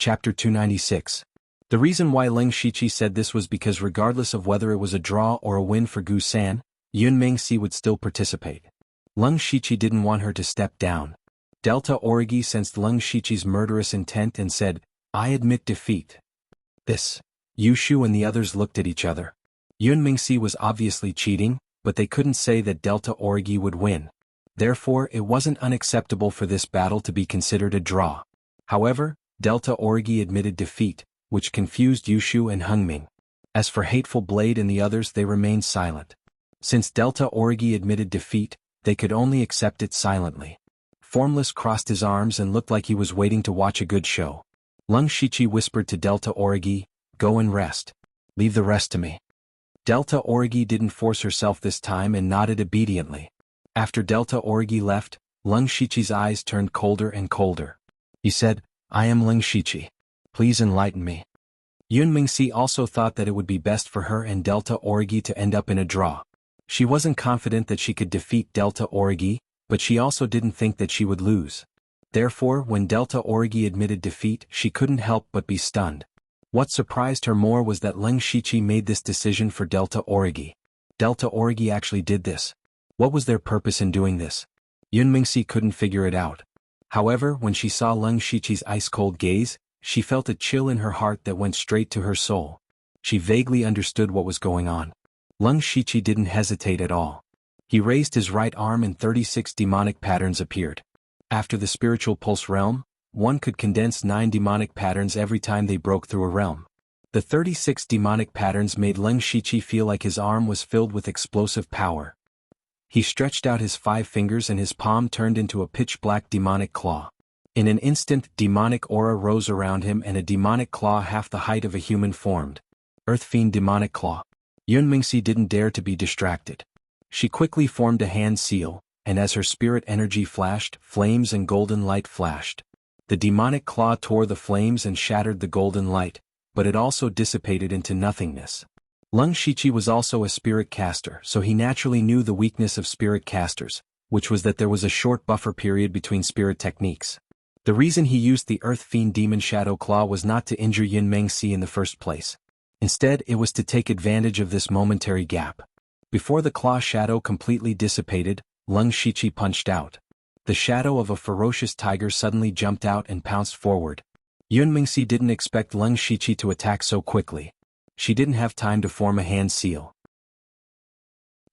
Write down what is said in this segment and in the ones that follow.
Chapter 296. The reason why Leng Shiqi said this was because regardless of whether it was a draw or a win for Gu San, Yun Mengxi would still participate. Leng Shiqi didn't want her to step down. Delta Origi sensed Leng Shiqi's murderous intent and said, "I admit defeat." This. Yushu and the others looked at each other. Yun Mengxi was obviously cheating, but they couldn't say that Delta Origi would win. Therefore, it wasn't unacceptable for this battle to be considered a draw. However, Delta Origi admitted defeat, which confused Yushu and Hengming. As for Hateful Blade and the others, they remained silent. Since Delta Origi admitted defeat, they could only accept it silently. Formless crossed his arms and looked like he was waiting to watch a good show. Leng Shiqi whispered to Delta Origi, "Go and rest. Leave the rest to me." Delta Origi didn't force herself this time and nodded obediently. After Delta Origi left, Leng Shiqi's eyes turned colder and colder. He said, "I am Leng Shiqi. Please enlighten me." Yun Mengxi also thought that it would be best for her and Delta Origi to end up in a draw. She wasn't confident that she could defeat Delta Origi, but she also didn't think that she would lose. Therefore, when Delta Origi admitted defeat, she couldn't help but be stunned. What surprised her more was that Leng Shiqi made this decision for Delta Origi. Delta Origi actually did this. What was their purpose in doing this? Yun Mengxi couldn't figure it out. However, when she saw Leng Shiqi's ice-cold gaze, she felt a chill in her heart that went straight to her soul. She vaguely understood what was going on. Leng Shiqi didn't hesitate at all. He raised his right arm and 36 demonic patterns appeared. After the spiritual pulse realm, one could condense 9 demonic patterns every time they broke through a realm. The 36 demonic patterns made Leng Shiqi feel like his arm was filled with explosive power. He stretched out his 5 fingers and his palm turned into a pitch-black demonic claw. In an instant, demonic aura rose around him and a demonic claw half the height of a human formed. Earth Fiend Demonic Claw. Yun Mengxi didn't dare to be distracted. She quickly formed a hand seal, and as her spirit energy flashed, flames and golden light flashed. The demonic claw tore the flames and shattered the golden light, but it also dissipated into nothingness. Leng Shiqi was also a spirit caster, so he naturally knew the weakness of spirit casters, which was that there was a short buffer period between spirit techniques. The reason he used the Earth Fiend Demon Shadow Claw was not to injure Yun Mengxi in the first place. Instead, it was to take advantage of this momentary gap. Before the claw shadow completely dissipated, Leng Shiqi punched out. The shadow of a ferocious tiger suddenly jumped out and pounced forward. Yun Mengxi didn't expect Leng Shiqi to attack so quickly. She didn't have time to form a hand seal.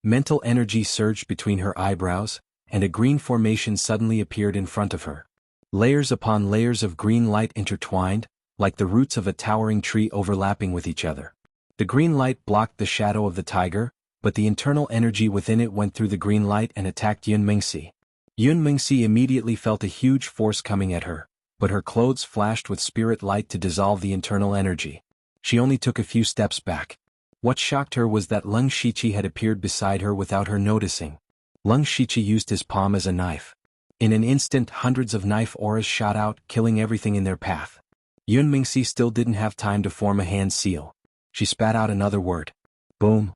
Mental energy surged between her eyebrows, and a green formation suddenly appeared in front of her. Layers upon layers of green light intertwined, like the roots of a towering tree overlapping with each other. The green light blocked the shadow of the tiger, but the internal energy within it went through the green light and attacked Yun Mengxi. Yun Mengxi immediately felt a huge force coming at her, but her clothes flashed with spirit light to dissolve the internal energy. She only took a few steps back. What shocked her was that Leng Shiqi had appeared beside her without her noticing. Leng Shiqi used his palm as a knife. In an instant, hundreds of knife auras shot out, killing everything in their path. Yun Mengxi still didn't have time to form a hand seal. She spat out another word. Boom.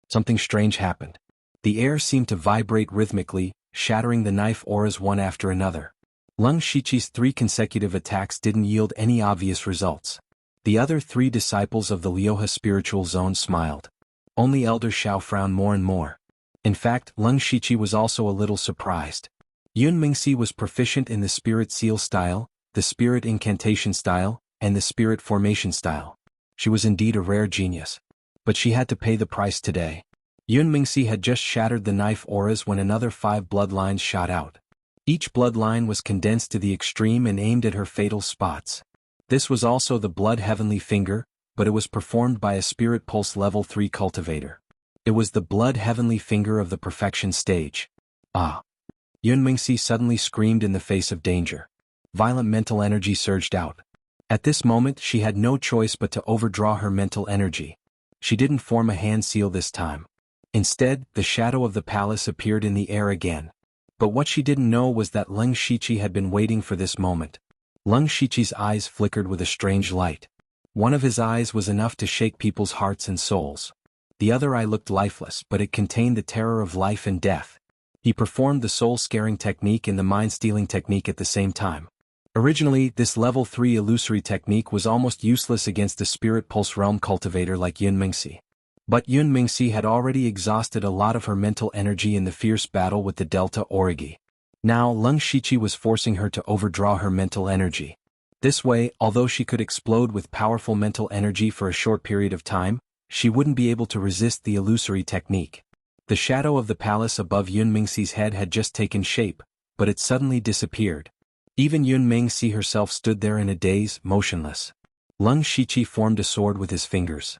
Something strange happened. The air seemed to vibrate rhythmically, shattering the knife auras one after another. Leng Shiqi's 3 consecutive attacks didn't yield any obvious results. The other 3 disciples of the Lioha spiritual zone smiled. Only Elder Shao frowned more and more. In fact, Leng Shiqi was also a little surprised. Yun Mengxi was proficient in the Spirit Seal style, the Spirit Incantation style, and the Spirit Formation style. She was indeed a rare genius. But she had to pay the price today. Yun Mengxi had just shattered the knife auras when another 5 bloodlines shot out. Each bloodline was condensed to the extreme and aimed at her fatal spots. This was also the Blood Heavenly Finger, but it was performed by a Spirit Pulse Level 3 cultivator. It was the Blood Heavenly Finger of the Perfection stage. Ah! Yun Mengxi suddenly screamed in the face of danger. Violent mental energy surged out. At this moment, she had no choice but to overdraw her mental energy. She didn't form a hand seal this time. Instead, the shadow of the palace appeared in the air again. But what she didn't know was that Leng Shiqi had been waiting for this moment. Leng Shiqi's eyes flickered with a strange light. One of his eyes was enough to shake people's hearts and souls. The other eye looked lifeless, but it contained the terror of life and death. He performed the soul-scaring technique and the mind-stealing technique at the same time. Originally, this level 3 illusory technique was almost useless against a spirit pulse realm cultivator like Yun Mingxi. But Yun Mingxi had already exhausted a lot of her mental energy in the fierce battle with the Delta Origi. Now Leng Shiqi was forcing her to overdraw her mental energy. This way, although she could explode with powerful mental energy for a short period of time, she wouldn't be able to resist the illusory technique. The shadow of the palace above Yun Mingxi's head had just taken shape, but it suddenly disappeared. Even Yun Mingxi herself stood there in a daze, motionless. Leng Shiqi formed a sword with his fingers.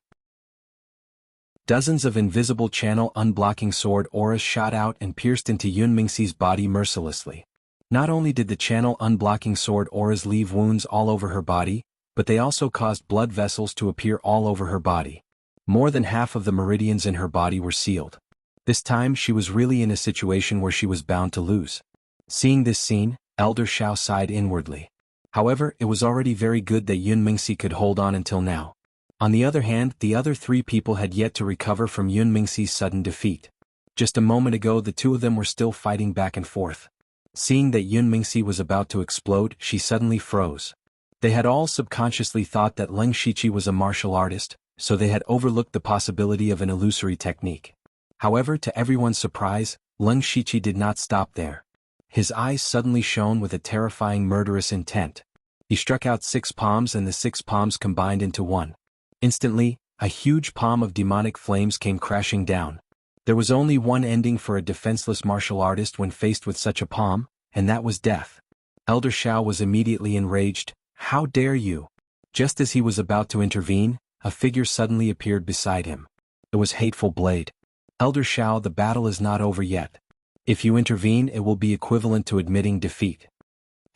Dozens of invisible channel unblocking sword auras shot out and pierced into Yun Mingxi's body mercilessly. Not only did the channel unblocking sword auras leave wounds all over her body, but they also caused blood vessels to appear all over her body. More than half of the meridians in her body were sealed. This time she was really in a situation where she was bound to lose. Seeing this scene, Elder Xiao sighed inwardly. However, it was already very good that Yun Mingxi could hold on until now. On the other hand, the other three people had yet to recover from Yun Mingxi's sudden defeat. Just a moment ago the two of them were still fighting back and forth. Seeing that Yun Mingxi was about to explode, she suddenly froze. They had all subconsciously thought that Leng Shiqi was a martial artist, so they had overlooked the possibility of an illusory technique. However, to everyone's surprise, Leng Shiqi did not stop there. His eyes suddenly shone with a terrifying murderous intent. He struck out 6 palms and the 6 palms combined into one. Instantly, a huge palm of demonic flames came crashing down. There was only one ending for a defenseless martial artist when faced with such a palm, and that was death. Elder Xiao was immediately enraged. "How dare you?" Just as he was about to intervene, a figure suddenly appeared beside him. It was Hateful Blade. "Elder Xiao, the battle is not over yet. If you intervene, it will be equivalent to admitting defeat."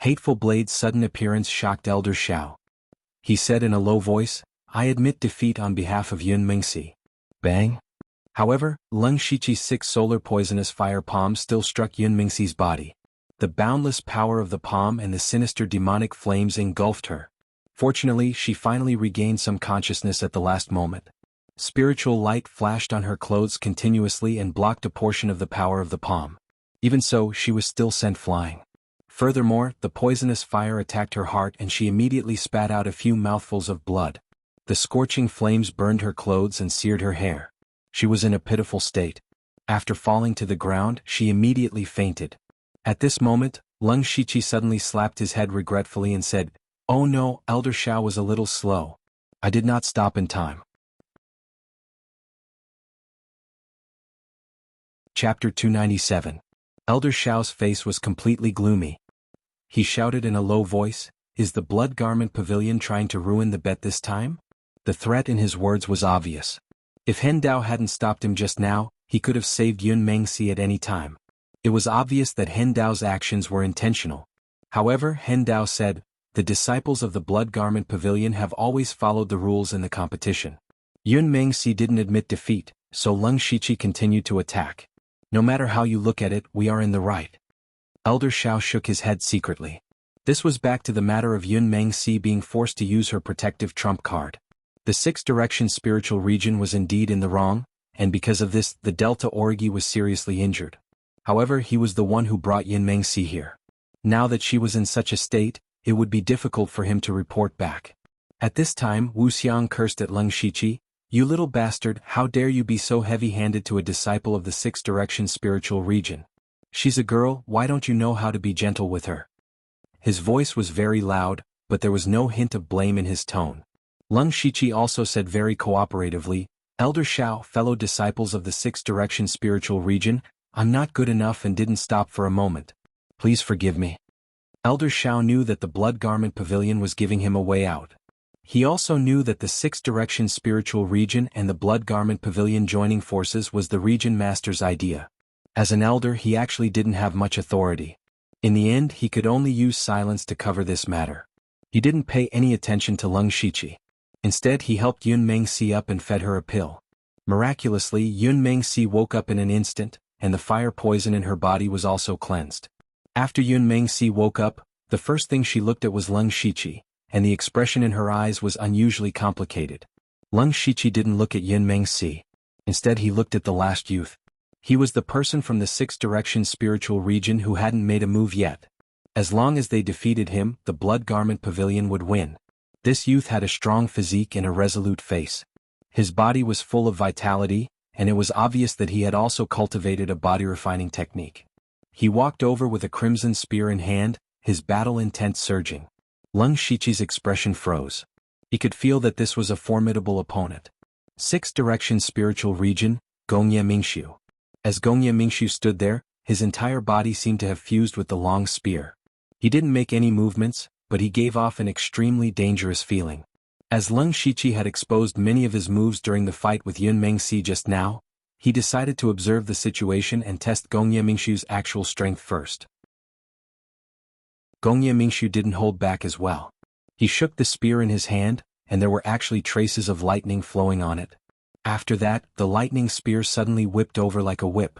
Hateful Blade's sudden appearance shocked Elder Xiao. He said in a low voice, "I admit defeat on behalf of Yun Mingxi." Bang! However, Leng Shiqi's 6 solar poisonous fire palms still struck Yun Mingxi's body. The boundless power of the palm and the sinister demonic flames engulfed her. Fortunately, she finally regained some consciousness at the last moment. Spiritual light flashed on her clothes continuously and blocked a portion of the power of the palm. Even so, she was still sent flying. Furthermore, the poisonous fire attacked her heart and she immediately spat out a few mouthfuls of blood. The scorching flames burned her clothes and seared her hair. She was in a pitiful state. After falling to the ground, she immediately fainted. At this moment, Leng Shiqi suddenly slapped his head regretfully and said, "Oh no, Elder Xiao was a little slow. I did not stop in time." Chapter 297. Elder Xiao's face was completely gloomy. He shouted in a low voice, "Is the Blood Garment Pavilion trying to ruin the bet this time?" The threat in his words was obvious. If Hen Dao hadn't stopped him just now, he could have saved Yun Mingxi at any time. It was obvious that Hen Dao's actions were intentional. However, Hen Dao said, "The disciples of the Blood Garment Pavilion have always followed the rules in the competition. Yun Mingxi didn't admit defeat, so Leng Shiqi continued to attack. No matter how you look at it, we are in the right." Elder Xiao shook his head secretly. This was back to the matter of Yun Mingxi being forced to use her protective trump card. The 6th-direction spiritual region was indeed in the wrong, and because of this, the Delta Origi was seriously injured. However, he was the one who brought Yun Mingxi here. Now that she was in such a state, it would be difficult for him to report back. At this time, Wuxia cursed at Leng Shiqi, "You little bastard, how dare you be so heavy-handed to a disciple of the 6th-direction spiritual region? She's a girl, why don't you know how to be gentle with her?" His voice was very loud, but there was no hint of blame in his tone. Leng Shiqi also said very cooperatively, "Elder Xiao, fellow disciples of the 6th-direction spiritual region, I'm not good enough and didn't stop for a moment. Please forgive me." Elder Xiao knew that the Blood Garment Pavilion was giving him a way out. He also knew that the 6th-direction spiritual region and the Blood Garment Pavilion joining forces was the region master's idea. As an elder, he actually didn't have much authority. In the end, he could only use silence to cover this matter. He didn't pay any attention to Leng Shiqi. Instead, he helped Yun Mingxi up and fed her a pill. Miraculously, Yun Mingxi woke up in an instant, and the fire poison in her body was also cleansed. After Yun Mingxi woke up, the first thing she looked at was Leng Shiqi, and the expression in her eyes was unusually complicated. Leng Shiqi didn't look at Yun Mingxi. Instead, he looked at the last youth. He was the person from the 6th-direction spiritual region who hadn't made a move yet. As long as they defeated him, the Blood Garment Pavilion would win. This youth had a strong physique and a resolute face. His body was full of vitality, and it was obvious that he had also cultivated a body-refining technique. He walked over with a crimson spear in hand, his battle intent surging. Leng Shiqi's expression froze. He could feel that this was a formidable opponent. Sixth Direction Spiritual Region, Gongye Mingshu. As Gongye Mingshu stood there, his entire body seemed to have fused with the long spear. He didn't make any movements, but he gave off an extremely dangerous feeling. As Leng Shiqi had exposed many of his moves during the fight with Yun Mengxi just now, he decided to observe the situation and test Gongye Mingshu's actual strength first. Gongye Mingshu didn't hold back as well. He shook the spear in his hand, and there were actually traces of lightning flowing on it. After that, the lightning spear suddenly whipped over like a whip.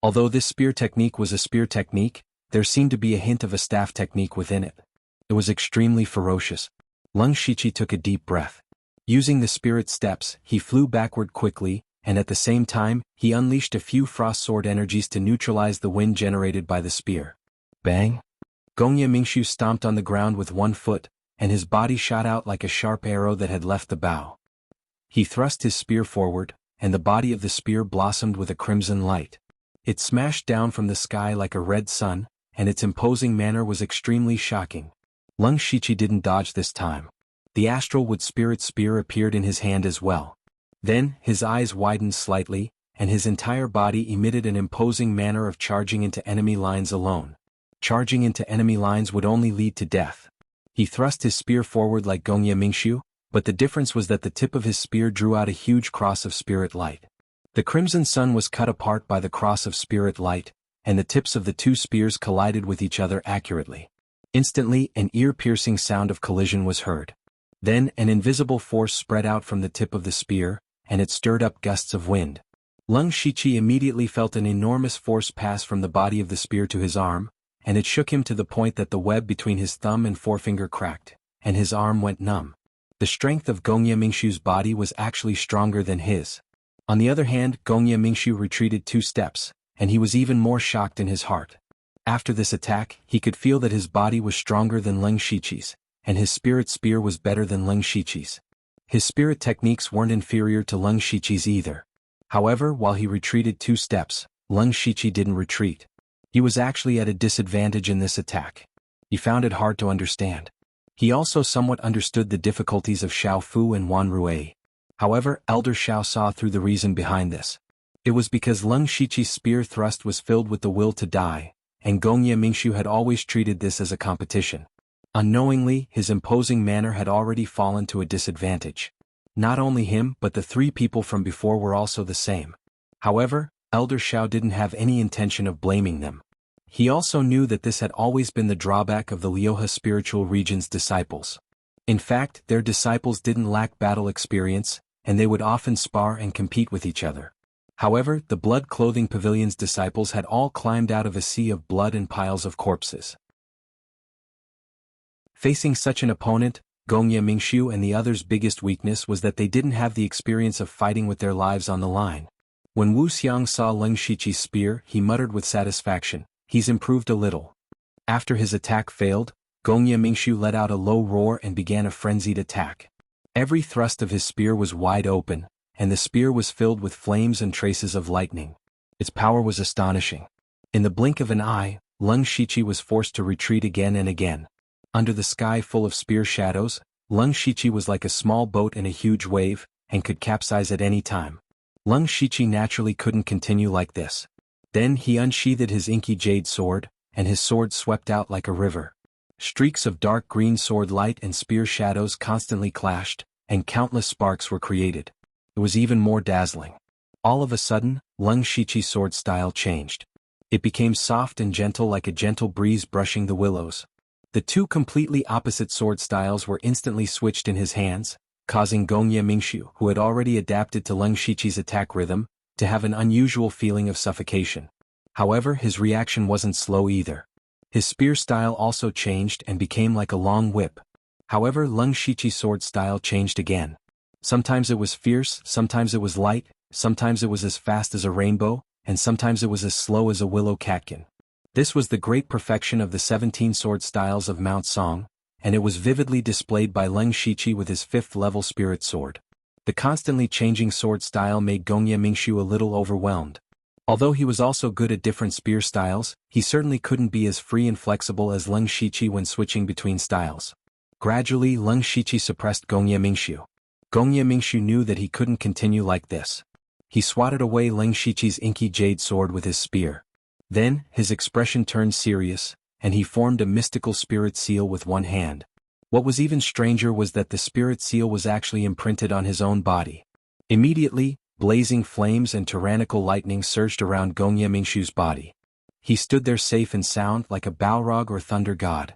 Although this spear technique was a spear technique, there seemed to be a hint of a staff technique within it. It was extremely ferocious. Leng Shiqi took a deep breath. Using the spirit steps, he flew backward quickly, and at the same time, he unleashed a few frost sword energies to neutralize the wind generated by the spear. Bang! Gongye Mingshu stomped on the ground with one foot, and his body shot out like a sharp arrow that had left the bow. He thrust his spear forward, and the body of the spear blossomed with a crimson light. It smashed down from the sky like a red sun, and its imposing manner was extremely shocking. Leng Shiqi didn't dodge this time. The astral wood spirit spear appeared in his hand as well. Then, his eyes widened slightly, and his entire body emitted an imposing manner of charging into enemy lines alone. Charging into enemy lines would only lead to death. He thrust his spear forward like Gongye Mingshu, but the difference was that the tip of his spear drew out a huge cross of spirit light. The crimson sun was cut apart by the cross of spirit light, and the tips of the two spears collided with each other accurately. Instantly, an ear-piercing sound of collision was heard. Then, an invisible force spread out from the tip of the spear, and it stirred up gusts of wind. Leng Shiqi immediately felt an enormous force pass from the body of the spear to his arm, and it shook him to the point that the web between his thumb and forefinger cracked, and his arm went numb. The strength of Gongye Mingshu's body was actually stronger than his. On the other hand, Gongye Mingshu retreated 2 steps, and he was even more shocked in his heart. After this attack, he could feel that his body was stronger than Leng Shiqi's, and his spirit spear was better than Leng Shiqi's. His spirit techniques weren't inferior to Leng Shiqi's either. However, while he retreated 2 steps, Leng Shiqi didn't retreat. He was actually at a disadvantage in this attack. He found it hard to understand. He also somewhat understood the difficulties of Xiao Fu and Wan Rui. However, Elder Xiao saw through the reason behind this. It was because Leng Shiqi's spear thrust was filled with the will to die, and Gongye Mingshu had always treated this as a competition. Unknowingly, his imposing manner had already fallen to a disadvantage. Not only him but the 3 people from before were also the same. However, Elder Xiao didn't have any intention of blaming them. He also knew that this had always been the drawback of the Lioha spiritual region's disciples. In fact, their disciples didn't lack battle experience, and they would often spar and compete with each other. However, the Blood Clothing Pavilion's disciples had all climbed out of a sea of blood and piles of corpses. Facing such an opponent, Gongye Mingshu and the others' biggest weakness was that they didn't have the experience of fighting with their lives on the line. When Wu Xiang saw Leng Shiqi's spear, he muttered with satisfaction, "He's improved a little." After his attack failed, Gongye Mingshu let out a low roar and began a frenzied attack. Every thrust of his spear was wide open, and the spear was filled with flames and traces of lightning. Its power was astonishing. In the blink of an eye, Leng Shiqi was forced to retreat again and again. Under the sky full of spear shadows, Leng Shiqi was like a small boat in a huge wave, and could capsize at any time. Leng Shiqi naturally couldn't continue like this. Then he unsheathed his inky jade sword, and his sword swept out like a river. Streaks of dark green sword light and spear shadows constantly clashed, and countless sparks were created. It was even more dazzling. All of a sudden, Leng Shiqi's sword style changed. It became soft and gentle like a gentle breeze brushing the willows. The 2 completely opposite sword styles were instantly switched in his hands, causing Gongye Mingshu, who had already adapted to Leng Shiqi's attack rhythm, to have an unusual feeling of suffocation. However, his reaction wasn't slow either. His spear style also changed and became like a long whip. However, Leng Shiqi's sword style changed again. Sometimes it was fierce, sometimes it was light, sometimes it was as fast as a rainbow, and sometimes it was as slow as a willow catkin. This was the great perfection of the 17 sword styles of Mount Song, and it was vividly displayed by Leng Shiqi with his 5th-level spirit sword. The constantly changing sword style made Gongye Mingshu a little overwhelmed. Although he was also good at different spear styles, he certainly couldn't be as free and flexible as Leng Shiqi when switching between styles. Gradually, Leng Shiqi suppressed Gongye Mingshu. Gongye Mingshu knew that he couldn't continue like this. He swatted away Leng Shiqi's inky jade sword with his spear. Then, his expression turned serious, and he formed a mystical spirit seal with one hand. What was even stranger was that the spirit seal was actually imprinted on his own body. Immediately, blazing flames and tyrannical lightning surged around Gongye Mingshu's body. He stood there safe and sound like a Balrog or thunder god.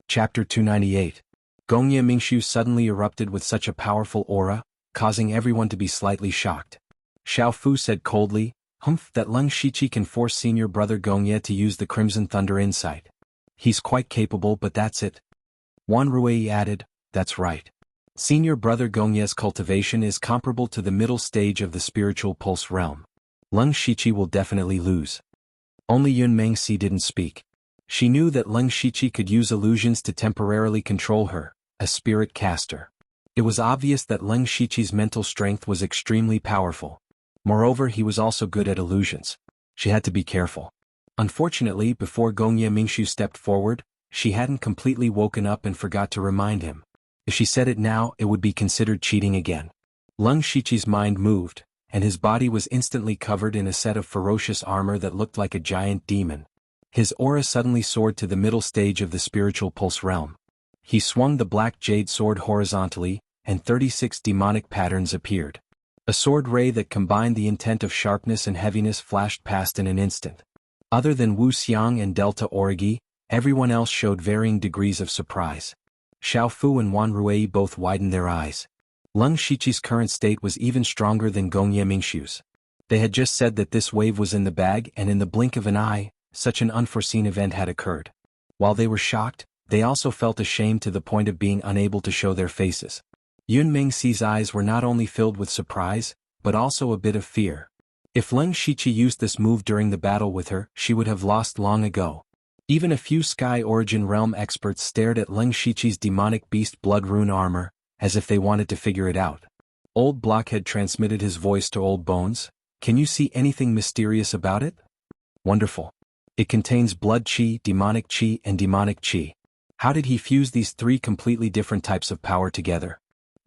Chapter 298. Gongye Mingshu suddenly erupted with such a powerful aura, causing everyone to be slightly shocked. Xiao Fu said coldly, that Leng Shiqi can force senior brother Gongye to use the Crimson Thunder Insight. He's quite capable, but that's it. Wan Ruei added, that's right. Senior brother Gongye's cultivation is comparable to the middle stage of the spiritual pulse realm. Leng Shiqi will definitely lose. Only Yun Mengxi didn't speak. She knew that Leng Shiqi could use illusions to temporarily control her, a spirit caster. It was obvious that Leng Shiqi's mental strength was extremely powerful. Moreover, he was also good at illusions. She had to be careful. Unfortunately, before Gongye Mingshu stepped forward, she hadn't completely woken up and forgot to remind him. If she said it now, it would be considered cheating again. Leng Shiqi's mind moved, and his body was instantly covered in a set of ferocious armor that looked like a giant demon. His aura suddenly soared to the middle stage of the spiritual pulse realm. He swung the black jade sword horizontally, and 36 demonic patterns appeared. A sword ray that combined the intent of sharpness and heaviness flashed past in an instant. Other than Wu Xiang and Delta Origi, everyone else showed varying degrees of surprise. Xiao Fu and Wan Ruei both widened their eyes. Leng Shiqi's current state was even stronger than Gongye Mingshu's. They had just said that this wave was in the bag, and in the blink of an eye, such an unforeseen event had occurred. While they were shocked, they also felt ashamed to the point of being unable to show their faces. Yun Mengxi's eyes were not only filled with surprise, but also a bit of fear. If Leng Shiqi used this move during the battle with her, she would have lost long ago. Even a few Sky Origin Realm experts stared at Leng Shiqi's demonic beast blood rune armor, as if they wanted to figure it out. Old Blockhead transmitted his voice to Old Bones. Can you see anything mysterious about it? Wonderful. It contains blood chi, demonic chi, and demonic chi. How did he fuse these 3 completely different types of power together?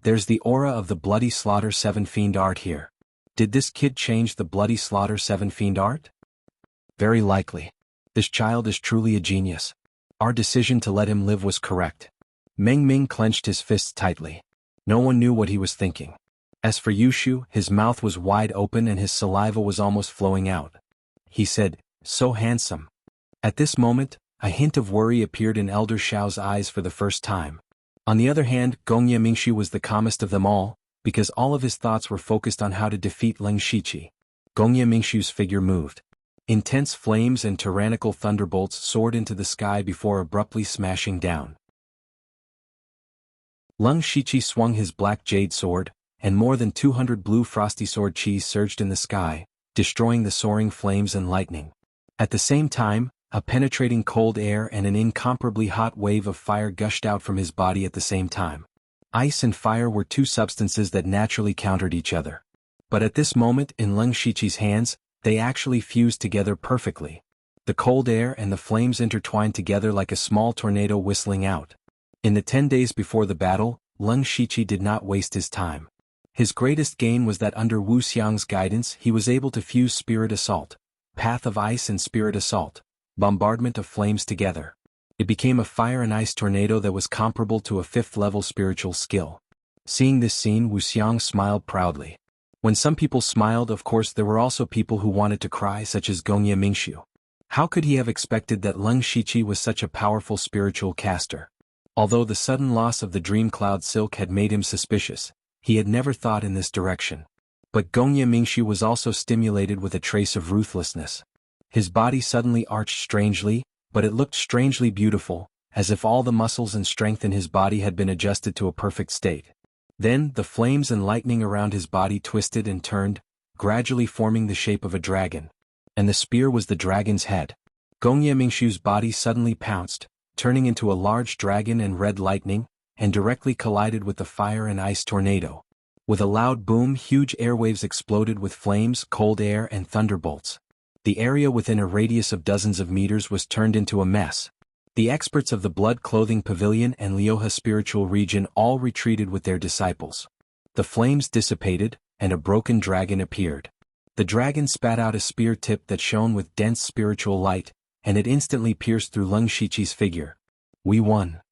There's the aura of the Bloody Slaughter 7 Fiend art here. Did this kid change the Bloody Slaughter 7 Fiend art? Very likely. This child is truly a genius. Our decision to let him live was correct. Meng Ming clenched his fists tightly. No one knew what he was thinking. As for Yushu, his mouth was wide open and his saliva was almost flowing out. He said, so handsome. At this moment, a hint of worry appeared in Elder Xiao's eyes for the first time. On the other hand, Gongye Mingshu was the calmest of them all, because all of his thoughts were focused on how to defeat Leng Shiqi. Gongye Mingshu's figure moved. Intense flames and tyrannical thunderbolts soared into the sky before abruptly smashing down. Leng Shiqi swung his black jade sword, and more than 200 blue frosty sword chis surged in the sky, destroying the soaring flames and lightning. At the same time, a penetrating cold air and an incomparably hot wave of fire gushed out from his body at the same time. Ice and fire were 2 substances that naturally countered each other. But at this moment in Leng Shiqi's hands, they actually fused together perfectly. The cold air and the flames intertwined together like a small tornado whistling out. In the 10 days before the battle, Leng Shiqi did not waste his time. His greatest gain was that under Wu Xiang's guidance he was able to fuse Spirit Assault, Path of Ice and Spirit Assault, Bombardment of Flames together. It became a fire and ice tornado that was comparable to a 5th-level spiritual skill. Seeing this scene, Wu Xiang smiled proudly. When some people smiled, of course there were also people who wanted to cry, such as Gongye Mingshu. How could he have expected that Leng Shiqi was such a powerful spiritual caster? Although the sudden loss of the Dream Cloud Silk had made him suspicious, he had never thought in this direction. But Gongye Mingshu was also stimulated with a trace of ruthlessness. His body suddenly arched strangely, but it looked strangely beautiful, as if all the muscles and strength in his body had been adjusted to a perfect state. Then, the flames and lightning around his body twisted and turned, gradually forming the shape of a dragon. And the spear was the dragon's head. Gongye Mingshu's body suddenly pounced, turning into a large dragon and red lightning, and directly collided with the fire and ice tornado. With a loud boom, huge airwaves exploded with flames, cold air, and thunderbolts. The area within a radius of dozens of meters was turned into a mess. The experts of the Blood Clothing Pavilion and Lioha spiritual region all retreated with their disciples. The flames dissipated, and a broken dragon appeared. The dragon spat out a spear tip that shone with dense spiritual light, and it instantly pierced through Leng Shiqi's figure. We won.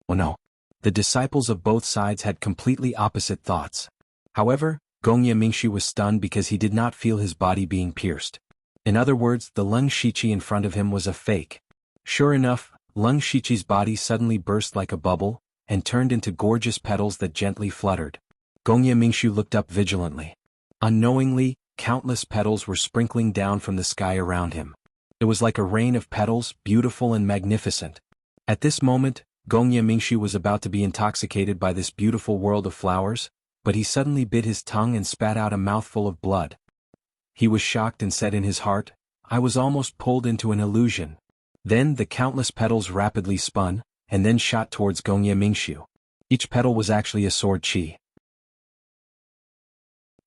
Oh no. The disciples of both sides had completely opposite thoughts. However, Gongye Mingshu was stunned because he did not feel his body being pierced. In other words, the Leng Shiqi in front of him was a fake. Sure enough, Leng Shiqi's body suddenly burst like a bubble, and turned into gorgeous petals that gently fluttered. Gongye Mingshu looked up vigilantly. Unknowingly, countless petals were sprinkling down from the sky around him. It was like a rain of petals, beautiful and magnificent. At this moment, Gongye Mingshu was about to be intoxicated by this beautiful world of flowers, but he suddenly bit his tongue and spat out a mouthful of blood. He was shocked and said in his heart, I was almost pulled into an illusion. Then the countless petals rapidly spun, and then shot towards Gongye Mingshu. Each petal was actually a sword chi.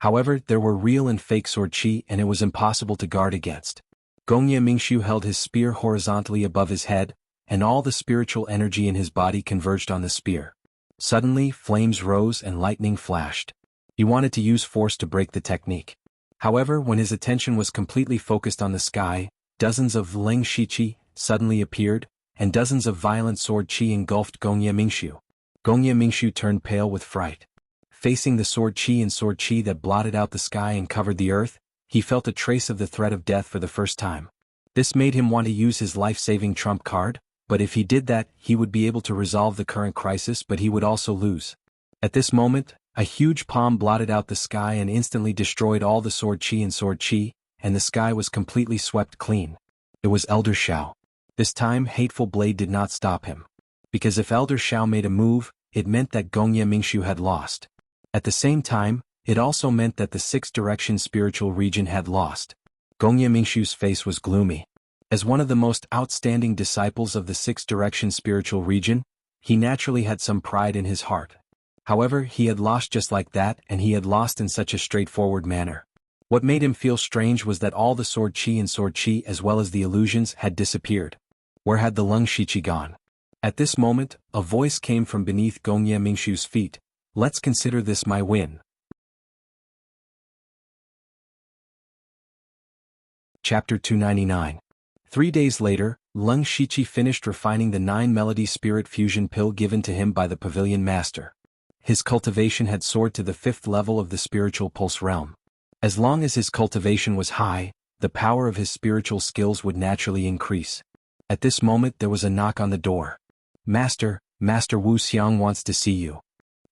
However, there were real and fake sword chi, and it was impossible to guard against. Gongye Mingshu held his spear horizontally above his head, and all the spiritual energy in his body converged on the spear. Suddenly, flames rose and lightning flashed. He wanted to use force to break the technique. However, when his attention was completely focused on the sky, dozens of Leng Shiqi suddenly appeared, and dozens of violent sword chi engulfed Gongye Mingshu. Gongye Mingshu turned pale with fright. Facing the sword chi that blotted out the sky and covered the earth, he felt a trace of the threat of death for the first time. This made him want to use his life-saving trump card, but if he did that, he would be able to resolve the current crisis, but he would also lose. At this moment, a huge palm blotted out the sky and instantly destroyed all the sword chi, and the sky was completely swept clean. It was Elder Shao. This time, Hateful Blade did not stop him. Because if Elder Shao made a move, it meant that Gongye Mingshu had lost. At the same time, it also meant that the Sixth Direction spiritual region had lost. Gongye Mingshu's face was gloomy. As one of the most outstanding disciples of the Sixth Direction spiritual region, he naturally had some pride in his heart. However, he had lost just like that, and he had lost in such a straightforward manner. What made him feel strange was that all the sword chi as well as the illusions had disappeared. Where had the Leng Shiqi gone? At this moment, a voice came from beneath Gongye Mingshu's feet. Let's consider this my win. Chapter 299. 3 days later, Leng Shiqi finished refining the 9-melody spirit fusion pill given to him by the Pavilion Master. His cultivation had soared to the 5th level of the spiritual pulse realm. As long as his cultivation was high, the power of his spiritual skills would naturally increase. At this moment there was a knock on the door. Master Wuxiang wants to see you.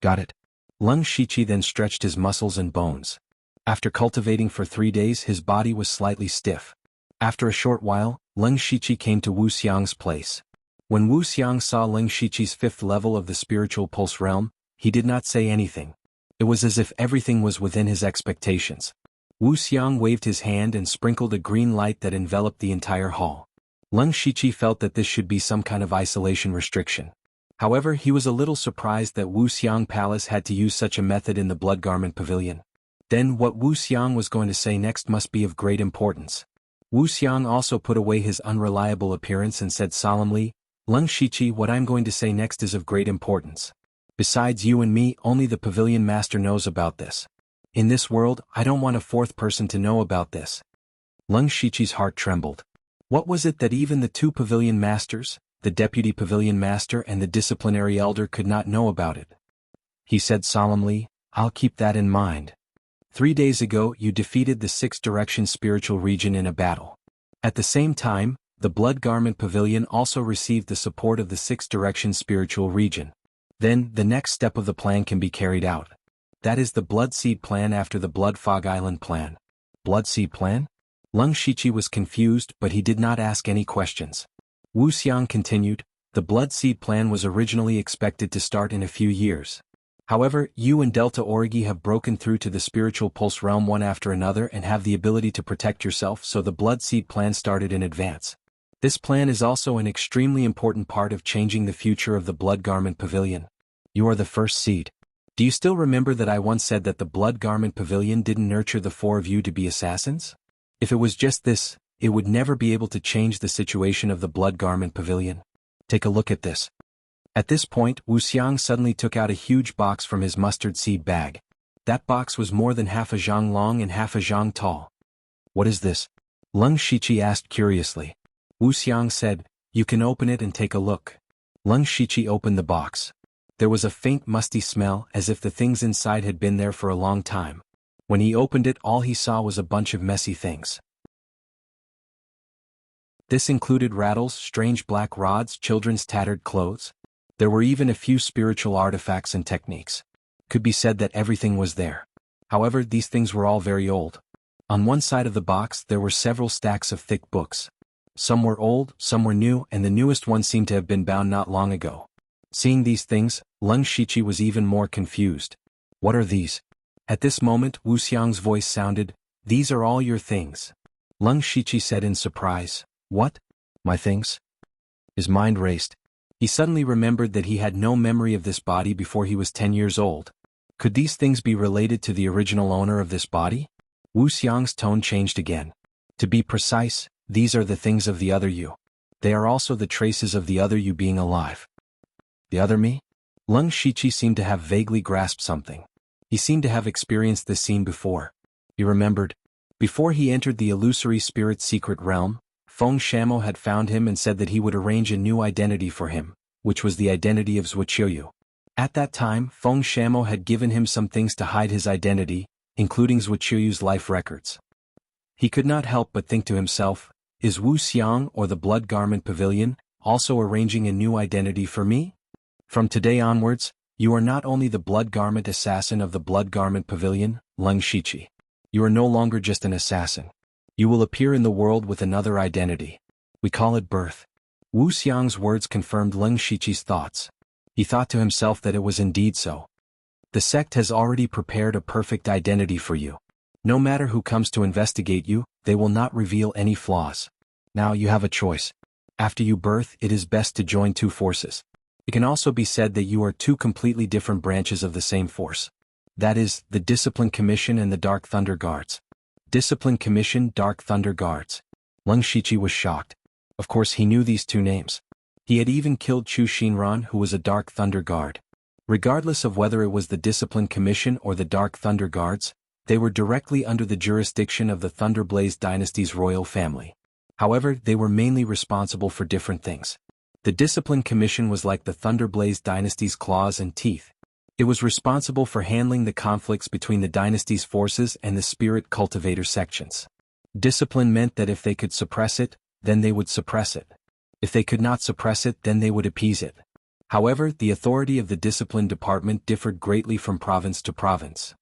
Got it. Leng Shiqi then stretched his muscles and bones. After cultivating for 3 days, his body was slightly stiff. After a short while, Leng Shiqi came to Wuxiang's place. When Wuxiang saw Leng Shiqi's 5th level of the spiritual pulse realm, he did not say anything. It was as if everything was within his expectations. Wuxiang waved his hand and sprinkled a green light that enveloped the entire hall. Leng Shiqi felt that this should be some kind of isolation restriction. However, he was a little surprised that Wuxiang Palace had to use such a method in the Blood Garment Pavilion. Then what Wuxiang was going to say next must be of great importance. Wuxiang also put away his unreliable appearance and said solemnly, Leng Shiqi, what I'm going to say next is of great importance. Besides you and me, only the Pavilion Master knows about this. In this world, I don't want a 4th person to know about this. Leng Shiqi's heart trembled. What was it that even the 2 Pavilion Masters, the Deputy Pavilion Master and the Disciplinary Elder, could not know about it? He said solemnly, I'll keep that in mind. 3 days ago you defeated the 6th Direction spiritual region in a battle. At the same time, the Blood Garment Pavilion also received the support of the 6th Direction spiritual region. Then, the next step of the plan can be carried out. That is the Blood Seed Plan after the Blood Fog Island Plan. Blood Seed Plan? Leng Shiqi was confused, but he did not ask any questions. Wuxiang continued, the Blood Seed Plan was originally expected to start in a few years. However, you and Delta Origi have broken through to the spiritual pulse realm one after another and have the ability to protect yourself, so the Blood Seed plan started in advance. This plan is also an extremely important part of changing the future of the Blood Garment Pavilion. You are the first seed. Do you still remember that I once said that the Blood Garment Pavilion didn't nurture the four of you to be assassins? If it was just this, it would never be able to change the situation of the Blood Garment Pavilion. Take a look at this. At this point, Wuxia suddenly took out a huge box from his mustard seed bag. That box was more than half a zhang long and half a zhang tall. What is this? Leng Shiqi asked curiously. Wuxia said, you can open it and take a look. Leng Shiqi opened the box. There was a faint musty smell as if the things inside had been there for a long time. When he opened it, all he saw was a bunch of messy things. This included rattles, strange black rods, children's tattered clothes. There were even a few spiritual artifacts and techniques. Could be said that everything was there. However, these things were all very old. On one side of the box there were several stacks of thick books. Some were old, some were new, and the newest one seemed to have been bound not long ago. Seeing these things, Leng Shiqi was even more confused. What are these? At this moment, Wuxia's voice sounded, these are all your things. Leng Shiqi said in surprise, what? My things? His mind raced. He suddenly remembered that he had no memory of this body before he was 10 years old. Could these things be related to the original owner of this body? Wuxia's tone changed again. To be precise, these are the things of the other you. They are also the traces of the other you being alive. The other me? Leng Shiqi seemed to have vaguely grasped something. He seemed to have experienced this scene before. He remembered. Before he entered the illusory spirit secret realm, Feng Shamo had found him and said that he would arrange a new identity for him, which was the identity of Zhuqiu. At that time, Feng Shamo had given him some things to hide his identity, including Zhuqiu's life records. He could not help but think to himself, is Wu Xiang or the Blood Garment Pavilion also arranging a new identity for me? From today onwards, you are not only the Blood Garment assassin of the Blood Garment Pavilion, Leng Shiqi. You are no longer just an assassin. You will appear in the world with another identity. We call it birth. Wu Xiang's words confirmed Leng Shiqi's thoughts. He thought to himself that it was indeed so. The sect has already prepared a perfect identity for you. No matter who comes to investigate you, they will not reveal any flaws. Now you have a choice. After you birth, it is best to join two forces. It can also be said that you are two completely different branches of the same force. That is, the Discipline Commission and the Dark Thunder Guards. Discipline Commission, Dark Thunder Guards. Leng Shiqi was shocked. Of course he knew these two names. He had even killed Chu Xinran, who was a Dark Thunder Guard. Regardless of whether it was the Discipline Commission or the Dark Thunder Guards, they were directly under the jurisdiction of the Thunderblaze dynasty's royal family. However, they were mainly responsible for different things. The Discipline Commission was like the Thunderblaze dynasty's claws and teeth. It was responsible for handling the conflicts between the dynasty's forces and the spirit cultivator sections. Discipline meant that if they could suppress it, then they would suppress it. If they could not suppress it, then they would appease it. However, the authority of the discipline department differed greatly from province to province.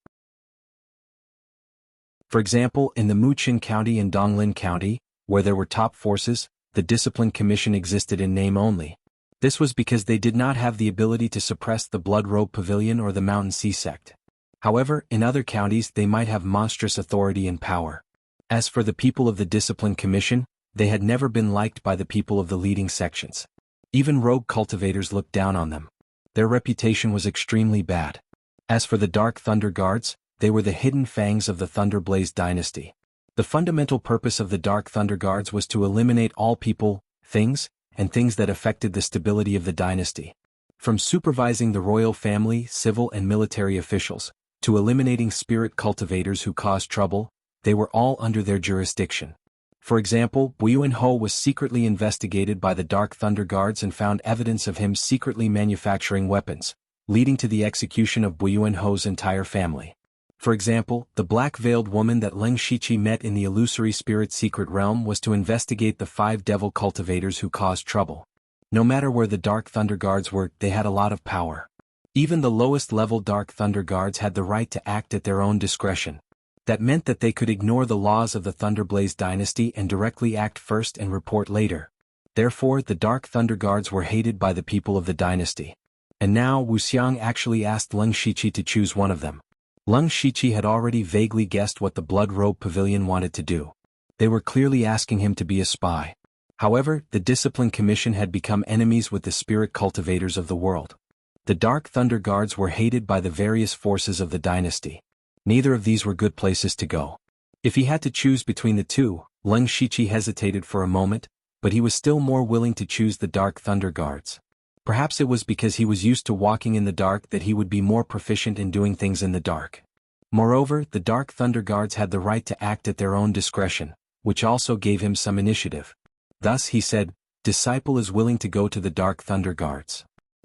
For example, in the Muqin County and Donglin County, where there were top forces, the Discipline Commission existed in name only. This was because they did not have the ability to suppress the Blood Robe Pavilion or the Mountain Sea sect. However, in other counties they might have monstrous authority and power. As for the people of the Discipline Commission, they had never been liked by the people of the leading sections. Even rogue cultivators looked down on them. Their reputation was extremely bad. As for the Dark Thunder Guards, they were the hidden fangs of the Thunderblaze dynasty. The fundamental purpose of the Dark Thunder Guards was to eliminate all people, things, and things that affected the stability of the dynasty. From supervising the royal family, civil and military officials, to eliminating spirit cultivators who caused trouble, they were all under their jurisdiction. For example, Buyuan Ho was secretly investigated by the Dark Thunder Guards and found evidence of him secretly manufacturing weapons, leading to the execution of Buyuan Ho's entire family. For example, the black-veiled woman that Leng Shiqi met in the illusory spirit secret realm was to investigate the 5 devil cultivators who caused trouble. No matter where the Dark Thunder Guards were, they had a lot of power. Even the lowest level Dark Thunder Guards had the right to act at their own discretion. That meant that they could ignore the laws of the Thunderblaze dynasty and directly act first and report later. Therefore, the Dark Thunder Guards were hated by the people of the dynasty. And now Wuxiang actually asked Leng Shiqi to choose one of them. Leng Shiqi had already vaguely guessed what the Blood Robe Pavilion wanted to do. They were clearly asking him to be a spy. However, the Discipline Commission had become enemies with the spirit cultivators of the world. The Dark Thunder Guards were hated by the various forces of the dynasty. Neither of these were good places to go. If he had to choose between the two, Leng Shiqi hesitated for a moment, but he was still more willing to choose the Dark Thunder Guards. Perhaps it was because he was used to walking in the dark that he would be more proficient in doing things in the dark. Moreover, the Dark Thunder Guards had the right to act at their own discretion, which also gave him some initiative. Thus he said, "Disciple is willing to go to the Dark Thunder Guards."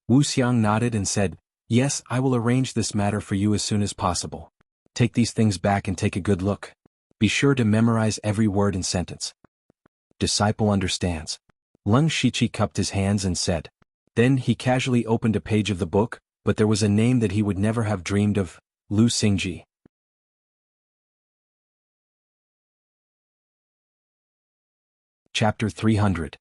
Wuxiang nodded and said, "Yes, I will arrange this matter for you as soon as possible. Take these things back and take a good look. Be sure to memorize every word and sentence." Disciple understands. Leng Shiqi cupped his hands and said. Then he casually opened a page of the book, but there was a name that he would never have dreamed of, Lu Xingji. Chapter 300.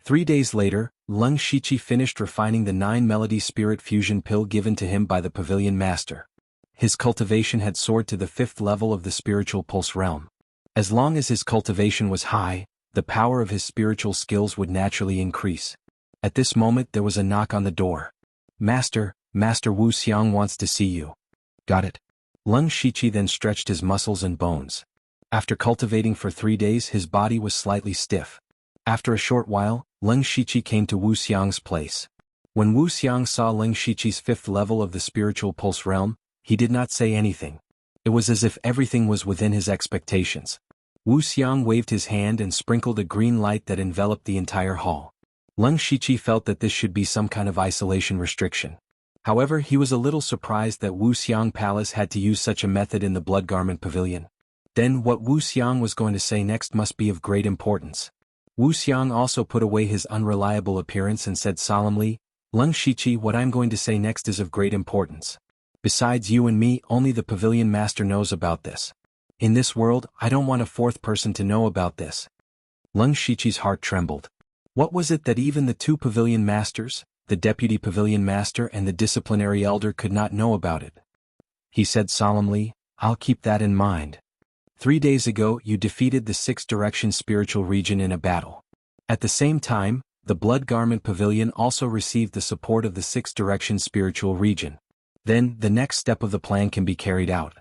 3 days later, Leng Shiqi finished refining the 9-melody spirit fusion pill given to him by the pavilion master. His cultivation had soared to the 5th level of the spiritual pulse realm. As long as his cultivation was high, the power of his spiritual skills would naturally increase. At this moment there was a knock on the door. Master Wuxiang wants to see you." "Got it." Leng Shiqi then stretched his muscles and bones. After cultivating for 3 days his body was slightly stiff. After a short while, Leng Shiqi came to Wuxiang's place. When Wuxiang saw Leng Shiqi's 5th level of the spiritual pulse realm, he did not say anything. It was as if everything was within his expectations. Wuxiang waved his hand and sprinkled a green light that enveloped the entire hall. Leng Shiqi felt that this should be some kind of isolation restriction. However, he was a little surprised that Wuxiang Palace had to use such a method in the Blood Garment Pavilion. Then what Wuxiang was going to say next must be of great importance. Wuxiang also put away his unreliable appearance and said solemnly, "Leng Shiqi, what I'm going to say next is of great importance. Besides you and me, only the pavilion master knows about this. In this world, I don't want a 4th person to know about this." Leng Shiqi's heart trembled. What was it that even the 2 pavilion masters, the deputy pavilion master and the disciplinary elder, could not know about it? He said solemnly, "I'll keep that in mind. 3 days ago you defeated the 6th Direction spiritual region in a battle. At the same time, the Blood Garment Pavilion also received the support of the 6th Direction spiritual region. Then, the next step of the plan can be carried out.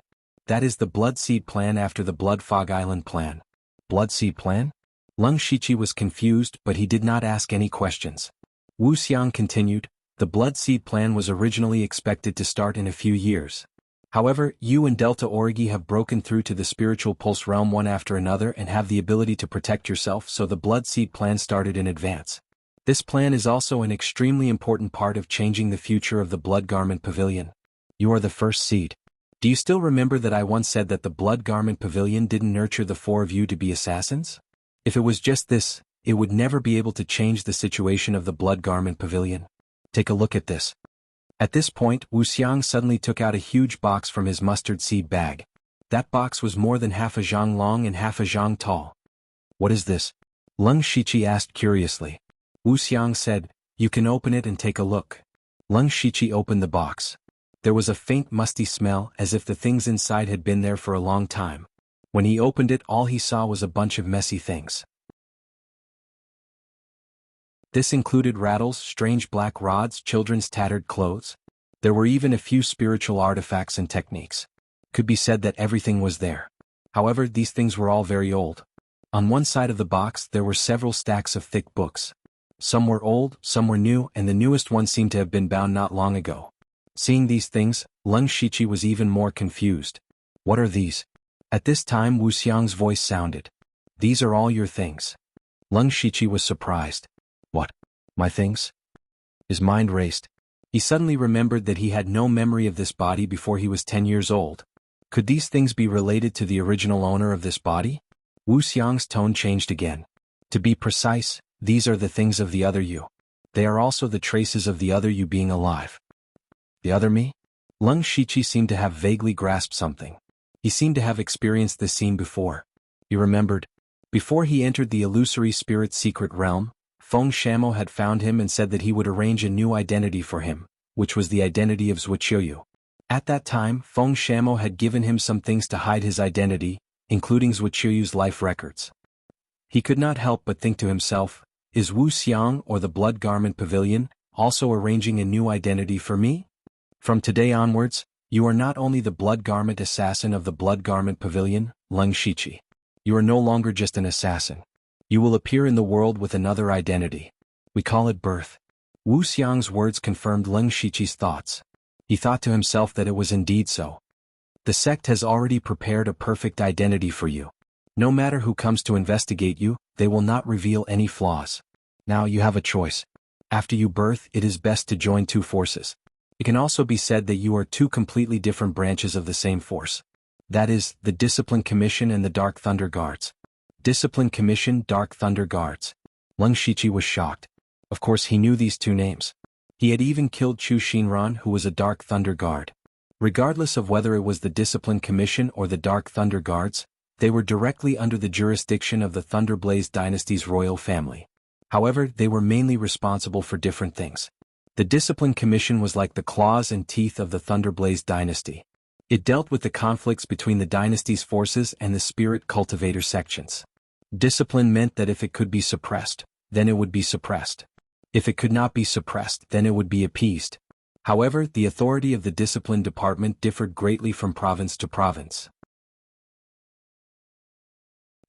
That is the Blood Seed Plan after the Blood Fog Island Plan." "Blood Seed Plan?" Leng Shiqi was confused, but he did not ask any questions. Wuxiang continued, "The Blood Seed Plan was originally expected to start in a few years. However, you and Delta Origi have broken through to the spiritual pulse realm one after another and have the ability to protect yourself, so the Blood Seed Plan started in advance. This plan is also an extremely important part of changing the future of the Blood Garment Pavilion. You are the first seed. Do you still remember that I once said that the Blood Garment Pavilion didn't nurture the 4 of you to be assassins? If it was just this, it would never be able to change the situation of the Blood Garment Pavilion. Take a look at this." At this point, Wuxiang suddenly took out a huge box from his mustard seed bag. That box was more than half a zhang long and half a zhang tall. "What is this?" Leng Shiqi asked curiously. Wuxiang said, "You can open it and take a look." Leng Shiqi opened the box. There was a faint musty smell, as if the things inside had been there for a long time. When he opened it, all he saw was a bunch of messy things. This included rattles, strange black rods, children's tattered clothes. There were even a few spiritual artifacts and techniques. Could be said that everything was there. However, these things were all very old. On one side of the box there were several stacks of thick books. Some were old, some were new, and the newest one seemed to have been bound not long ago. Seeing these things, Leng Shiqi was even more confused. "What are these?" At this time Wuxiang's voice sounded. "These are all your things." Leng Shiqi was surprised. "What? My things?" His mind raced. He suddenly remembered that he had no memory of this body before he was 10 years old. Could these things be related to the original owner of this body? Wuxiang's tone changed again. "To be precise, these are the things of the other you. They are also the traces of the other you being alive." "The other me?" Leng Shiqi seemed to have vaguely grasped something. He seemed to have experienced this scene before. He remembered. Before he entered the illusory spirit's secret realm, Feng Shamo had found him and said that he would arrange a new identity for him, which was the identity of Zhuqiu. At that time, Feng Shamo had given him some things to hide his identity, including Zhuqiu's life records. He could not help but think to himself, is Wuxia or the Blood Garment Pavilion also arranging a new identity for me? From today onwards, you are not only the Blood Garment assassin of the Blood Garment Pavilion, Leng Shiqi. You are no longer just an assassin. You will appear in the world with another identity. We call it birth. Wu Xiang's words confirmed Leng Shiqi's thoughts. He thought to himself that it was indeed so. The sect has already prepared a perfect identity for you. No matter who comes to investigate you, they will not reveal any flaws. Now you have a choice. After you birth, it is best to join two forces. It can also be said that you are two completely different branches of the same force. That is, the Discipline Commission and the Dark Thunder Guards. Discipline Commission, Dark Thunder Guards. Leng Shiqi was shocked. Of course he knew these two names. He had even killed Chu Xinran, who was a Dark Thunder Guard. Regardless of whether it was the Discipline Commission or the Dark Thunder Guards, they were directly under the jurisdiction of the Thunderblaze dynasty's royal family. However, they were mainly responsible for different things. The Discipline Commission was like the claws and teeth of the Thunderblaze dynasty. It dealt with the conflicts between the dynasty's forces and the spirit cultivator sections. Discipline meant that if it could be suppressed, then it would be suppressed. If it could not be suppressed, then it would be appeased. However, the authority of the discipline department differed greatly from province to province.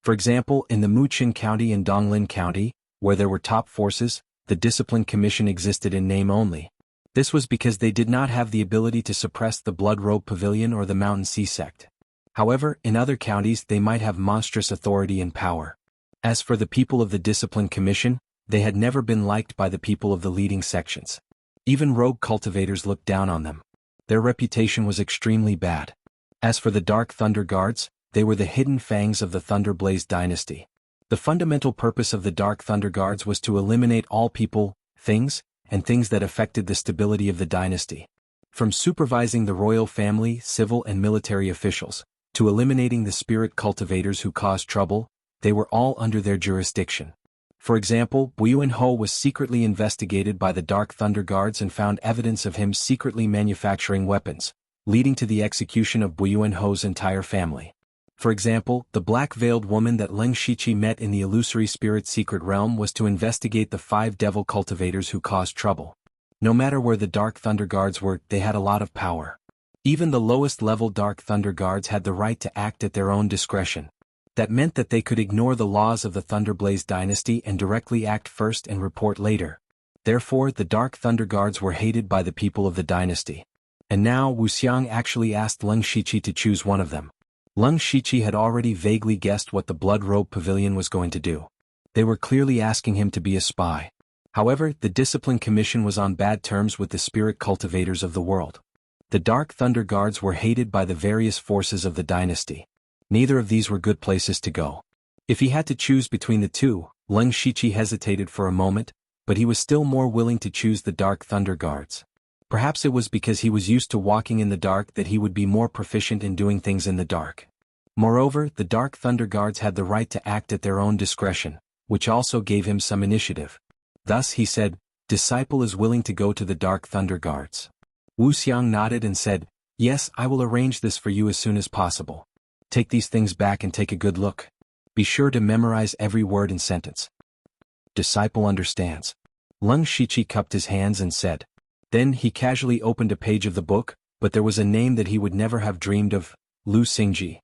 For example, in the Muqin County and Donglin County, where there were top forces, the Discipline Commission existed in name only. This was because they did not have the ability to suppress the Blood Robe Pavilion or the Mountain Sea sect. However, in other counties they might have monstrous authority and power. As for the people of the Discipline Commission, they had never been liked by the people of the leading sections. Even rogue cultivators looked down on them. Their reputation was extremely bad. As for the Dark Thunder Guards, they were the hidden fangs of the Thunderblaze dynasty. The fundamental purpose of the Dark Thunder Guards was to eliminate all people, things, and things that affected the stability of the dynasty. From supervising the royal family, civil and military officials, to eliminating the spirit cultivators who caused trouble, they were all under their jurisdiction. For example, Ho was secretly investigated by the Dark Thunder Guards and found evidence of him secretly manufacturing weapons, leading to the execution of Ho's entire family. For example, the black-veiled woman that Leng Shiqi met in the illusory spirit secret realm was to investigate the 5 devil cultivators who caused trouble. No matter where the Dark Thunder Guards were, they had a lot of power. Even the lowest level Dark Thunder Guards had the right to act at their own discretion. That meant that they could ignore the laws of the Thunderblaze dynasty and directly act first and report later. Therefore, the Dark Thunder Guards were hated by the people of the dynasty. And now Wu Xiang actually asked Leng Shiqi to choose one of them. Leng Shiqi had already vaguely guessed what the Blood Robe Pavilion was going to do. They were clearly asking him to be a spy. However, the Discipline Commission was on bad terms with the spirit cultivators of the world. The Dark Thunder Guards were hated by the various forces of the dynasty. Neither of these were good places to go. If he had to choose between the two, Leng Shiqi hesitated for a moment, but he was still more willing to choose the Dark Thunder Guards. Perhaps it was because he was used to walking in the dark that he would be more proficient in doing things in the dark. Moreover, the Dark Thunder Guards had the right to act at their own discretion, which also gave him some initiative. Thus he said, "Disciple is willing to go to the Dark Thunder Guards." Wu Xiang nodded and said, "Yes, I will arrange this for you as soon as possible. Take these things back and take a good look. Be sure to memorize every word and sentence." Disciple understands. Leng Shiqi cupped his hands and said. Then he casually opened a page of the book, but there was a name that he would never have dreamed of, Lu Xingji.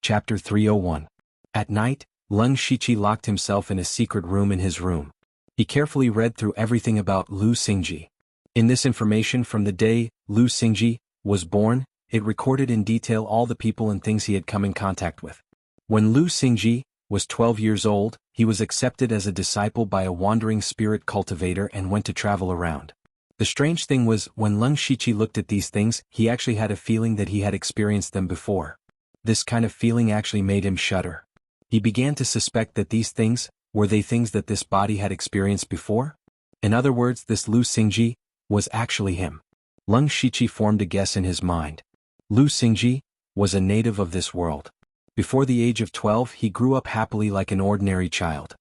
Chapter 301. At night, Leng Shiqi locked himself in a secret room in his room. He carefully read through everything about Lu Xingji. In this information from the day Lu Xingji was born, it recorded in detail all the people and things he had come in contact with. When Lu Xingji was 12 years old, he was accepted as a disciple by a wandering spirit cultivator and went to travel around. The strange thing was, when Leng Shiqi looked at these things, he actually had a feeling that he had experienced them before. This kind of feeling actually made him shudder. He began to suspect that these things, were they things that this body had experienced before? In other words, this Lu Xingji was actually him. Leng Shiqi formed a guess in his mind. Lu Xingji was a native of this world. Before the age of 12 he grew up happily like an ordinary child.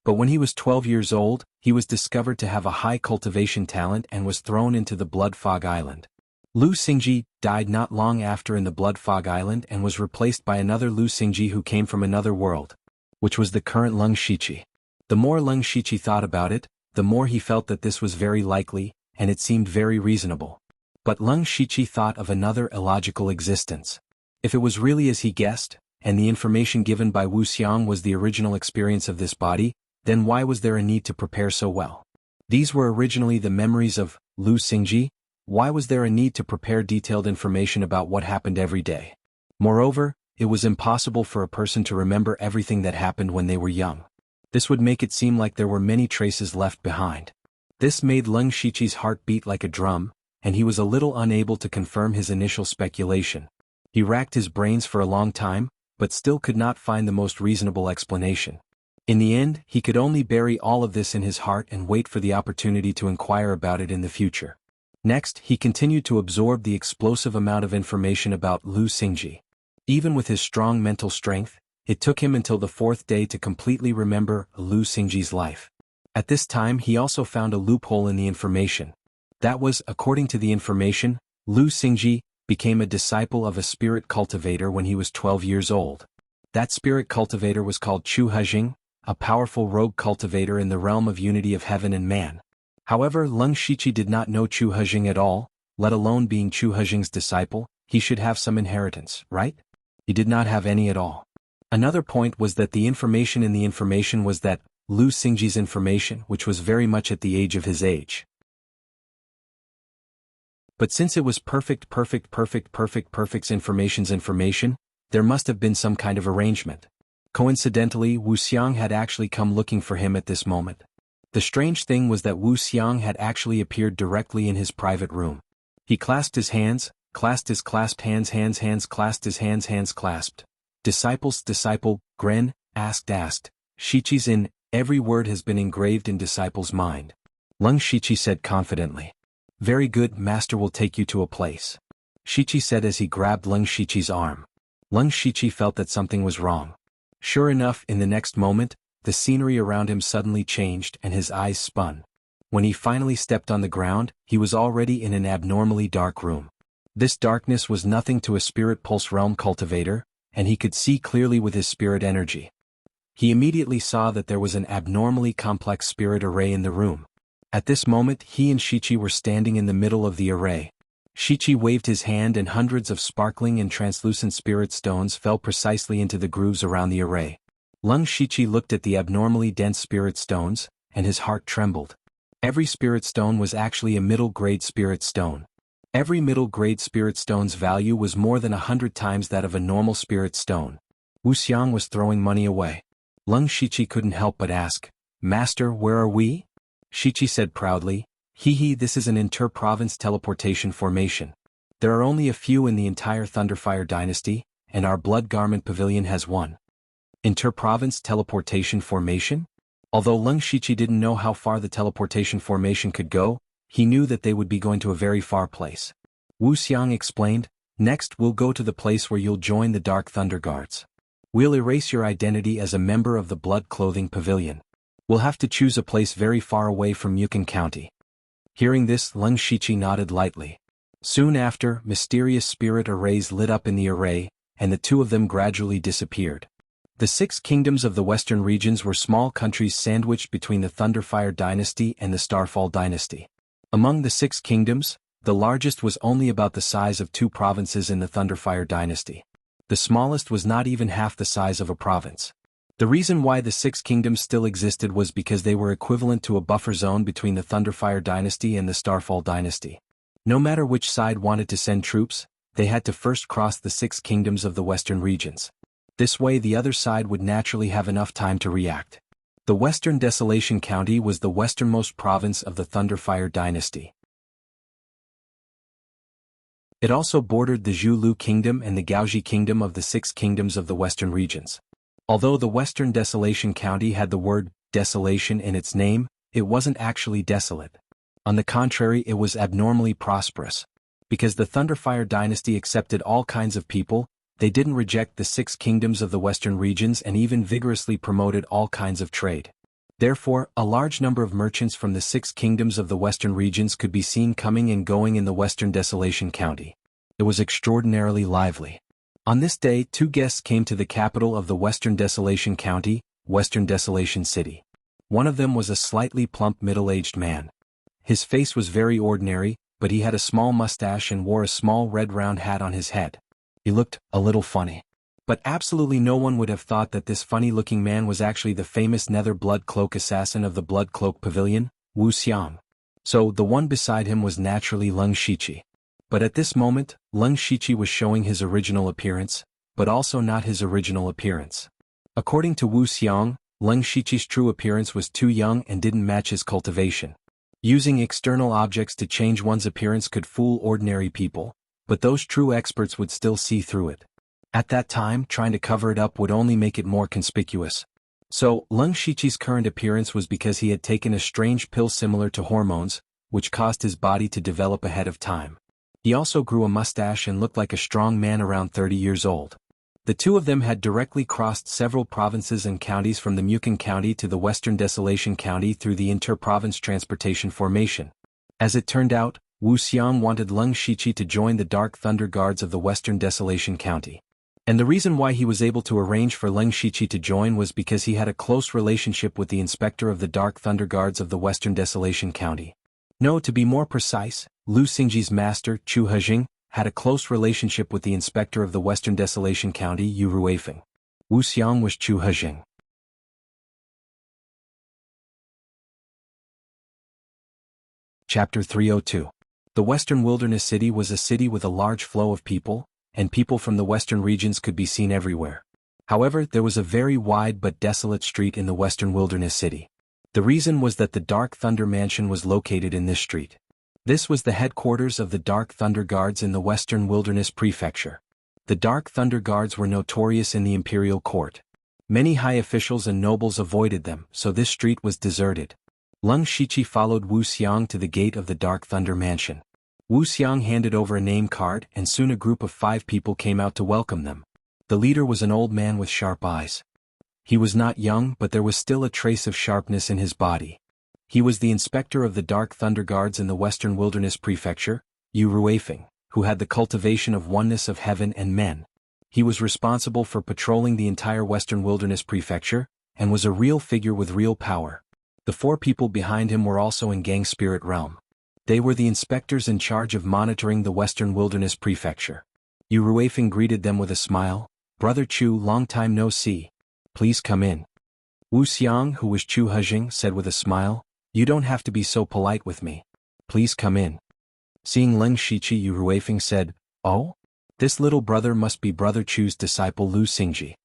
But when he was 12 years old, he was discovered to have a high cultivation talent and was thrown into the Blood Fog Island. Lu Xingji died not long after in the Blood Fog Island and was replaced by another Lu Xingji who came from another world, which was the current Leng Shiqi. The more Leng Shiqi thought about it, the more he felt that this was very likely, and it seemed very reasonable. But Leng Shiqi thought of another illogical existence. If it was really as he guessed, and the information given by Wuxia was the original experience of this body, then why was there a need to prepare so well? These were originally the memories of Lu Xingji. Why was there a need to prepare detailed information about what happened every day? Moreover, it was impossible for a person to remember everything that happened when they were young. This would make it seem like there were many traces left behind. This made Leng Shiqi's heart beat like a drum, and he was a little unable to confirm his initial speculation. He racked his brains for a long time, but still could not find the most reasonable explanation. In the end, he could only bury all of this in his heart and wait for the opportunity to inquire about it in the future. Next, he continued to absorb the explosive amount of information about Lu Xingji. Even with his strong mental strength, it took him until the fourth day to completely remember Lu Xingji's life. At this time he also found a loophole in the information. That was, according to the information, Lu Xingji became a disciple of a spirit cultivator when he was 12 years old. That spirit cultivator was called Chu Hejing, a powerful rogue cultivator in the realm of unity of heaven and man. However, Leng Shiqi did not know Chu Hejing at all, let alone being Chu Hejing's disciple. He should have some inheritance, right? He did not have any at all. Another point was that the information in the information was that Lu Xingji's information, which was very much at the age of his age. But since it was perfect information, there must have been some kind of arrangement. Coincidentally, Wuxia had actually come looking for him at this moment. The strange thing was that Wuxia had actually appeared directly in his private room. He clasped his hands, clasped his clasped hands, clasped his hands clasped. Disciple, Gren, asked. Shiqi's in, every word has been engraved in disciple's mind. Leng Shiqi said confidently. Very good, master will take you to a place. Shiqi said as he grabbed Leng Shiqi's arm. Leng Shiqi felt that something was wrong. Sure enough, in the next moment, the scenery around him suddenly changed and his eyes spun. When he finally stepped on the ground, he was already in an abnormally dark room. This darkness was nothing to a spirit pulse realm cultivator, and he could see clearly with his spirit energy. He immediately saw that there was an abnormally complex spirit array in the room. At this moment he and Shiqi were standing in the middle of the array. Shiqi waved his hand and hundreds of sparkling and translucent spirit stones fell precisely into the grooves around the array. Leng Shiqi looked at the abnormally dense spirit stones, and his heart trembled. Every spirit stone was actually a middle-grade spirit stone. Every middle-grade spirit stone's value was more than 100 times that of a normal spirit stone. Wuxia was throwing money away. Leng Shiqi couldn't help but ask, Master, where are we? Shiqi said proudly, this is an inter-province teleportation formation. There are only a few in the entire Thunderfire dynasty, and our Blood Garment Pavilion has one. Inter-province teleportation formation? Although Leng Shiqi didn't know how far the teleportation formation could go, he knew that they would be going to a very far place. Wuxia explained, next we'll go to the place where you'll join the Dark Thunder Guards. We'll erase your identity as a member of the Blood Clothing Pavilion. We'll have to choose a place very far away from Yukon County. Hearing this, Leng Shiqi nodded lightly. Soon after, mysterious spirit arrays lit up in the array, and the two of them gradually disappeared. The 6 kingdoms of the western regions were small countries sandwiched between the Thunderfire dynasty and the Starfall dynasty. Among the 6 kingdoms, the largest was only about the size of 2 provinces in the Thunderfire dynasty. The smallest was not even half the size of a province. The reason why the 6 kingdoms still existed was because they were equivalent to a buffer zone between the Thunderfire dynasty and the Starfall dynasty. No matter which side wanted to send troops, they had to first cross the 6 kingdoms of the western regions. This way the other side would naturally have enough time to react. The Western Desolation County was the westernmost province of the Thunderfire dynasty. It also bordered the Zhulu Kingdom and the Gaoji Kingdom of the 6 kingdoms of the western regions. Although the Western Desolation County had the word desolation in its name, it wasn't actually desolate. On the contrary, it was abnormally prosperous. Because the Thunderfire dynasty accepted all kinds of people, they didn't reject the 6 kingdoms of the western regions and even vigorously promoted all kinds of trade. Therefore, a large number of merchants from the 6 kingdoms of the western regions could be seen coming and going in the Western Desolation County. It was extraordinarily lively. On this day, 2 guests came to the capital of the Western Desolation County, Western Desolation City. One of them was a slightly plump middle-aged man. His face was very ordinary, but he had a small mustache and wore a small red round hat on his head. He looked a little funny. But absolutely no one would have thought that this funny-looking man was actually the famous Nether Blood Cloak assassin of the Blood Cloak Pavilion, Wuxia. So, the one beside him was naturally Leng Shiqi. But at this moment, Leng Shiqi was showing his original appearance, but also not his original appearance. According to Wuxia, Leng Shiqi's true appearance was too young and didn't match his cultivation. Using external objects to change one's appearance could fool ordinary people, but those true experts would still see through it. At that time, trying to cover it up would only make it more conspicuous. So, Leng Shiqi's current appearance was because he had taken a strange pill similar to hormones, which caused his body to develop ahead of time. He also grew a mustache and looked like a strong man around 30 years old. The two of them had directly crossed several provinces and counties from the Mukon County to the Western Desolation County through the inter-province transportation formation. As it turned out, Wuxia wanted Leng Shiqi to join the Dark Thunder Guards of the Western Desolation County. And the reason why he was able to arrange for Leng Shiqi to join was because he had a close relationship with the inspector of the Dark Thunder Guards of the Western Desolation County. No, to be more precise, Lu Xingji's master, Chu Hejing, had a close relationship with the inspector of the Western Desolation County, Yu Ruifeng. Wuxia was Chu Hejing. Chapter 302. The Western Wilderness City was a city with a large flow of people, and people from the western regions could be seen everywhere. However, there was a very wide but desolate street in the Western Wilderness City. The reason was that the Dark Thunder Mansion was located in this street. This was the headquarters of the Dark Thunder Guards in the Western Wilderness Prefecture. The Dark Thunder Guards were notorious in the imperial court. Many high officials and nobles avoided them, so this street was deserted. Leng Shiqi followed Wuxia to the gate of the Dark Thunder Mansion. Wuxia handed over a name card, and soon a group of 5 people came out to welcome them. The leader was an old man with sharp eyes. He was not young, but there was still a trace of sharpness in his body. He was the inspector of the Dark Thunder Guards in the Western Wilderness Prefecture, Yu Ruifeng, who had the cultivation of oneness of heaven and men. He was responsible for patrolling the entire Western Wilderness Prefecture, and was a real figure with real power. The 4 people behind him were also in Gang Spirit Realm. They were the inspectors in charge of monitoring the Western Wilderness Prefecture. Yu Ruifeng greeted them with a smile. "Brother Chu, long time no see. Please come in." Wuxia, who was Chu Hejing, said with a smile, "You don't have to be so polite with me. Please come in." Seeing Leng Shiqi, Yu Ruifeng said, "Oh? This little brother must be Brother Chu's disciple Lu Xingji."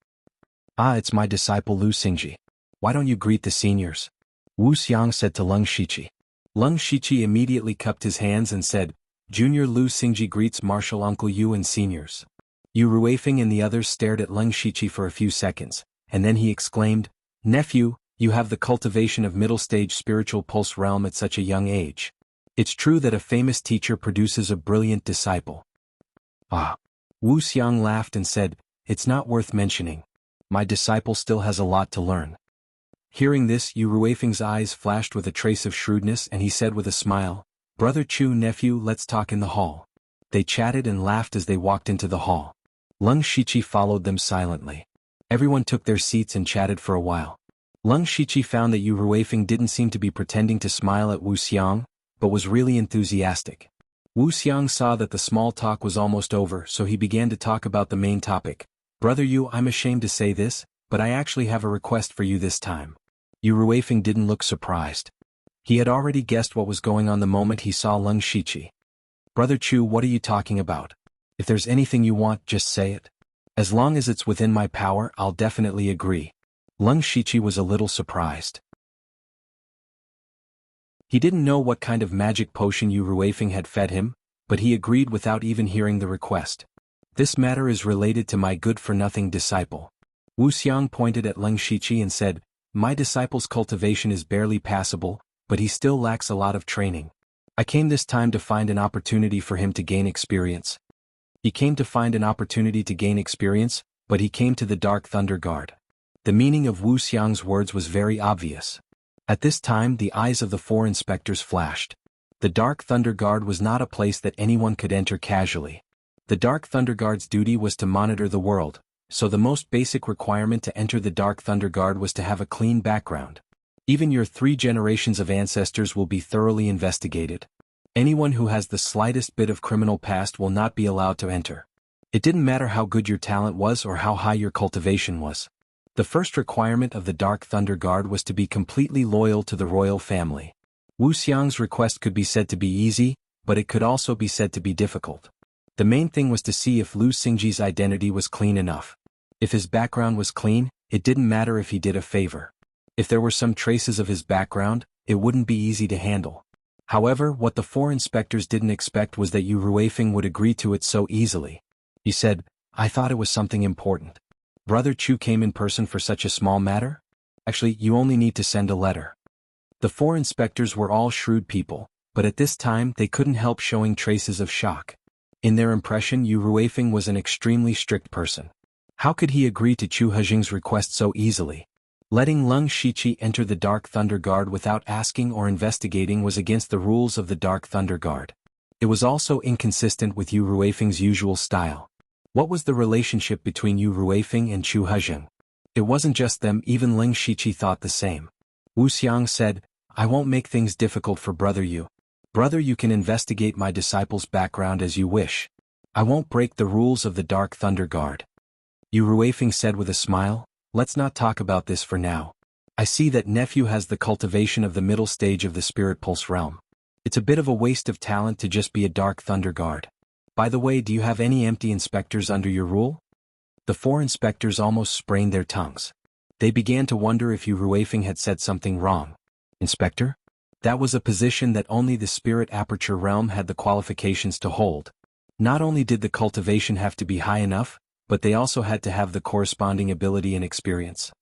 "Ah, it's my disciple Lu Xingji. Why don't you greet the seniors?" Wuxia said to Leng Shiqi. Leng Shiqi immediately cupped his hands and said, "Junior Lu Xingji greets Marshal Uncle Yu and seniors." Yu Ruifeng and the others stared at Leng Shiqi for a few seconds, and then he exclaimed, "Nephew, you have the cultivation of middle-stage spiritual pulse realm at such a young age. It's true that a famous teacher produces a brilliant disciple." "Ah." Wuxia laughed and said, "It's not worth mentioning. My disciple still has a lot to learn." Hearing this, Yu Ruifeng's eyes flashed with a trace of shrewdness, and he said with a smile, "Brother Chu, nephew, let's talk in the hall." They chatted and laughed as they walked into the hall. Leng Shiqi followed them silently. Everyone took their seats and chatted for a while. Leng Shiqi found that Yu Ruifeng didn't seem to be pretending to smile at Wuxia, but was really enthusiastic. Wuxia saw that the small talk was almost over, so he began to talk about the main topic. "Brother Yu, I'm ashamed to say this, but I actually have a request for you this time." Yu Ruifeng didn't look surprised. He had already guessed what was going on the moment he saw Leng Shiqi. "Brother Chu, what are you talking about? If there's anything you want, just say it. As long as it's within my power, I'll definitely agree." Leng Shiqi was a little surprised. He didn't know what kind of magic potion Yu Ruifeng had fed him, but he agreed without even hearing the request. "This matter is related to my good-for-nothing disciple." Wuxia pointed at Leng Shiqi and said, "My disciple's cultivation is barely passable, but he still lacks a lot of training. I came this time to find an opportunity for him to gain experience." He came to find an opportunity to gain experience, but he came to the Dark Thunder Guard. The meaning of Wuxia's words was very obvious. At this time the eyes of the 4 inspectors flashed. The Dark Thunder Guard was not a place that anyone could enter casually. The Dark Thunder Guard's duty was to monitor the world, so the most basic requirement to enter the Dark Thunder Guard was to have a clean background. Even your 3 generations of ancestors will be thoroughly investigated. Anyone who has the slightest bit of criminal past will not be allowed to enter. It didn't matter how good your talent was or how high your cultivation was. The first requirement of the Dark Thunder Guard was to be completely loyal to the royal family. Wuxiang's request could be said to be easy, but it could also be said to be difficult. The main thing was to see if Lu Xingji's identity was clean enough. If his background was clean, it didn't matter if he did a favor. If there were some traces of his background, it wouldn't be easy to handle. However, what the 4 inspectors didn't expect was that Yu Ruifeng would agree to it so easily. He said, "I thought it was something important. Brother Chu came in person for such a small matter? Actually, you only need to send a letter." The 4 inspectors were all shrewd people, but at this time they couldn't help showing traces of shock. In their impression, Yu Ruifeng was an extremely strict person. How could he agree to Chu Hejing's request so easily? Letting Leng Shiqi enter the Dark Thunder Guard without asking or investigating was against the rules of the Dark Thunder Guard. It was also inconsistent with Yu Ruifeng's usual style. What was the relationship between Yu Ruifeng and Chu Hejing? It wasn't just them, even Leng Shiqi thought the same. Wuxiang said, "I won't make things difficult for Brother Yu. Brother, you can investigate my disciple's background as you wish. I won't break the rules of the Dark Thunder Guard." Yu Ruifeng said with a smile, "Let's not talk about this for now. I see that nephew has the cultivation of the middle stage of the Spirit Pulse realm. It's a bit of a waste of talent to just be a Dark Thunder Guard. By the way, do you have any empty inspectors under your rule?" The 4 inspectors almost sprained their tongues. They began to wonder if Yu Ruifeng had said something wrong. Inspector? That was a position that only the Spirit Aperture realm had the qualifications to hold. Not only did the cultivation have to be high enough, but they also had to have the corresponding ability and experience.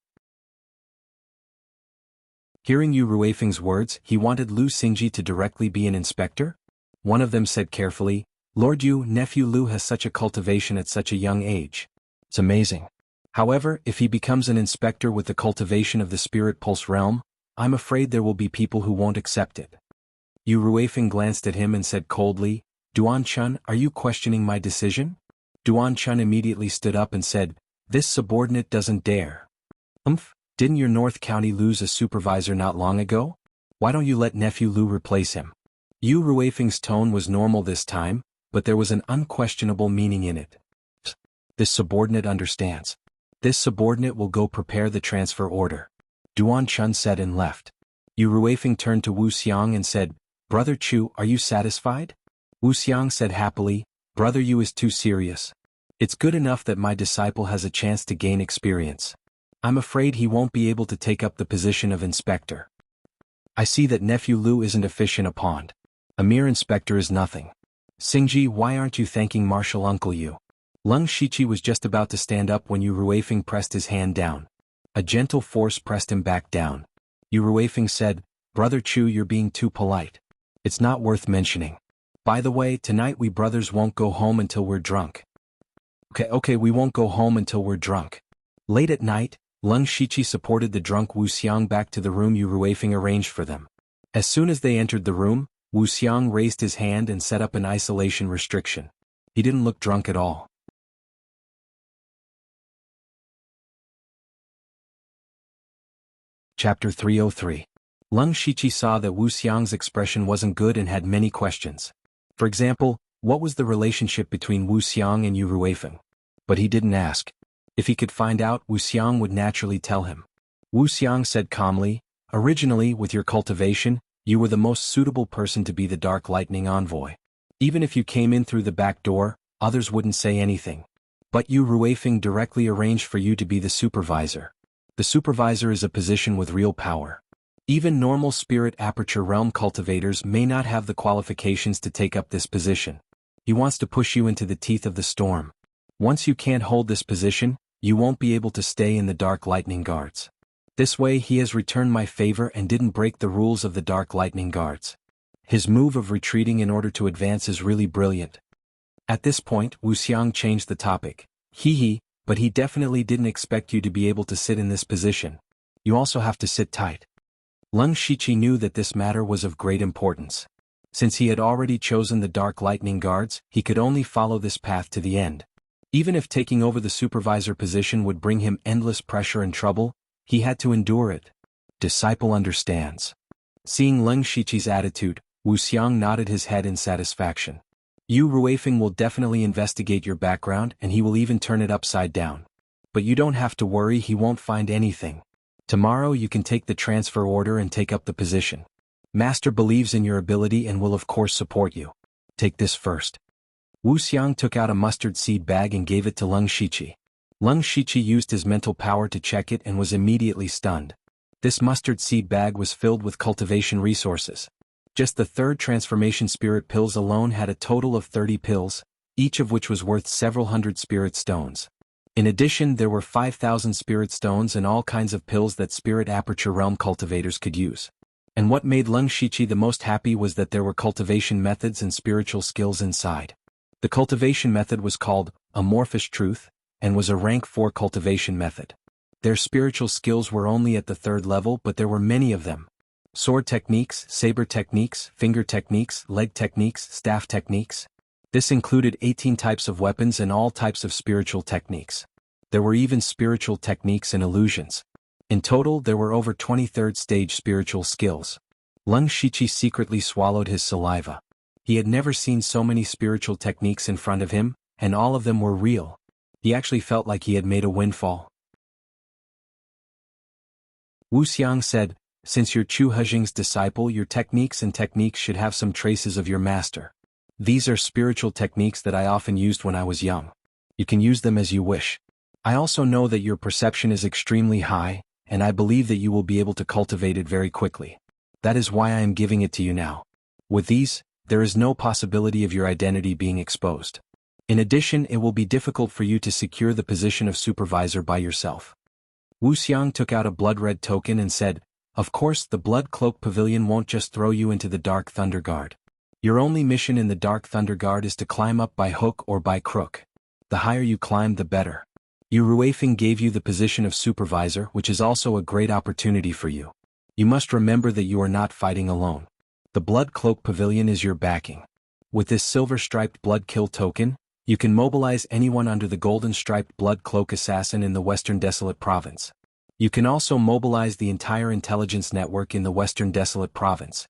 Hearing Yu Ruifeng's words, he wanted Lu Xingji to directly be an inspector? One of them said carefully, "Lord Yu, nephew Lu has such a cultivation at such a young age. It's amazing. However, if he becomes an inspector with the cultivation of the Spirit Pulse realm, I'm afraid there will be people who won't accept it." Yu Ruifeng glanced at him and said coldly, "Duan Chun, are you questioning my decision?" Duan Chun immediately stood up and said, "This subordinate doesn't dare." Didn't your North County lose a supervisor not long ago? Why don't you let nephew Lu replace him?" Yu Ruifeng's tone was normal this time, but there was an unquestionable meaning in it. "This subordinate understands. This subordinate will go prepare the transfer order." Duan Chun said and left. Yu Ruifeng turned to Wuxiang and said, "Brother Chu, are you satisfied?" Wuxiang said happily, "Brother Yu is too serious. It's good enough that my disciple has a chance to gain experience. I'm afraid he won't be able to take up the position of inspector. I see that nephew Lu isn't a fish in a pond. A mere inspector is nothing. Xingji, why aren't you thanking Marshal Uncle Yu?" Leng Shiqi was just about to stand up when Yu Ruifeng pressed his hand down. A gentle force pressed him back down. Yu Ruifeng said, "Brother Chu, you're being too polite. It's not worth mentioning. By the way, tonight we brothers won't go home until we're drunk." Okay, we won't go home until we're drunk." Late at night, Leng Shiqi supported the drunk Wuxiang back to the room Yu Ruifeng arranged for them. As soon as they entered the room, Wuxiang raised his hand and set up an isolation restriction. He didn't look drunk at all. Chapter 303. Leng Shiqi saw that Wuxiang's expression wasn't good and had many questions. For example, what was the relationship between Wuxiang and Yu Ruifeng? But he didn't ask. If he could find out, Wuxiang would naturally tell him. Wuxiang said calmly, "Originally, with your cultivation, you were the most suitable person to be the Dark Lightning Envoy. Even if you came in through the back door, others wouldn't say anything. But Yu Ruifeng directly arranged for you to be the supervisor. The supervisor is a position with real power. Even normal Spirit Aperture realm cultivators may not have the qualifications to take up this position. He wants to push you into the teeth of the storm. Once you can't hold this position, you won't be able to stay in the Dark Lightning Guards. This way he has returned my favor and didn't break the rules of the Dark Lightning Guards. His move of retreating in order to advance is really brilliant." At this point, Wuxiang changed the topic. But he definitely didn't expect you to be able to sit in this position. You also have to sit tight. Leng Shiqi knew that this matter was of great importance. Since he had already chosen the Dark Lightning Guards, he could only follow this path to the end. Even if taking over the supervisor position would bring him endless pressure and trouble, he had to endure it. Disciple understands. Seeing Leng Shiqi's attitude, Wuxia nodded his head in satisfaction. Yu Ruifeng will definitely investigate your background and he will even turn it upside down. But you don't have to worry, he won't find anything. Tomorrow you can take the transfer order and take up the position. Master believes in your ability and will of course support you. Take this first. Wu Xiang took out a mustard seed bag and gave it to Leng Shiqi. Leng Shiqi used his mental power to check it and was immediately stunned. This mustard seed bag was filled with cultivation resources. Just the third transformation spirit pills alone had a total of 30 pills, each of which was worth several hundred spirit stones. In addition, there were 5,000 spirit stones and all kinds of pills that spirit aperture realm cultivators could use. And what made Leng Shiqi the most happy was that there were cultivation methods and spiritual skills inside. The cultivation method was called Amorphous Truth, and was a rank 4 cultivation method. Their spiritual skills were only at the 3rd level, but there were many of them. Sword techniques, saber techniques, finger techniques, leg techniques, staff techniques. This included 18 types of weapons and all types of spiritual techniques. There were even spiritual techniques and illusions. In total, there were over 23rd stage spiritual skills. Leng Shiqi secretly swallowed his saliva. He had never seen so many spiritual techniques in front of him, and all of them were real. He actually felt like he had made a windfall. Wu Xiang said, "Since you're Chu Hejing's disciple, your techniques should have some traces of your master. These are spiritual techniques that I often used when I was young. You can use them as you wish. I also know that your perception is extremely high, and I believe that you will be able to cultivate it very quickly. That is why I am giving it to you now. With these, there is no possibility of your identity being exposed. In addition, it will be difficult for you to secure the position of supervisor by yourself." Wu Xiang took out a blood-red token and said, "Of course, the Blood Cloak Pavilion won't just throw you into the Dark Thunder Guard. Your only mission in the Dark Thunder Guard is to climb up by hook or by crook. The higher you climb, the better. Yu Ruifeng gave you the position of supervisor, which is also a great opportunity for you. You must remember that you are not fighting alone. The Blood Cloak Pavilion is your backing. With this silver-striped Blood Kill token, you can mobilize anyone under the golden-striped Blood Cloak Assassin in the Western Desolate Province. You can also mobilize the entire intelligence network in the Western Desolate Province."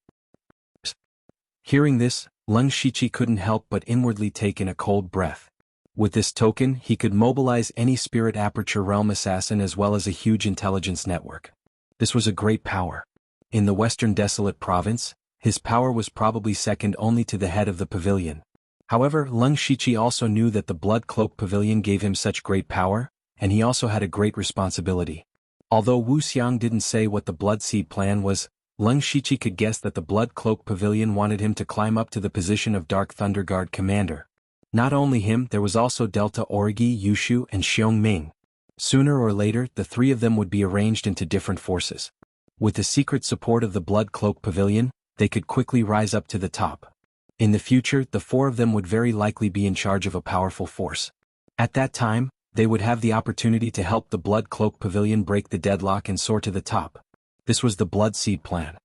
Hearing this, Leng Shiqi couldn't help but inwardly take in a cold breath. With this token, he could mobilize any Spirit Aperture Realm assassin as well as a huge intelligence network. This was a great power. In the Western Desolate Province, his power was probably second only to the head of the pavilion. However, Leng Shiqi also knew that the Blood Cloak Pavilion gave him such great power, and he also had a great responsibility. Although Wu Xiang didn't say what the Blood Seed plan was, Leng Shiqi could guess that the Blood Cloak Pavilion wanted him to climb up to the position of Dark Thunder Guard commander. Not only him, there was also Delta Origi, Yushu, and Xiong Ming. Sooner or later, the 3 of them would be arranged into different forces. With the secret support of the Blood Cloak Pavilion, they could quickly rise up to the top. In the future, the 4 of them would very likely be in charge of a powerful force. At that time, they would have the opportunity to help the Blood Cloak Pavilion break the deadlock and soar to the top. This was the Blood Seed plan.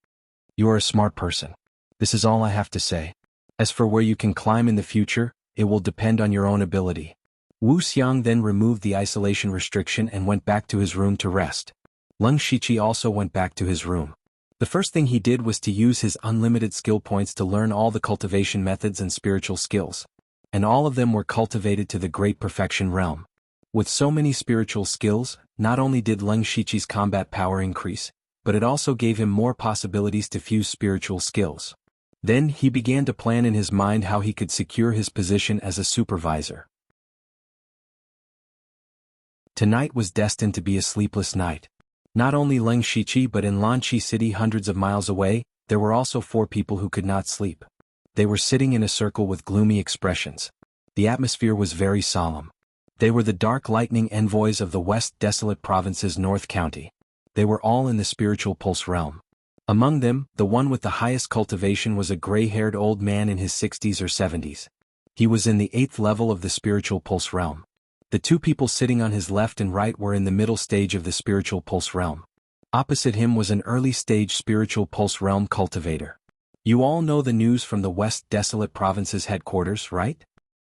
You are a smart person. This is all I have to say. As for where you can climb in the future, it will depend on your own ability." Wu Xiang then removed the isolation restriction and went back to his room to rest. Leng Shiqi also went back to his room. The first thing he did was to use his unlimited skill points to learn all the cultivation methods and spiritual skills. And all of them were cultivated to the Great Perfection realm. With so many spiritual skills, not only did Leng Shiqi's combat power increase, but it also gave him more possibilities to fuse spiritual skills. Then he began to plan in his mind how he could secure his position as a supervisor. Tonight was destined to be a sleepless night. Not only Leng Shiqi but in Lanqi City hundreds of miles away, there were also 4 people who could not sleep. They were sitting in a circle with gloomy expressions. The atmosphere was very solemn. They were the Dark Lightning envoys of the West Desolate Province's North County. They were all in the spiritual pulse realm. Among them, the one with the highest cultivation was a gray-haired old man in his 60s or 70s. He was in the 8th level of the spiritual pulse realm. The 2 people sitting on his left and right were in the middle stage of the spiritual pulse realm. Opposite him was an early-stage spiritual pulse realm cultivator. You all know the news from the West Desolate Province's headquarters, right?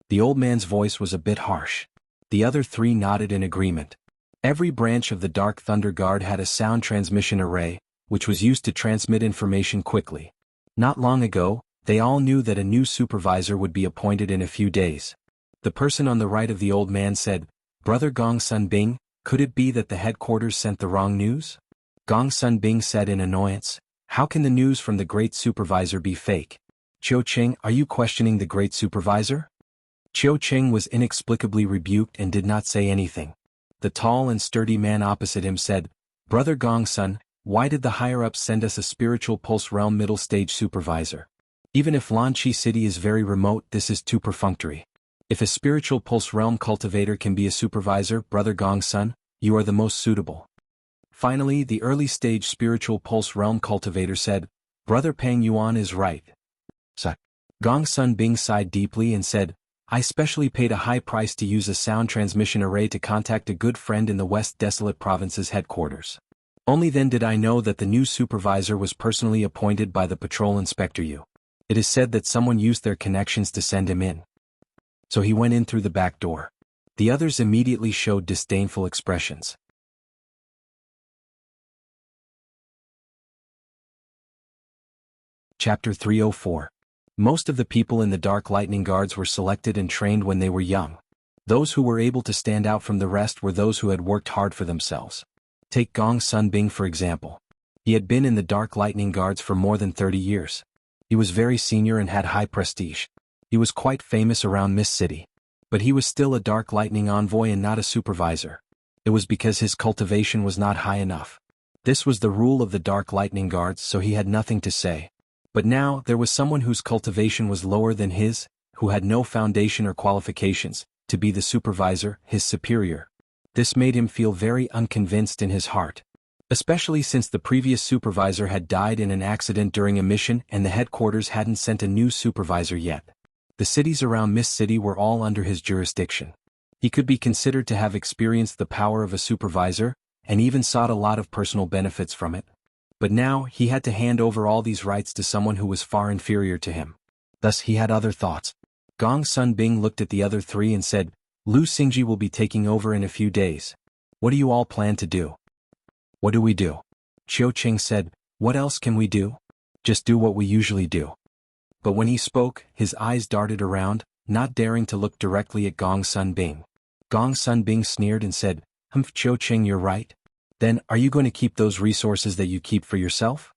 The old man's voice was a bit harsh. The other three nodded in agreement. Every branch of the Dark Thunder Guard had a sound transmission array, which was used to transmit information quickly. Not long ago, they all knew that a new supervisor would be appointed in a few days. The person on the right of the old man said, "Brother Gong Sun Bing, could it be that the headquarters sent the wrong news?" Gong Sun Bing said in annoyance, "How can the news from the great supervisor be fake? Qiu Qing, are you questioning the great supervisor?" Qiu Qing was inexplicably rebuked and did not say anything. The tall and sturdy man opposite him said, "Brother Gong Sun, why did the higher-ups send us a spiritual pulse realm middle-stage supervisor? Even if Lanqi City is very remote, this is too perfunctory. If a spiritual pulse realm cultivator can be a supervisor, Brother Gong Sun, you are the most suitable." Finally, the early-stage spiritual pulse realm cultivator said, "Brother Pang Yuan is right." Gong Sun Bing sighed deeply and said, "I specially paid a high price to use a sound transmission array to contact a good friend in the West Desolate Province's headquarters. Only then did I know that the new supervisor was personally appointed by the patrol inspector Yu. It is said that someone used their connections to send him in. So he went in through the back door." The others immediately showed disdainful expressions. Chapter 304. Most of the people in the Dark Lightning Guards were selected and trained when they were young. Those who were able to stand out from the rest were those who had worked hard for themselves. Take Gong Sun Bing for example. He had been in the Dark Lightning Guards for more than 30 years. He was very senior and had high prestige. He was quite famous around Mist City. But he was still a Dark Lightning envoy and not a supervisor. It was because his cultivation was not high enough. This was the rule of the Dark Lightning Guards, so he had nothing to say. But now, there was someone whose cultivation was lower than his, who had no foundation or qualifications, to be the supervisor, his superior. This made him feel very unconvinced in his heart. Especially since the previous supervisor had died in an accident during a mission and the headquarters hadn't sent a new supervisor yet. The cities around Mist City were all under his jurisdiction. He could be considered to have experienced the power of a supervisor, and even sought a lot of personal benefits from it. But now, he had to hand over all these rights to someone who was far inferior to him. Thus he had other thoughts. Gong Sun Bing looked at the other three and said, "Lu Xingji will be taking over in a few days. What do you all plan to do?" "What do we do?" Qiu Qing said, "What else can we do? Just do what we usually do." But when he spoke, his eyes darted around, not daring to look directly at Gong Sun Bing. Gong Sun Bing sneered and said, Qiu Qing, you're right. Then, are you going to keep those resources that you keep for yourself?"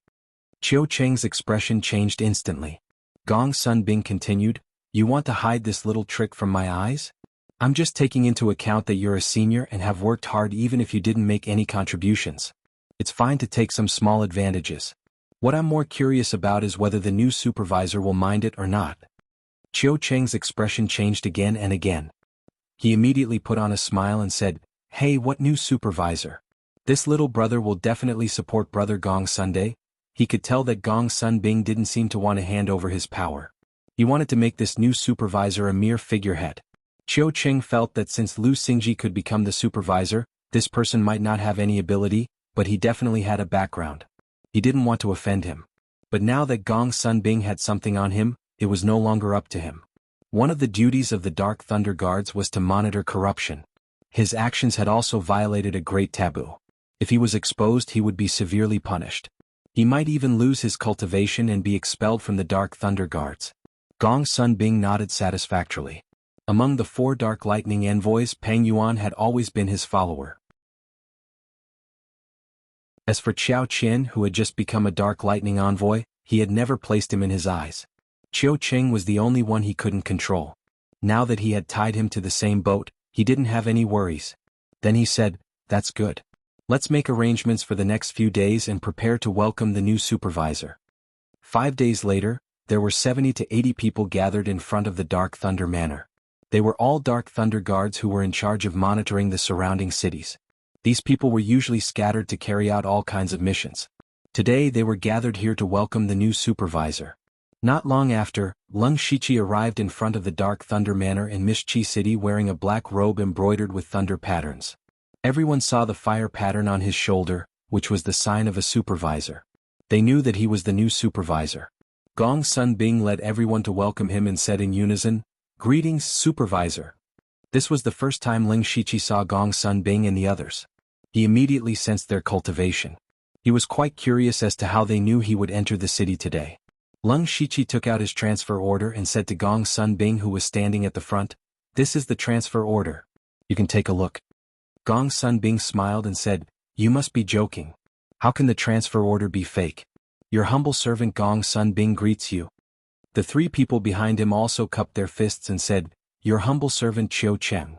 Qiu Qing's expression changed instantly. Gong Sun Bing continued, "You want to hide this little trick from my eyes? I'm just taking into account that you're a senior and have worked hard even if you didn't make any contributions. It's fine to take some small advantages. What I'm more curious about is whether the new supervisor will mind it or not." Qiu Qing's expression changed again and again. He immediately put on a smile and said, "Hey, what new supervisor? This little brother will definitely support Brother Gong Sunday." He could tell that Gong Sun Bing didn't seem to want to hand over his power. He wanted to make this new supervisor a mere figurehead. Qiu Qing felt that since Lu Xingji could become the supervisor, this person might not have any ability, but he definitely had a background. He didn't want to offend him. But now that Gong Sun Bing had something on him, it was no longer up to him. One of the duties of the Dark Thunder Guards was to monitor corruption. His actions had also violated a great taboo. If he was exposed, he would be severely punished. He might even lose his cultivation and be expelled from the Dark Thunder Guards. Gong Sun Bing nodded satisfactorily. Among the 4 Dark Lightning envoys, Pang Yuan had always been his follower. As for Qiao Qian, who had just become a Dark Lightning envoy, he had never placed him in his eyes. Qiu Qing was the only one he couldn't control. Now that he had tied him to the same boat, he didn't have any worries. Then he said, "That's good. Let's make arrangements for the next few days and prepare to welcome the new supervisor." 5 days later, there were 70 to 80 people gathered in front of the Dark Thunder Manor. They were all Dark Thunder Guards who were in charge of monitoring the surrounding cities. These people were usually scattered to carry out all kinds of missions. Today they were gathered here to welcome the new supervisor. Not long after, Lung Shiqi arrived in front of the Dark Thunder Manor in Mistchi City wearing a black robe embroidered with thunder patterns. Everyone saw the fire pattern on his shoulder, which was the sign of a supervisor. They knew that he was the new supervisor. Gong Sun Bing led everyone to welcome him and said in unison, "Greetings, supervisor." This was the first time Ling Shiqi saw Gong Sun Bing and the others. He immediately sensed their cultivation. He was quite curious as to how they knew he would enter the city today. Ling Shiqi took out his transfer order and said to Gong Sun Bing, who was standing at the front, "This is the transfer order. You can take a look." Gong Sun Bing smiled and said, "You must be joking. How can the transfer order be fake? Your humble servant Gong Sun Bing greets you." The three people behind him also cupped their fists and said, "Your humble servant Qiu Cheng.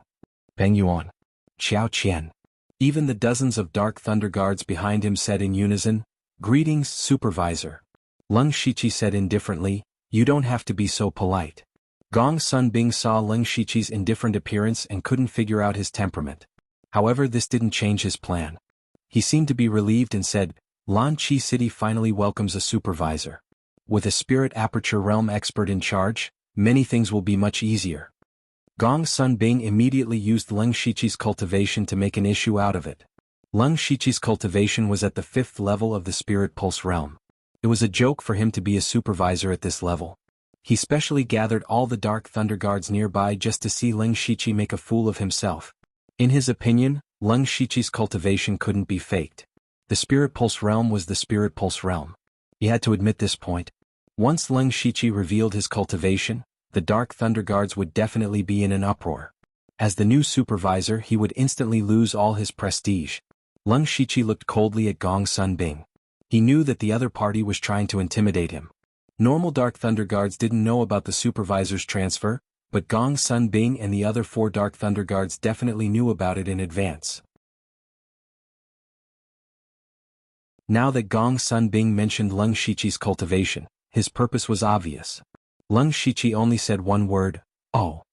Peng Yuan. Xiao Qian." Even the dozens of Dark Thunder Guards behind him said in unison, "Greetings, supervisor." Ling Shiqi said indifferently, "You don't have to be so polite." Gong Sun Bing saw Ling Shiqi's indifferent appearance and couldn't figure out his temperament. However, this didn't change his plan. He seemed to be relieved and said, "Lan Chi City finally welcomes a supervisor. With a spirit aperture realm expert in charge, many things will be much easier." Gong Sun Bing immediately used Ling Shiqi's cultivation to make an issue out of it. Ling Shiqi's cultivation was at the 5th level of the spirit pulse realm. It was a joke for him to be a supervisor at this level. He specially gathered all the Dark Thunder Guards nearby just to see Ling Shiqi make a fool of himself. In his opinion, Ling Shiqi's cultivation couldn't be faked. The spirit pulse realm was the spirit pulse realm. He had to admit this point. Once Ling Shiqi revealed his cultivation, the Dark Thunder Guards would definitely be in an uproar. As the new supervisor, he would instantly lose all his prestige. Ling Shiqi looked coldly at Gong Sun Bing. He knew that the other party was trying to intimidate him. Normal Dark Thunder Guards didn't know about the supervisor's transfer, but Gong Sun Bing and the other 4 Dark Thunder Guards definitely knew about it in advance. Now that Gong Sun Bing mentioned Ling Shiqi's cultivation, his purpose was obvious. Ling Shiqi only said one word, "Oh."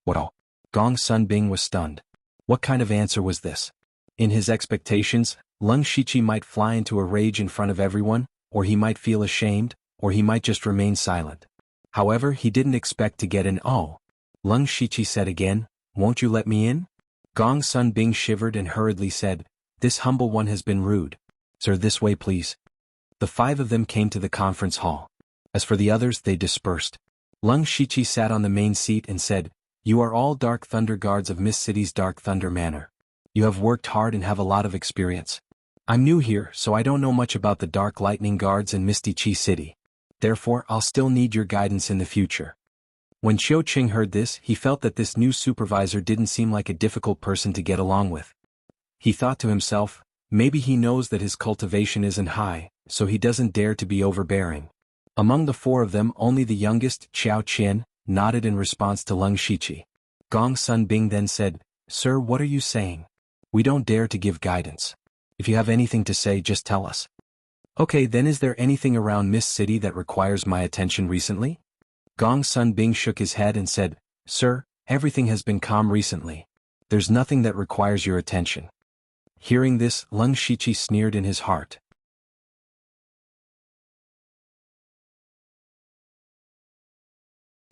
"What oh?" Gong Sun Bing was stunned. What kind of answer was this? In his expectations, Ling Shiqi might fly into a rage in front of everyone, or he might feel ashamed, or he might just remain silent. However, he didn't expect to get an "oh." Ling Shiqi said again, "Won't you let me in?" Gong Sun Bing shivered and hurriedly said, "This humble one has been rude. Sir, this way please." The 5 of them came to the conference hall. As for the others, they dispersed. Ling Shiqi sat on the main seat and said, "You are all Dark Thunder Guards of Mist City's Dark Thunder Manor. You have worked hard and have a lot of experience. I'm new here, so I don't know much about the Dark Lightning Guards in Misty Chi City. Therefore, I'll still need your guidance in the future." When Qiu Qing heard this, he felt that this new supervisor didn't seem like a difficult person to get along with. He thought to himself, maybe he knows that his cultivation isn't high, so he doesn't dare to be overbearing. Among the 4 of them, only the youngest, Xiao Qian, nodded in response to Ling Shiqi. Gong Sun Bing then said, "Sir, what are you saying? We don't dare to give guidance. If you have anything to say, just tell us." "Okay, then is there anything around Mist City that requires my attention recently?" Gong Sun Bing shook his head and said, "Sir, everything has been calm recently. There's nothing that requires your attention." Hearing this, Ling Shiqi sneered in his heart.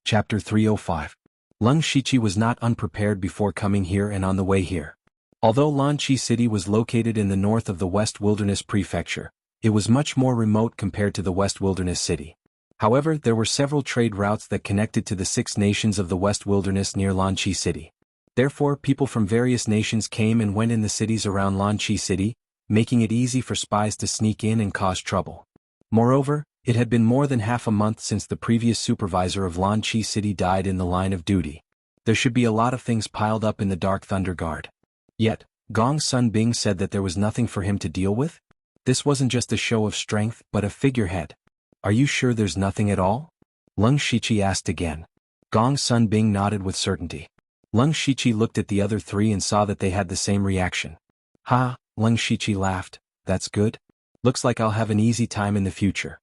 Chapter 305. Ling Shiqi was not unprepared before coming here and on the way here. Although Lanqi City was located in the north of the West Wilderness Prefecture, it was much more remote compared to the West Wilderness City. However, there were several trade routes that connected to the 6 nations of the West Wilderness near Lanqi City. Therefore, people from various nations came and went in the cities around Lanqi City, making it easy for spies to sneak in and cause trouble. Moreover, it had been more than half a month since the previous supervisor of Lanqi City died in the line of duty. There should be a lot of things piled up in the Dark Thunder Guard. Yet, Gong Sun Bing said that there was nothing for him to deal with? This wasn't just a show of strength, but a figurehead. "Are you sure there's nothing at all?" Ling Shiqi asked again. Gong Sun Bing nodded with certainty. Ling Shiqi looked at the other 3 and saw that they had the same reaction. "Ha," Ling Shiqi laughed, "that's good. Looks like I'll have an easy time in the future."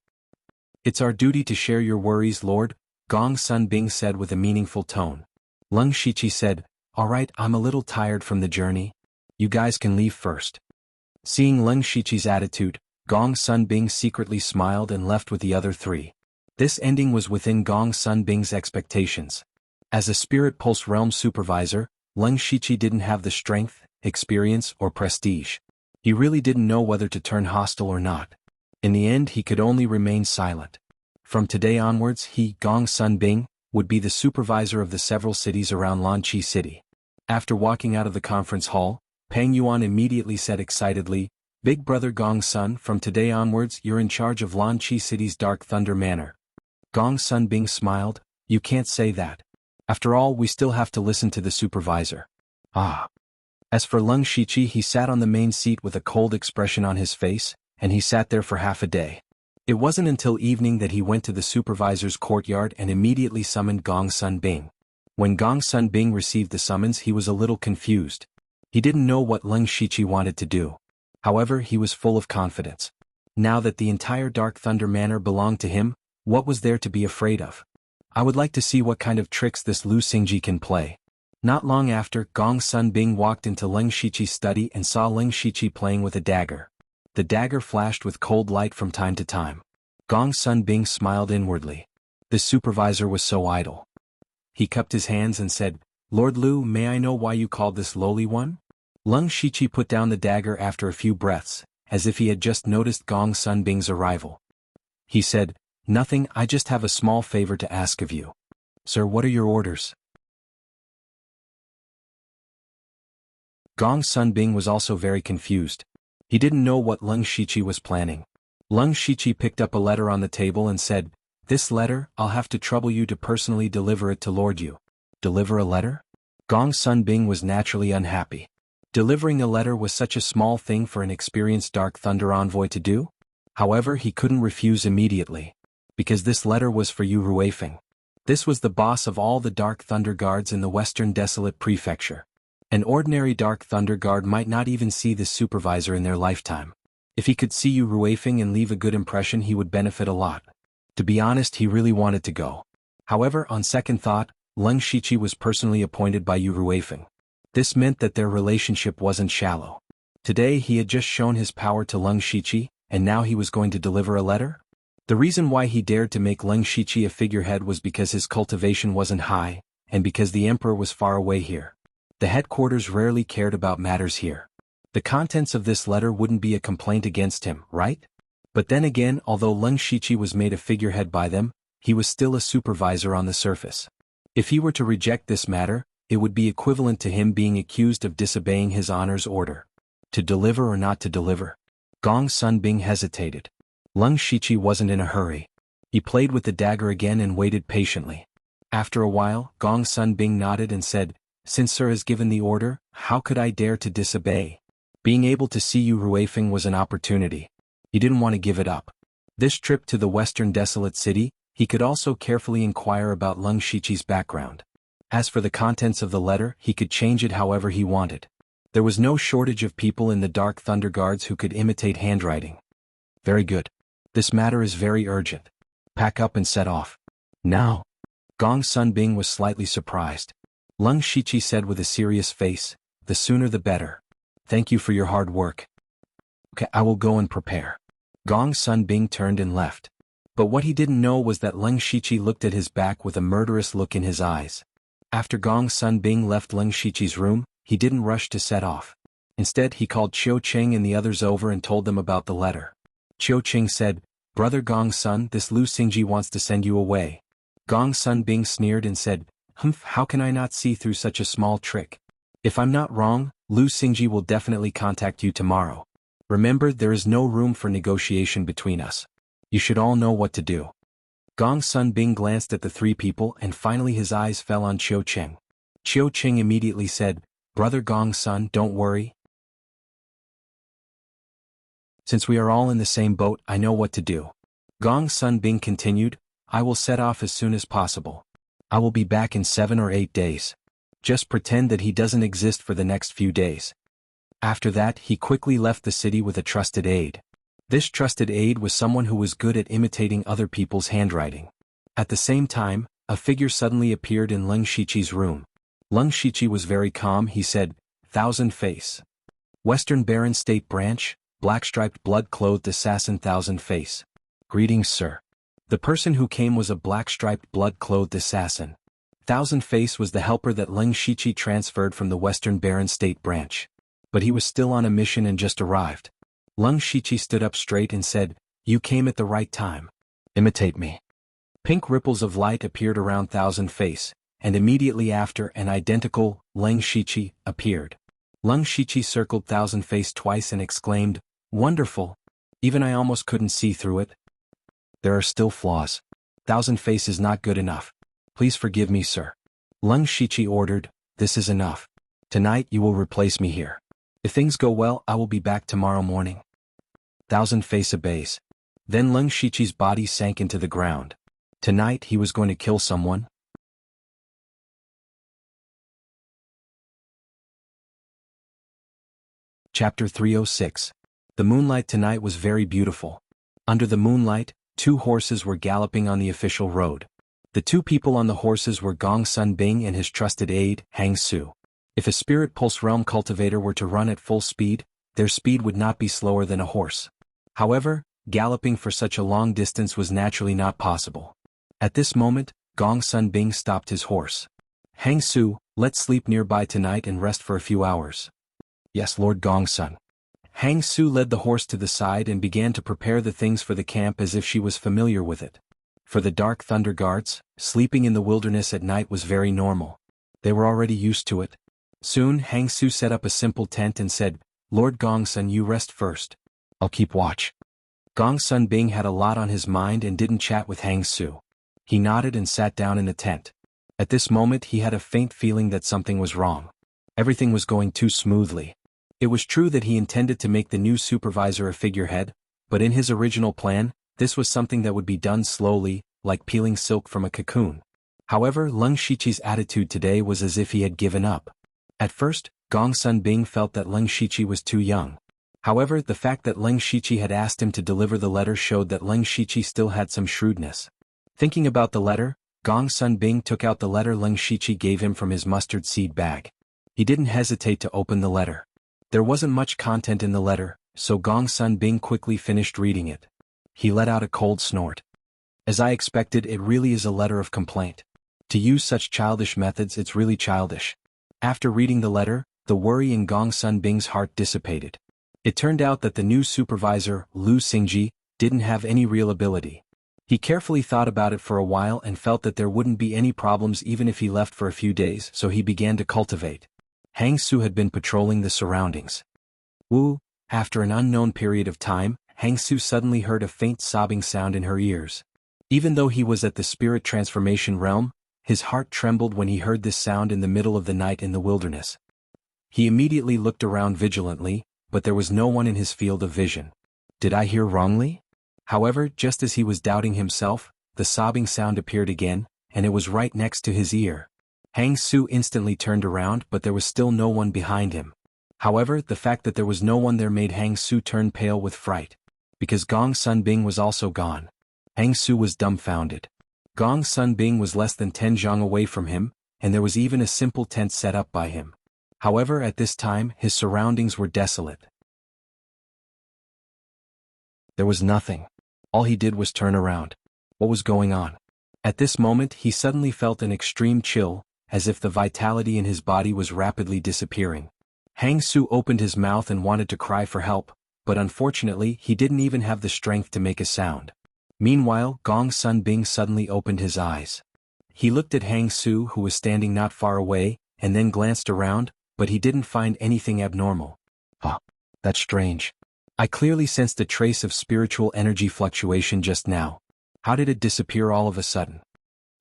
"It's our duty to share your worries, Lord," Gong Sun Bing said with a meaningful tone. Ling Shiqi said, "All right, I'm a little tired from the journey. You guys can leave first." Seeing Ling Shiqi's attitude, Gong Sun Bing secretly smiled and left with the other 3. This ending was within Gong Sun Bing's expectations. As a Spirit Pulse Realm supervisor, Ling Shiqi didn't have the strength, experience, or prestige. He really didn't know whether to turn hostile or not. In the end he could only remain silent. From today onwards he, Gong Sun Bing, would be the supervisor of the several cities around Lanqi City. After walking out of the conference hall, Peng Yuan immediately said excitedly, "Big brother Gong Sun, from today onwards you're in charge of Lanqi City's Dark Thunder Manor." Gong Sun Bing smiled, "You can't say that. After all, we still have to listen to the supervisor." Ah. As for Leng Shiqi, he sat on the main seat with a cold expression on his face, and he sat there for half a day. It wasn't until evening that he went to the supervisor's courtyard and immediately summoned Gong Sun Bing. When Gong Sun Bing received the summons, he was a little confused. He didn't know what Leng Shiqi wanted to do. However, he was full of confidence. Now that the entire Dark Thunder Manor belonged to him, what was there to be afraid of? I would like to see what kind of tricks this Lu Xingji can play. Not long after, Gong Sun Bing walked into Leng Shiqi's study and saw Leng Shiqi playing with a dagger. The dagger flashed with cold light from time to time. Gong Sun Bing smiled inwardly. This supervisor was so idle. He cupped his hands and said, "Lord Lu, may I know why you called this lowly one?" Leng Shiqi put down the dagger after a few breaths, as if he had just noticed Gong Sun Bing's arrival. He said, "Nothing, I just have a small favor to ask of you." "Sir, what are your orders?" Gong Sun Bing was also very confused. He didn't know what Leng Shiqi was planning. Leng Shiqi picked up a letter on the table and said, "This letter, I'll have to trouble you to personally deliver it to Lord Yu." Deliver a letter? Gong Sun Bing was naturally unhappy. Delivering a letter was such a small thing for an experienced Dark Thunder envoy to do? However, he couldn't refuse immediately. Because this letter was for Yu Ruifeng. This was the boss of all the Dark Thunder Guards in the Western Desolate Prefecture. An ordinary Dark Thunder Guard might not even see this supervisor in their lifetime. If he could see Yu Ruifeng and leave a good impression, he would benefit a lot. To be honest, he really wanted to go. However, on second thought, Leng Shiqi was personally appointed by Yu Ruifeng. This meant that their relationship wasn't shallow. Today he had just shown his power to Leng Shiqi, and now he was going to deliver a letter? The reason why he dared to make Leng Shiqi a figurehead was because his cultivation wasn't high, and because the emperor was far away here. The headquarters rarely cared about matters here. The contents of this letter wouldn't be a complaint against him, right? But then again, although Leng Shiqi was made a figurehead by them, he was still a supervisor on the surface. If he were to reject this matter, it would be equivalent to him being accused of disobeying his honor's order. To deliver or not to deliver? Gong Sun Bing hesitated. Leng Shiqi wasn't in a hurry. He played with the dagger again and waited patiently. After a while, Gong Sun Bing nodded and said, "Since Sir has given the order, how could I dare to disobey?" Being able to see Yu Ruifeng was an opportunity. He didn't want to give it up. This trip to the Western Desolate City, he could also carefully inquire about Leng Shiqi's background. As for the contents of the letter, he could change it however he wanted. There was no shortage of people in the Dark Thunder Guards who could imitate handwriting. Very good. This matter is very urgent. Pack up and set off. Now. Gong Sun Bing was slightly surprised. Leng Shiqi said with a serious face, "The sooner the better. Thank you for your hard work." "Okay, I will go and prepare." Gong Sun Bing turned and left. But what he didn't know was that Leng Shiqi looked at his back with a murderous look in his eyes. After Gong Sun Bing left Leng Shiqi's room, he didn't rush to set off. Instead, he called Qiu Qing and the others over and told them about the letter. Qiu Qing said, "Brother Gong Sun, this Lu Xingji wants to send you away." Gong Sun Bing sneered and said, "Humph, how can I not see through such a small trick? If I'm not wrong, Lu Xingji will definitely contact you tomorrow. Remember, there is no room for negotiation between us. You should all know what to do." Gong Sun Bing glanced at the three people and finally his eyes fell on Qiu Qing. Qiu Qing immediately said, "Brother Gong Sun, don't worry. Since we are all in the same boat, I know what to do." Gong Sun Bing continued, "I will set off as soon as possible. I will be back in 7 or 8 days. Just pretend that he doesn't exist for the next few days." After that, he quickly left the city with a trusted aide. This trusted aide was someone who was good at imitating other people's handwriting. At the same time, a figure suddenly appeared in Leng Shiqi's room. Leng Shiqi was very calm. He said, "Thousand Face. Western Baron State Branch, black-striped blood-clothed assassin Thousand Face. Greetings, sir." The person who came was a black-striped blood-clothed assassin. Thousand Face was the helper that Leng Shiqi transferred from the Western Baron State Branch. but he was still on a mission and just arrived. Leng Shiqi stood up straight and said, "You came at the right time. Imitate me." Pink ripples of light appeared around Thousand Face, and immediately after an identical Leng Shiqi appeared. Leng Shiqi circled Thousand Face twice and exclaimed, "Wonderful! Even I almost couldn't see through it." "There are still flaws. Thousand Face is not good enough. Please forgive me, sir." Leng Shiqi ordered, "This is enough. Tonight you will replace me here. If things go well, I will be back tomorrow morning." Thousand Face obeys. Then Leng Shiqi's body sank into the ground. Tonight he was going to kill someone. Chapter 306. The moonlight tonight was very beautiful. Under the moonlight, 2 horses were galloping on the official road. The 2 people on the horses were Gong Sun Bing and his trusted aide, Hang Su. If a Spirit Pulse Realm cultivator were to run at full speed, their speed would not be slower than a horse. However, galloping for such a long distance was naturally not possible. At this moment, Gong Sun Bing stopped his horse. "Hang Su, let's sleep nearby tonight and rest for a few hours." "Yes, Lord Gong Sun." Hang Su led the horse to the side and began to prepare the things for the camp as if she was familiar with it. For the Dark Thunder Guards, sleeping in the wilderness at night was very normal. They were already used to it. Soon Hang Su set up a simple tent and said, "Lord Gong Sun, you rest first. I'll keep watch." Gong Sun Bing had a lot on his mind and didn't chat with Hang Su. He nodded and sat down in the tent. At this moment he had a faint feeling that something was wrong. Everything was going too smoothly. It was true that he intended to make the new supervisor a figurehead, but in his original plan, this was something that would be done slowly, like peeling silk from a cocoon. However, Leng Shiqi's attitude today was as if he had given up. At first, Gong Sun Bing felt that Leng Shiqi was too young. However, the fact that Leng Shiqi had asked him to deliver the letter showed that Leng Shiqi still had some shrewdness. Thinking about the letter, Gong Sun Bing took out the letter Leng Shiqi gave him from his mustard seed bag. He didn't hesitate to open the letter. There wasn't much content in the letter, so Gong Sun Bing quickly finished reading it. He let out a cold snort. "As I expected, it really is a letter of complaint. To use such childish methods, it's really childish." After reading the letter, the worry in Gong Sun Bing's heart dissipated. It turned out that the new supervisor, Lu Xingji, didn't have any real ability. He carefully thought about it for a while and felt that there wouldn't be any problems even if he left for a few days, so he began to cultivate. Hang Su had been patrolling the surroundings. After an unknown period of time, Hang Su suddenly heard a faint sobbing sound in her ears. Even though he was at the spirit transformation realm, his heart trembled when he heard this sound in the middle of the night in the wilderness. He immediately looked around vigilantly, but there was no one in his field of vision. Did I hear wrongly? However, just as he was doubting himself, the sobbing sound appeared again, and it was right next to his ear. Hang Su instantly turned around, but there was still no one behind him. However, the fact that there was no one there made Hang Su turn pale with fright. Because Gong Sun Bing was also gone. Hang Su was dumbfounded. Gong Sun Bing was less than 10 zhang away from him, and there was even a simple tent set up by him. However, at this time, his surroundings were desolate. There was nothing. All he did was turn around. What was going on? At this moment, he suddenly felt an extreme chill, as if the vitality in his body was rapidly disappearing. Hang Su opened his mouth and wanted to cry for help, but unfortunately, he didn't even have the strength to make a sound. Meanwhile, Gong Sun Bing suddenly opened his eyes. He looked at Hang Su, who was standing not far away, and then glanced around, but he didn't find anything abnormal. That's strange. I clearly sensed a trace of spiritual energy fluctuation just now. How did it disappear all of a sudden?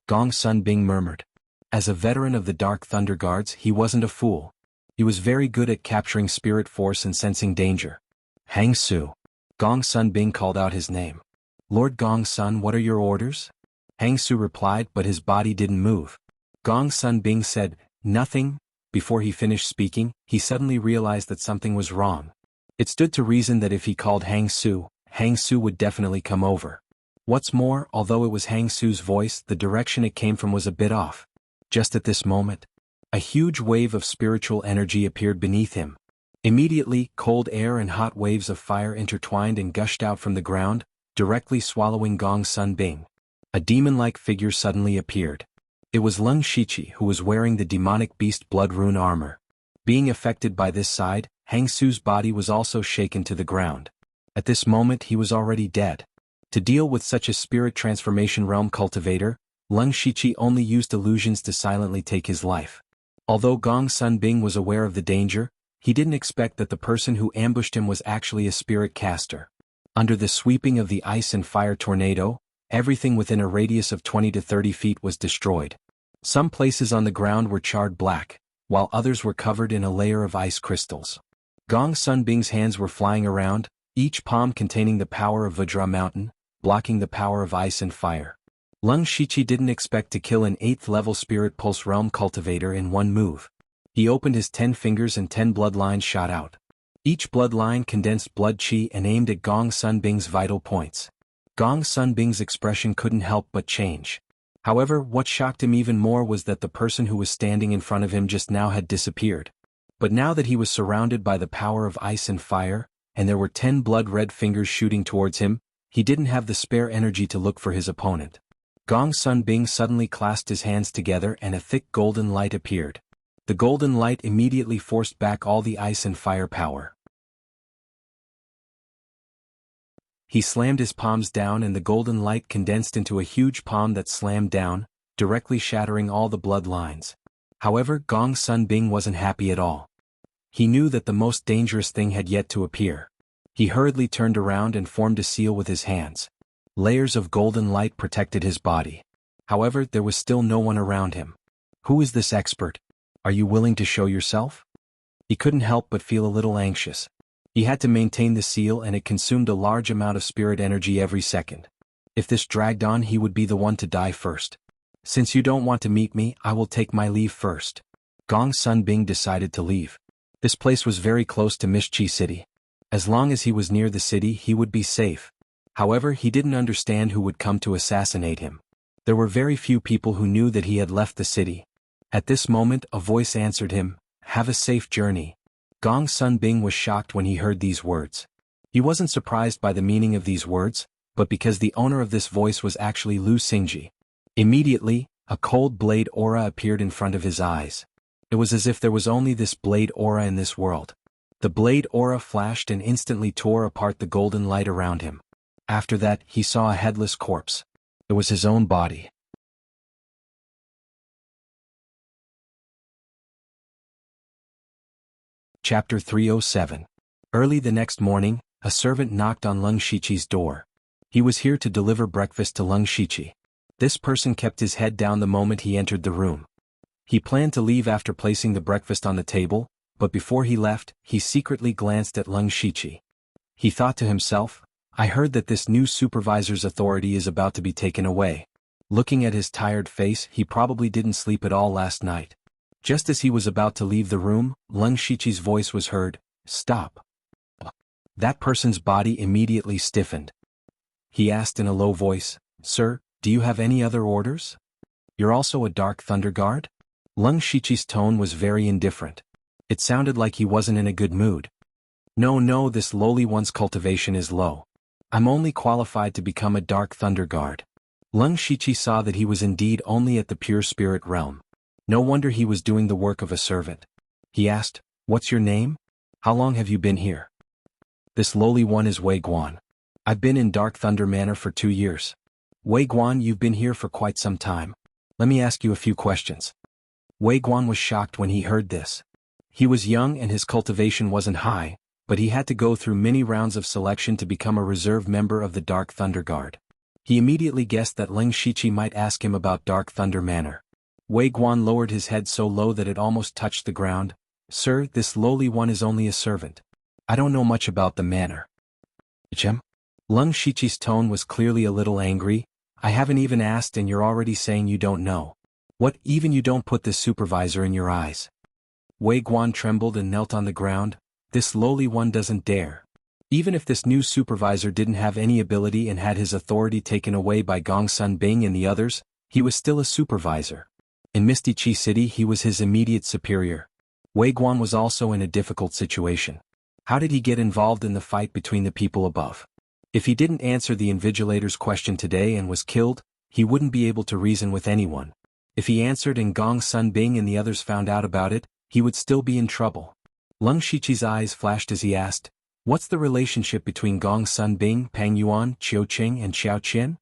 Gong Sun Bing murmured. As a veteran of the Dark Thunder Guards, he wasn't a fool. He was very good at capturing spirit force and sensing danger. Hang Su. Gong Sun Bing called out his name. "Lord Gong Sun, what are your orders?" Hang Su replied, but his body didn't move. Gong Sun Bing said, "Nothing." Before he finished speaking, he suddenly realized that something was wrong. It stood to reason that if he called Hang Su would definitely come over. What's more, although it was Hang Su's voice, the direction it came from was a bit off. Just at this moment, a huge wave of spiritual energy appeared beneath him. Immediately, cold air and hot waves of fire intertwined and gushed out from the ground, directly swallowing Gong Sun Bing. A demon-like figure suddenly appeared. It was Leng Shiqi, who was wearing the demonic beast blood rune armor. Being affected by this side, Hang Su's body was also shaken to the ground. At this moment he was already dead. To deal with such a spirit transformation realm cultivator, Leng Shiqi only used illusions to silently take his life. Although Gong Sunbing was aware of the danger, he didn't expect that the person who ambushed him was actually a spirit caster. Under the sweeping of the ice and fire tornado, everything within a radius of 20 to 30 feet was destroyed. Some places on the ground were charred black, while others were covered in a layer of ice crystals. Gong Sunbing's hands were flying around, each palm containing the power of Vajra Mountain, blocking the power of ice and fire. Leng Shiqi didn't expect to kill an 8th level Spirit Pulse Realm cultivator in one move. He opened his 10 fingers and 10 bloodlines shot out. Each bloodline condensed blood chi and aimed at Gong Sunbing's vital points. Gong Sunbing's expression couldn't help but change. However, what shocked him even more was that the person who was standing in front of him just now had disappeared. But now that he was surrounded by the power of ice and fire, and there were 10 blood-red fingers shooting towards him, he didn't have the spare energy to look for his opponent. Gong Sunbing suddenly clasped his hands together and a thick golden light appeared. The golden light immediately forced back all the ice and fire power. He slammed his palms down and the golden light condensed into a huge palm that slammed down, directly shattering all the bloodlines. However, Gong Sunbing wasn't happy at all. He knew that the most dangerous thing had yet to appear. He hurriedly turned around and formed a seal with his hands. Layers of golden light protected his body. However, there was still no one around him. Who is this expert? Are you willing to show yourself? He couldn't help but feel a little anxious. He had to maintain the seal and it consumed a large amount of spirit energy every second. If this dragged on, he would be the one to die first. Since you don't want to meet me, I will take my leave first. Gong Sunbing decided to leave. This place was very close to Mishchi City. As long as he was near the city, he would be safe. However, he didn't understand who would come to assassinate him. There were very few people who knew that he had left the city. At this moment, a voice answered him, "Have a safe journey." Gong Sunbing was shocked when he heard these words. He wasn't surprised by the meaning of these words, but because the owner of this voice was actually Lu Xingji. Immediately, a cold blade aura appeared in front of his eyes. It was as if there was only this blade aura in this world. The blade aura flashed and instantly tore apart the golden light around him. After that, he saw a headless corpse. It was his own body. Chapter 307. Early the next morning, a servant knocked on Leng Shiqi's door. He was here to deliver breakfast to Leng Shiqi. This person kept his head down the moment he entered the room. He planned to leave after placing the breakfast on the table, but before he left, he secretly glanced at Leng Shiqi. He thought to himself, I heard that this new supervisor's authority is about to be taken away. Looking at his tired face, he probably didn't sleep at all last night. Just as he was about to leave the room, Leng Shiqi's voice was heard, "Stop." That person's body immediately stiffened. He asked in a low voice, "Sir, do you have any other orders? You're also a Dark Thunder Guard?" Leng Shiqi's tone was very indifferent. It sounded like he wasn't in a good mood. No, this lowly one's cultivation is low. I'm only qualified to become a Dark Thunder Guard." Leng Shiqi saw that he was indeed only at the pure spirit realm. No wonder he was doing the work of a servant. He asked, "What's your name? How long have you been here?" "This lowly one is Wei Guan. I've been in Dark Thunder Manor for 2 years. Wei Guan, you've been here for quite some time. Let me ask you a few questions." Wei Guan was shocked when he heard this. He was young and his cultivation wasn't high, but he had to go through many rounds of selection to become a reserve member of the Dark Thunder Guard. He immediately guessed that Leng Shiqi might ask him about Dark Thunder Manor. Wei Guan lowered his head so low that it almost touched the ground. "Sir, this lowly one is only a servant. I don't know much about the manor." Leng Shiqi's tone was clearly a little angry. "I haven't even asked and you're already saying you don't know. What, even you don't put this supervisor in your eyes?" Wei Guan trembled and knelt on the ground. This lowly one doesn't dare. Even if this new supervisor didn't have any ability and had his authority taken away by Gong Sunbing and the others, he was still a supervisor. In Misty Chi City he was his immediate superior. Wei Guan was also in a difficult situation. How did he get involved in the fight between the people above? If he didn't answer the Invigilator's question today and was killed, he wouldn't be able to reason with anyone. If he answered and Gong Sunbing and the others found out about it, he would still be in trouble. Leng Shiqi's eyes flashed as he asked, "What's the relationship between Gong Sun Bing, Pang Yuan, Qiu Qing and Xiao Qian?"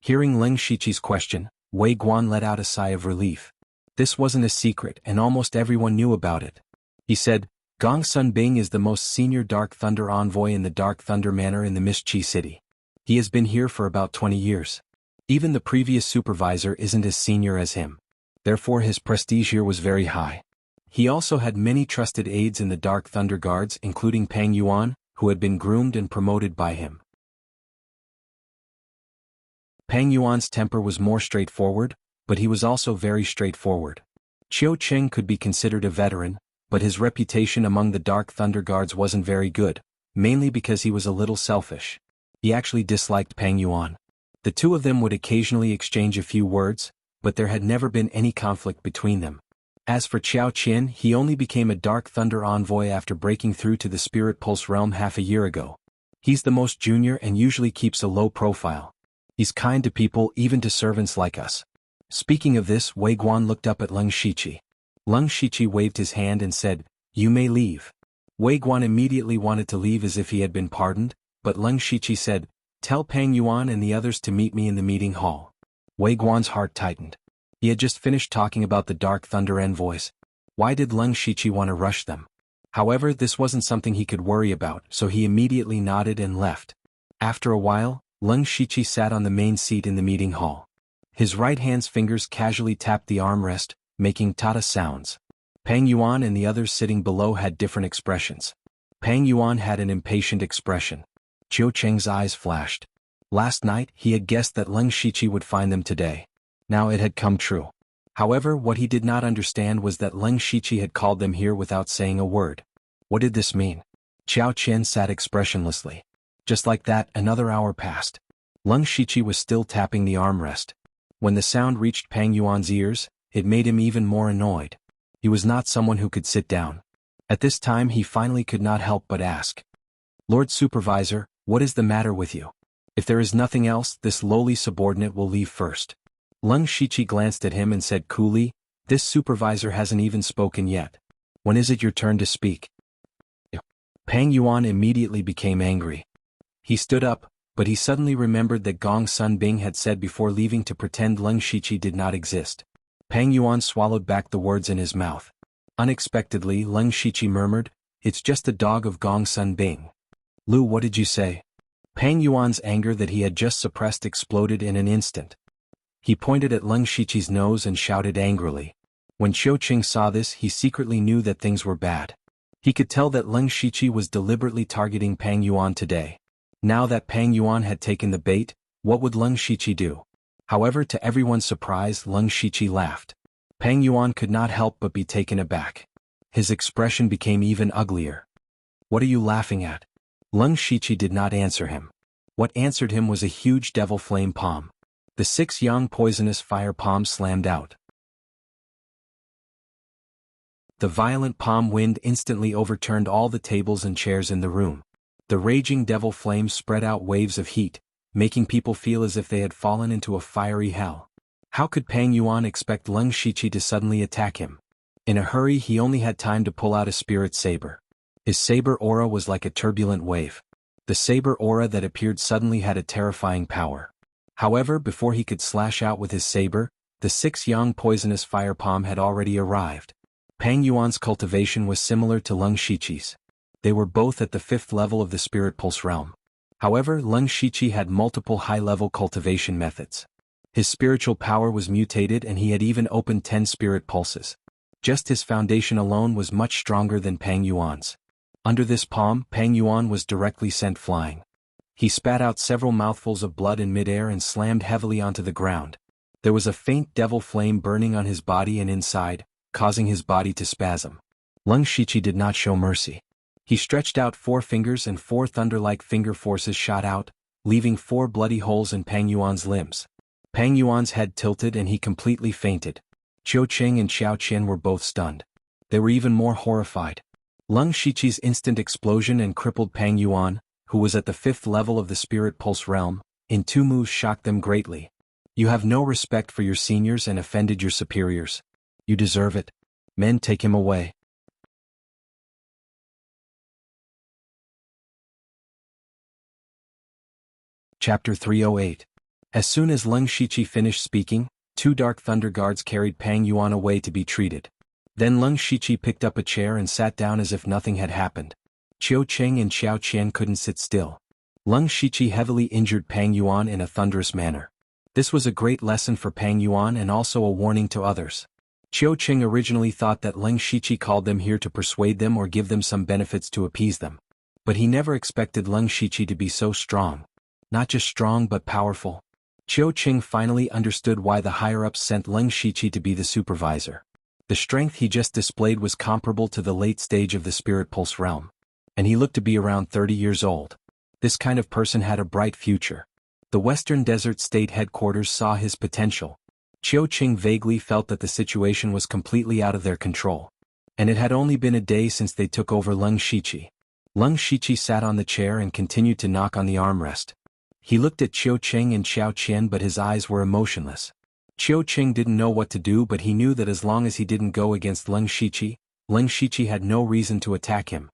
Hearing Leng Shiqi's question, Wei Guan let out a sigh of relief. This wasn't a secret and almost everyone knew about it. He said, "Gong Sun Bing is the most senior Dark Thunder envoy in the Dark Thunder Manor in the Mist Qi City. He has been here for about 20 years. Even the previous supervisor isn't as senior as him. Therefore his prestige here was very high. He also had many trusted aides in the Dark Thunder Guards, including Pang Yuan, who had been groomed and promoted by him." Pang Yuan's temper was more straightforward, but he was also very straightforward. Qiu Qing could be considered a veteran, but his reputation among the Dark Thunder Guards wasn't very good, mainly because he was a little selfish. He actually disliked Pang Yuan. The two of them would occasionally exchange a few words, but there had never been any conflict between them. As for Xiao Qian, he only became a Dark Thunder envoy after breaking through to the Spirit Pulse realm half a year ago. He's the most junior and usually keeps a low profile. He's kind to people, even to servants like us. Speaking of this, Wei Guan looked up at Leng Shiqi. Leng Shiqi waved his hand and said, "You may leave." Wei Guan immediately wanted to leave as if he had been pardoned, but Leng Shiqi said, "Tell Pang Yuan and the others to meet me in the meeting hall." Wei Guan's heart tightened. He had just finished talking about the Dark Thunder envoys. Why did Leng Shiqi want to rush them? However, this wasn't something he could worry about, so he immediately nodded and left. After a while, Leng Shiqi sat on the main seat in the meeting hall. His right hand's fingers casually tapped the armrest, making tada sounds. Pang Yuan and the others sitting below had different expressions. Pang Yuan had an impatient expression. Qiu Qing's eyes flashed. Last night, he had guessed that Leng Shiqi would find them today. Now it had come true. However, what he did not understand was that Leng Shiqi had called them here without saying a word. What did this mean? Xiao Qian sat expressionlessly. Just like that, another hour passed. Leng Shiqi was still tapping the armrest. When the sound reached Pang Yuan's ears, it made him even more annoyed. He was not someone who could sit down. At this time he finally could not help but ask, "Lord Supervisor, what is the matter with you? If there is nothing else, this lowly subordinate will leave first." Leng Shiqi glanced at him and said coolly, "This supervisor hasn't even spoken yet. When is it your turn to speak?" Pang Yuan immediately became angry. He stood up, but he suddenly remembered that Gong Sun Bing had said before leaving to pretend Leng Shiqi did not exist. Pang Yuan swallowed back the words in his mouth. Unexpectedly, Leng Shiqi murmured, "It's just a dog of Gong Sun Bing." "Lu, what did you say?" Pang Yuan's anger that he had just suppressed exploded in an instant. He pointed at Leng Shiqi's nose and shouted angrily. When Qiu Qing saw this, he secretly knew that things were bad. He could tell that Leng Shiqi was deliberately targeting Pang Yuan today. Now that Pang Yuan had taken the bait, what would Leng Shiqi do? However, to everyone's surprise, Leng Shiqi laughed. Pang Yuan could not help but be taken aback. His expression became even uglier. "What are you laughing at?" Leng Shiqi did not answer him. What answered him was a huge devil flame palm. The 6 yang poisonous fire palms slammed out. The violent palm wind instantly overturned all the tables and chairs in the room. The raging devil flames spread out waves of heat, making people feel as if they had fallen into a fiery hell. How could Pang Yuan expect Leng Shiqi to suddenly attack him? In a hurry, he only had time to pull out a spirit saber. His saber aura was like a turbulent wave. The saber aura that appeared suddenly had a terrifying power. However, before he could slash out with his saber, the 6 yang poisonous fire palm had already arrived. Pang Yuan's cultivation was similar to Leng Shiqi's. They were both at the 5th level of the Spirit Pulse realm. However, Leng Shiqi had multiple high-level cultivation methods. His spiritual power was mutated and he had even opened 10 spirit pulses. Just his foundation alone was much stronger than Pang Yuan's. Under this palm, Pang Yuan was directly sent flying. He spat out several mouthfuls of blood in midair and slammed heavily onto the ground. There was a faint devil flame burning on his body and inside, causing his body to spasm. Leng Shiqi did not show mercy. He stretched out 4 fingers and 4 thunder-like finger forces shot out, leaving 4 bloody holes in Pang Yuan's limbs. Pang Yuan's head tilted and he completely fainted. Qiu Qing and Xiao Qian were both stunned. They were even more horrified. Leng Shiqi's instant explosion and crippled Pang Yuan, who was at the 5th level of the Spirit Pulse realm, in 2 moves shocked them greatly. "You have no respect for your seniors and offended your superiors. You deserve it. Men, take him away." Chapter 308. As soon as Leng Shiqi finished speaking, 2 Dark Thunder Guards carried Pang Yuan away to be treated. Then Leng Shiqi picked up a chair and sat down as if nothing had happened. Qiu Cheng and Xiao Qian couldn't sit still. Leng Shiqi heavily injured Pang Yuan in a thunderous manner. This was a great lesson for Pang Yuan and also a warning to others. Qiu Cheng originally thought that Leng Shiqi called them here to persuade them or give them some benefits to appease them. But he never expected Leng Shiqi to be so strong. Not just strong but powerful. Qiu Cheng finally understood why the higher-ups sent Leng Shiqi to be the supervisor. The strength he just displayed was comparable to the late stage of the Spirit Pulse realm. And he looked to be around 30 years old. This kind of person had a bright future. The Western Desert State Headquarters saw his potential. Qiu Cheng vaguely felt that the situation was completely out of their control. And it had only been a day since they took over Leng Shiqi. Leng Shiqi sat on the chair and continued to knock on the armrest. He looked at Qiu Cheng and Xiao Qian but his eyes were emotionless. Qiu Cheng didn't know what to do but he knew that as long as he didn't go against Leng Shiqi had no reason to attack him.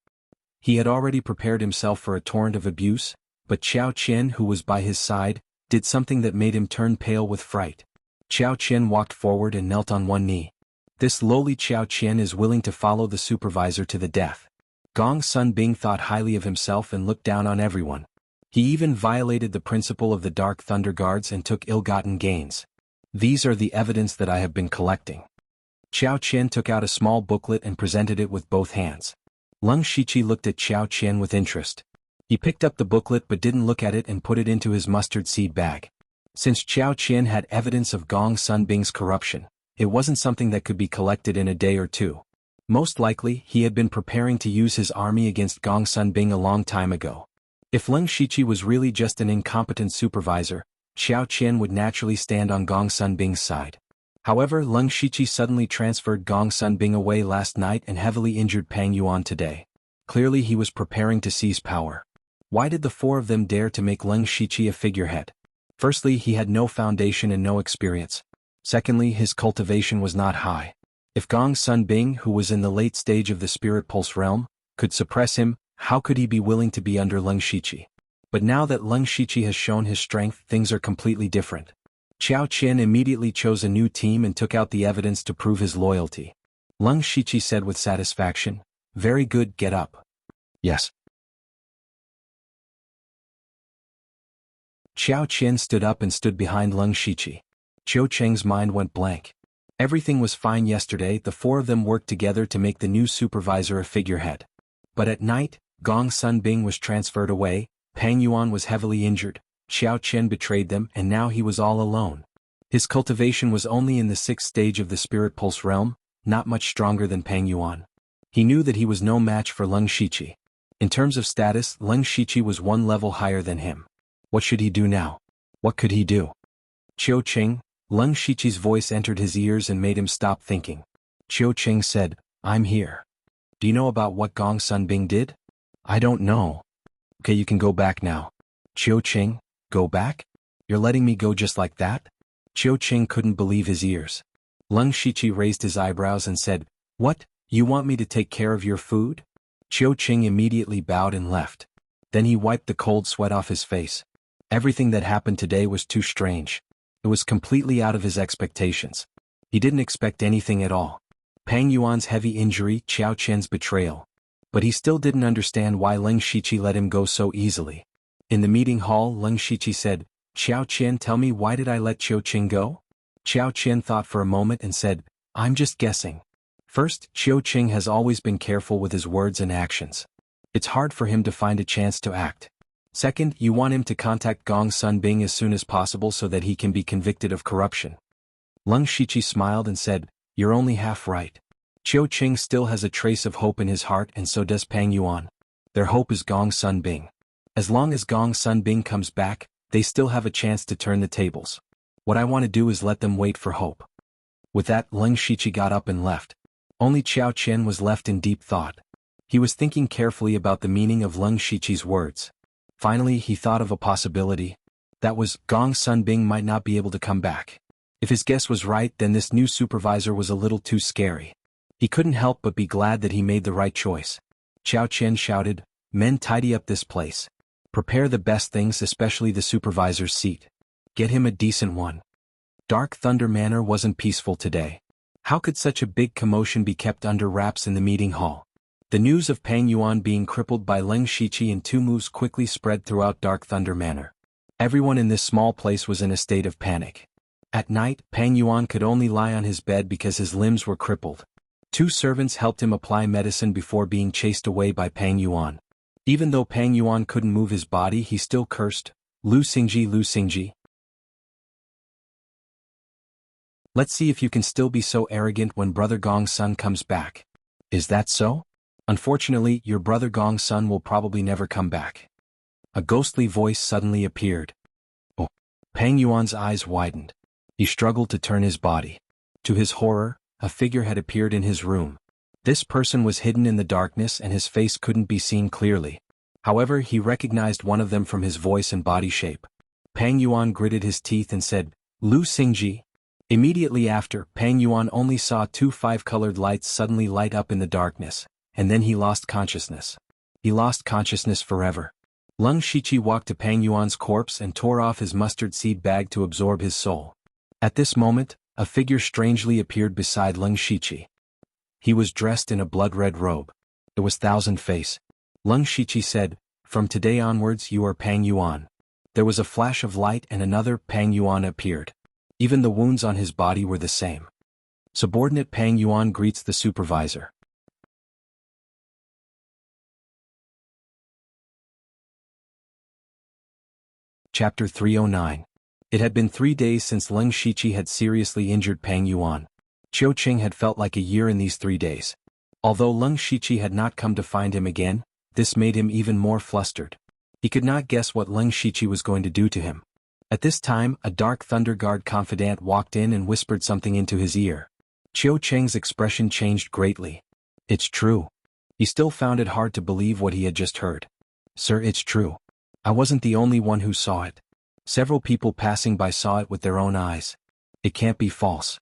He had already prepared himself for a torrent of abuse, but Xiao Qian, who was by his side, did something that made him turn pale with fright. Xiao Qian walked forward and knelt on one knee. This lowly Xiao Qian is willing to follow the supervisor to the death. Gong Sun Bing thought highly of himself and looked down on everyone. He even violated the principle of the Dark Thunder Guards and took ill-gotten gains. These are the evidence that I have been collecting. Xiao Qian took out a small booklet and presented it with both hands. Leng Shiqi looked at Xiao Qian with interest. He picked up the booklet but didn't look at it and put it into his mustard seed bag. Since Xiao Qian had evidence of Gong Sun Bing's corruption, it wasn't something that could be collected in a day or two. Most likely, he had been preparing to use his army against Gong Sun Bing a long time ago. If Leng Shiqi was really just an incompetent supervisor, Xiao Qian would naturally stand on Gong Sun Bing's side. However, Leng Shiqi suddenly transferred Gong Sun Bing away last night and heavily injured Pang Yuan today. Clearly he was preparing to seize power. Why did the 4 of them dare to make Leng Shiqi a figurehead? Firstly, he had no foundation and no experience. Secondly, his cultivation was not high. If Gong Sun Bing, who was in the late stage of the Spirit Pulse realm, could suppress him, how could he be willing to be under Leng Shiqi? But now that Leng Shiqi has shown his strength, things are completely different. Xiao Qian immediately chose a new team and took out the evidence to prove his loyalty. Leng Shiqi said with satisfaction, "Very good, get up." "Yes." Xiao Qian stood up and stood behind Leng Shiqi. Qiu Cheng's mind went blank. Everything was fine yesterday, the 4 of them worked together to make the new supervisor a figurehead. But at night, Gong Sun Bing was transferred away, Pang Yuan was heavily injured, Xiao Qian betrayed them and now he was all alone. His cultivation was only in the 6th stage of the Spirit Pulse realm, not much stronger than Pang Yuan. He knew that he was no match for Leng Shiqi. In terms of status, Leng Shiqi was 1 level higher than him. What should he do now? What could he do? Qiu Cheng, Leng Shiqi's voice entered his ears and made him stop thinking. Qiu Cheng said, "I'm here. Do you know about what Gong Sun Bing did?" "I don't know." "Okay, you can go back now." "Qiu Cheng, go back? You're letting me go just like that?" Qiu Cheng couldn't believe his ears. Leng Shiqi raised his eyebrows and said, "What, you want me to take care of your food?" Qiu Cheng immediately bowed and left. Then he wiped the cold sweat off his face. Everything that happened today was too strange. It was completely out of his expectations. He didn't expect anything at all. Pang Yuan's heavy injury, Xiao Qian's betrayal. But he still didn't understand why Leng Shiqi let him go so easily. In the meeting hall, Leng Shiqi said, "Xiao Qian, tell me, why did I let Qiu Cheng go?" Xiao Qian thought for a moment and said, "I'm just guessing." First, Qiu Cheng has always been careful with his words and actions. It's hard for him to find a chance to act. Second, you want him to contact Gong Sun Bing as soon as possible so that he can be convicted of corruption. Leng Shiqi smiled and said, "You're only half right. Qiu Cheng still has a trace of hope in his heart and so does Pang Yuan. Their hope is Gong Sun Bing. As long as Gong Sun Bing comes back, they still have a chance to turn the tables. What I want to do is let them wait for hope." With that, Leng Shiqi got up and left. Only Xiao Qian was left in deep thought. He was thinking carefully about the meaning of Leng Shiqi's words. Finally, he thought of a possibility. That was, Gong Sun Bing might not be able to come back. If his guess was right, then this new supervisor was a little too scary. He couldn't help but be glad that he made the right choice. Xiao Qian shouted, "Men, tidy up this place. Prepare the best things, especially the supervisor's seat. Get him a decent one. Dark Thunder Manor wasn't peaceful today. How could such a big commotion be kept under wraps in the meeting hall? The news of Pang Yuan being crippled by Leng Shiqi in 2 moves quickly spread throughout Dark Thunder Manor. Everyone in this small place was in a state of panic. At night, Pang Yuan could only lie on his bed because his limbs were crippled. 2 servants helped him apply medicine before being chased away by Pang Yuan. Even though Pang Yuan couldn't move his body, he still cursed, Lu Xingji, Lu Xingji. Let's see if you can still be so arrogant when Brother Gong's son comes back. Is that so? Unfortunately, your Brother Gong's son will probably never come back. A ghostly voice suddenly appeared. Oh! Pang Yuan's eyes widened. He struggled to turn his body. To his horror, a figure had appeared in his room. This person was hidden in the darkness and his face couldn't be seen clearly. However, he recognized one of them from his voice and body shape. Pang Yuan gritted his teeth and said, Lu Xingji. Immediately after, Pang Yuan only saw 2 5-colored lights suddenly light up in the darkness, and then he lost consciousness. He lost consciousness forever. Leng Shiqi walked to Pang Yuan's corpse and tore off his mustard seed bag to absorb his soul. At this moment, a figure strangely appeared beside Leng Shiqi. He was dressed in a blood-red robe. It was Thousand Face. Leng Shiqi said, From today onwards you are Pang Yuan. There was a flash of light and another Pang Yuan appeared. Even the wounds on his body were the same. Subordinate Pang Yuan greets the supervisor. Chapter 309. It had been 3 days since Leng Shiqi had seriously injured Pang Yuan. Qiu Qing had felt like a year in these 3 days. Although Leng Shiqi had not come to find him again, this made him even more flustered. He could not guess what Leng Shiqi was going to do to him. At this time, a Dark Thunder Guard confidant walked in and whispered something into his ear. Qiu Qing's expression changed greatly. It's true. He still found it hard to believe what he had just heard. Sir, it's true. I wasn't the only one who saw it. Several people passing by saw it with their own eyes. It can't be false.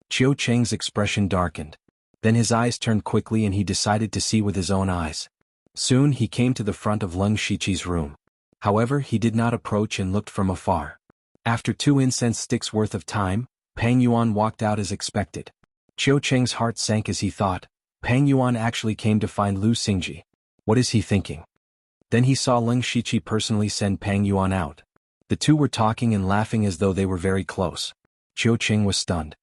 Qiu Qing's expression darkened. Then his eyes turned quickly and he decided to see with his own eyes. Soon he came to the front of Leng Shiqi's room. However, he did not approach and looked from afar. After 2 incense sticks worth of time, Pang Yuan walked out as expected. Qiu Qing's heart sank as he thought, Pang Yuan actually came to find Lu Xingji. What is he thinking? Then he saw Leng Shiqi personally send Pang Yuan out. The 2 were talking and laughing as though they were very close. Qiu Qing was stunned.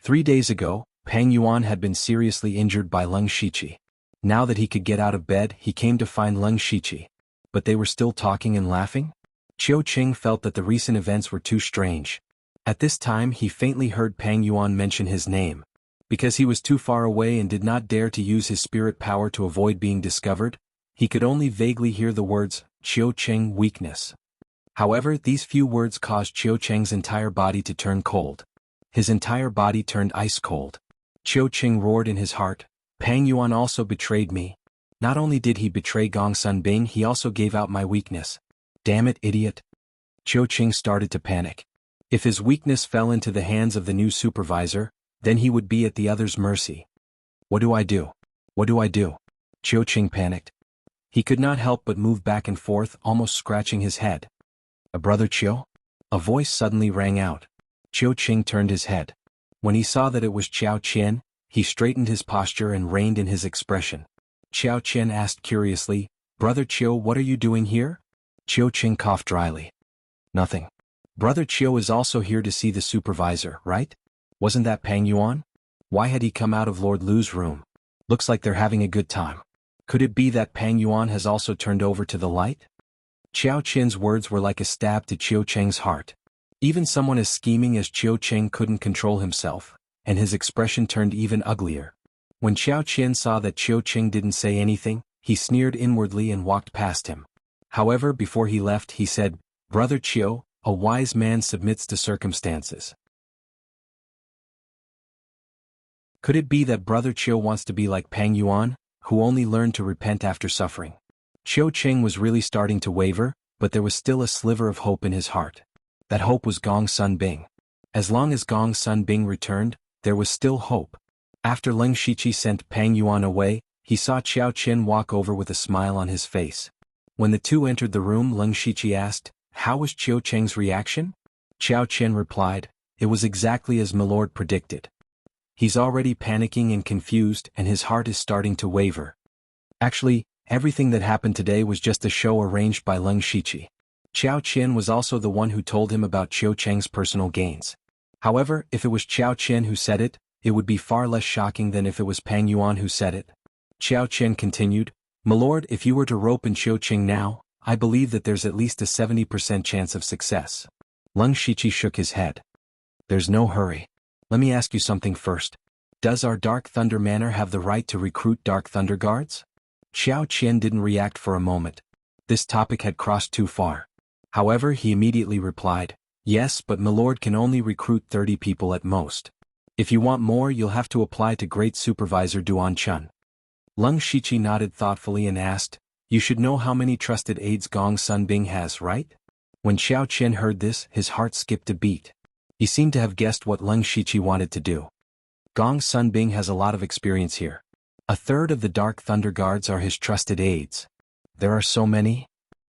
3 days ago, Pang Yuan had been seriously injured by Leng Shiqi. Now that he could get out of bed, he came to find Leng Shiqi. But they were still talking and laughing? Qiu Qing felt that the recent events were too strange. At this time he faintly heard Pang Yuan mention his name. Because he was too far away and did not dare to use his spirit power to avoid being discovered, he could only vaguely hear the words, Qiu Qing, weakness. However, these few words caused Qiu Qing's entire body to turn cold. His entire body turned ice cold. Qiu Qing roared in his heart, Pang Yuan also betrayed me. Not only did he betray Gongsun Bing, he also gave out my weakness. Damn it, idiot. Qiu Qing started to panic. If his weakness fell into the hands of the new supervisor, then he would be at the other's mercy. What do I do? What do I do? Qiu Qing panicked. He could not help but move back and forth, almost scratching his head. A brother Qiu? A voice suddenly rang out. Qiu Qing turned his head. When he saw that it was Qiao Qian, he straightened his posture and reined in his expression. Qiao Qian asked curiously, Brother Qiu, what are you doing here? Qiu Qing coughed dryly. Nothing. Brother Qiu is also here to see the supervisor, right? Wasn't that Pang Yuan? Why had he come out of Lord Lu's room? Looks like they're having a good time. Could it be that Pang Yuan has also turned over to the light? Qiao Qian's words were like a stab to Qiu Qing's heart. Even someone as scheming as Qiu Qing couldn't control himself, and his expression turned even uglier. When Qiao Qian saw that Qiu Qing didn't say anything, he sneered inwardly and walked past him. However, before he left he said, Brother Qiu, a wise man submits to circumstances. Could it be that Brother Qiu wants to be like Pang Yuan, who only learned to repent after suffering? Qiu Qing was really starting to waver, but there was still a sliver of hope in his heart. That hope was Gongsun Bing. As long as Gongsun Bing returned, there was still hope. After Leng Shiqi sent Pang Yuan away, he saw Qiao Qian walk over with a smile on his face. When the two entered the room, Leng Shiqi asked, "How was Qiu Cheng's reaction?" Qiao Qian replied, "It was exactly as Milord predicted. He's already panicking and confused and his heart is starting to waver. Actually, everything that happened today was just a show arranged by Leng Shiqi." Qiao Qian was also the one who told him about Qiu Cheng's personal gains. However, if it was Qiao Qian who said it, it would be far less shocking than if it was Pang Yuan who said it. Qiao Qian continued, "Milord, if you were to rope in Qiu Cheng now, I believe that there's at least a 70% chance of success." Leng Shiqi shook his head. "There's no hurry. Let me ask you something first. Does our Dark Thunder Manor have the right to recruit Dark Thunder Guards?" Qiao Qian didn't react for a moment. This topic had crossed too far. However, he immediately replied, "Yes, but Milord can only recruit 30 people at most. If you want more, you'll have to apply to Great Supervisor Duan Chun." Leng Shiqi nodded thoughtfully and asked, "You should know how many trusted aides Gong Sunbing has, right?" When Xiao Qian heard this, his heart skipped a beat. He seemed to have guessed what Leng Shiqi wanted to do. Gong Sunbing has a lot of experience here. A third of the Dark Thunder Guards are his trusted aides. There are so many?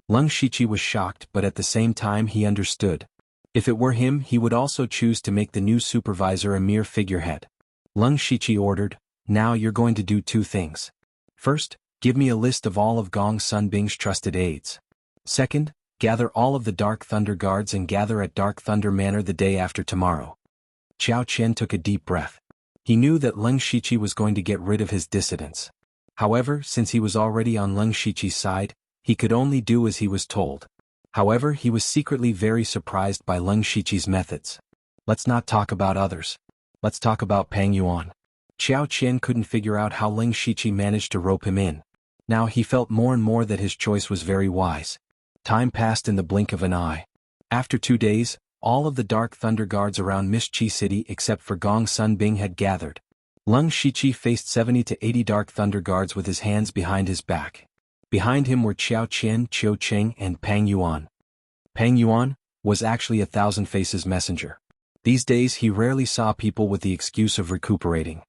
Leng Shiqi was shocked, but at the same time he understood. If it were him, he would also choose to make the new supervisor a mere figurehead. Leng Shiqi ordered, "Now you're going to do two things. First, give me a list of all of Gong Sunbing's trusted aides. Second, gather all of the Dark Thunder Guards and gather at Dark Thunder Manor the day after tomorrow." Qiao Qian took a deep breath. He knew that Leng Shiqi was going to get rid of his dissidents. However, since he was already on Leng Shiqi's side, he could only do as he was told. However, he was secretly very surprised by Leng Shiqi's methods. "Let's not talk about others. Let's talk about Pang Yuan." Qiao Qian couldn't figure out how Leng Shiqi managed to rope him in. Now he felt more and more that his choice was very wise. Time passed in the blink of an eye. After 2 days, all of the Dark Thunder Guards around Mist Qi City except for Gong Sunbing had gathered. Leng Shiqi faced 70 to 80 Dark Thunder Guards with his hands behind his back. Behind him were Qiao Qian, Qiu Cheng, and Pang Yuan. Pang Yuan was actually a Thousand Faces messenger. These days he rarely saw people with the excuse of recuperating.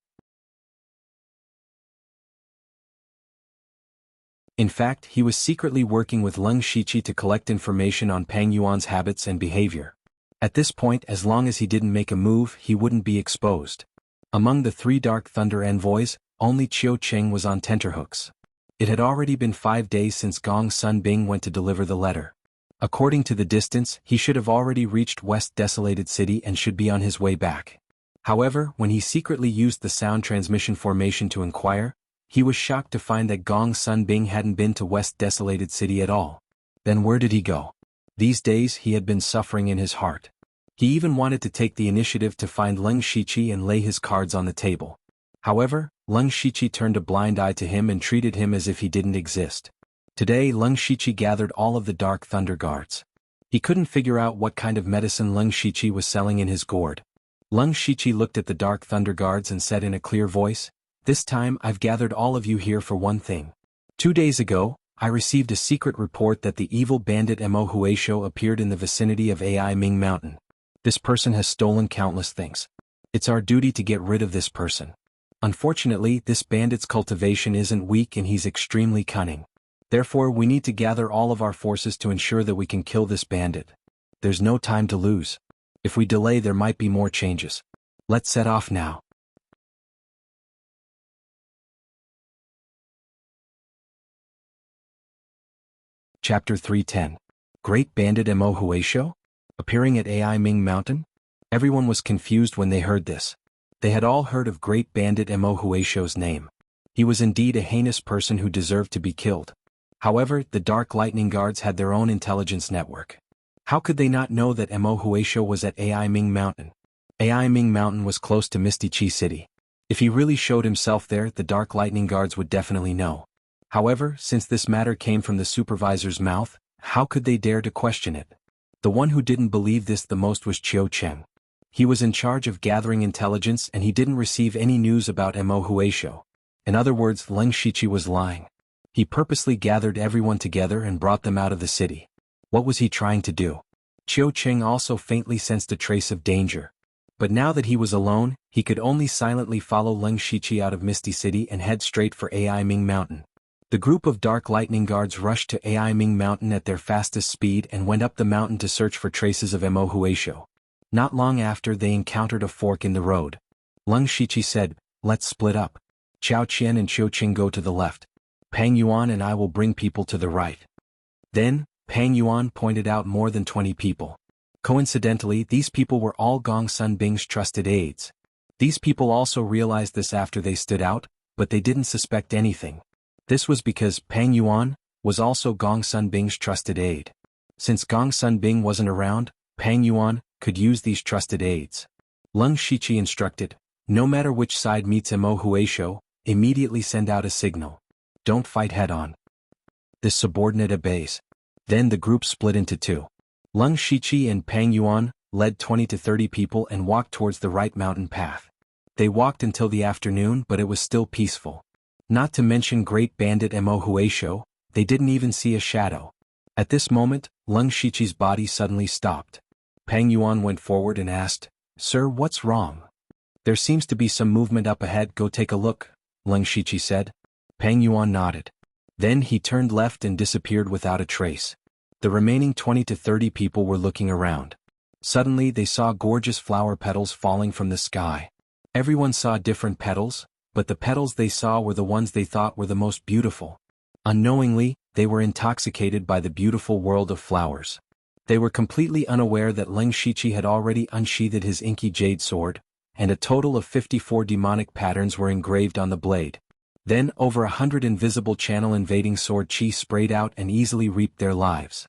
In fact, he was secretly working with Leng Shiqi to collect information on Pang Yuan's habits and behavior. At this point, as long as he didn't make a move, he wouldn't be exposed. Among the 3 Dark Thunder envoys, only Qiu Cheng was on tenterhooks. It had already been 5 days since Gong Sunbing went to deliver the letter. According to the distance, he should have already reached West Desolated City and should be on his way back. However, when he secretly used the sound transmission formation to inquire, he was shocked to find that Gong Sunbing hadn't been to West Desolated City at all. Then where did he go? These days he had been suffering in his heart. He even wanted to take the initiative to find Leng Shiqi and lay his cards on the table. However, Leng Shiqi turned a blind eye to him and treated him as if he didn't exist. Today Leng Shiqi gathered all of the Dark Thunder Guards. He couldn't figure out what kind of medicine Leng Shiqi was selling in his gourd. Leng Shiqi looked at the Dark Thunder Guards and said in a clear voice, "This time I've gathered all of you here for one thing. 2 days ago, I received a secret report that the evil bandit Mo Huaishou appeared in the vicinity of Ai Ming Mountain. This person has stolen countless things. It's our duty to get rid of this person. Unfortunately, this bandit's cultivation isn't weak and he's extremely cunning. Therefore, we need to gather all of our forces to ensure that we can kill this bandit. There's no time to lose. If we delay, there might be more changes. Let's set off now." Chapter 310. Great Bandit Mo Huaishou? Appearing at Ai Ming Mountain? Everyone was confused when they heard this. They had all heard of Great Bandit Mo Huaishou's name. He was indeed a heinous person who deserved to be killed. However, the Dark Lightning Guards had their own intelligence network. How could they not know that Mo Huaishou was at Ai Ming Mountain? Ai Ming Mountain was close to Misty Qi City. If he really showed himself there, the Dark Lightning Guards would definitely know. However, since this matter came from the supervisor's mouth, how could they dare to question it? The one who didn't believe this the most was Qiu Cheng. He was in charge of gathering intelligence and he didn't receive any news about Mo Huaishou. In other words, Leng Shiqi was lying. He purposely gathered everyone together and brought them out of the city. What was he trying to do? Qiu Cheng also faintly sensed a trace of danger. But now that he was alone, he could only silently follow Leng Shiqi out of Misty City and head straight for Ai Ming Mountain. The group of Dark Lightning Guards rushed to Ai Ming Mountain at their fastest speed and went up the mountain to search for traces of Mo Huisho. Not long after, they encountered a fork in the road. Leng Shiqi said, "Let's split up. Chao Qian and Qiu Qing go to the left. Pang Yuan and I will bring people to the right." Then, Pang Yuan pointed out more than 20 people. Coincidentally, these people were all Gong Sun Bing's trusted aides. These people also realized this after they stood out, but they didn't suspect anything. This was because Pang Yuan was also Gong Sun Bing's trusted aide. Since Gong Sun Bing wasn't around, Pang Yuan could use these trusted aides. Leng Shiqi instructed, "No matter which side meets Mo Huisho, immediately send out a signal. Don't fight head-on." The subordinate obeys. Then the group split into two. Leng Shiqi and Pang Yuan led 20 to 30 people and walked towards the right mountain path. They walked until the afternoon, but it was still peaceful. Not to mention great bandit Mo Huisho, they didn't even see a shadow. At this moment, Leng Shiqi's body suddenly stopped. Pang Yuan went forward and asked, "Sir, what's wrong?" "There seems to be some movement up ahead, go take a look," Leng Shiqi said. Pang Yuan nodded. Then he turned left and disappeared without a trace. The remaining 20 to 30 people were looking around. Suddenly they saw gorgeous flower petals falling from the sky. Everyone saw different petals, but the petals they saw were the ones they thought were the most beautiful. Unknowingly, they were intoxicated by the beautiful world of flowers. They were completely unaware that Leng Shiqi had already unsheathed his inky jade sword, and a total of 54 demonic patterns were engraved on the blade. Then over 100 invisible channel invading sword chi sprayed out and easily reaped their lives.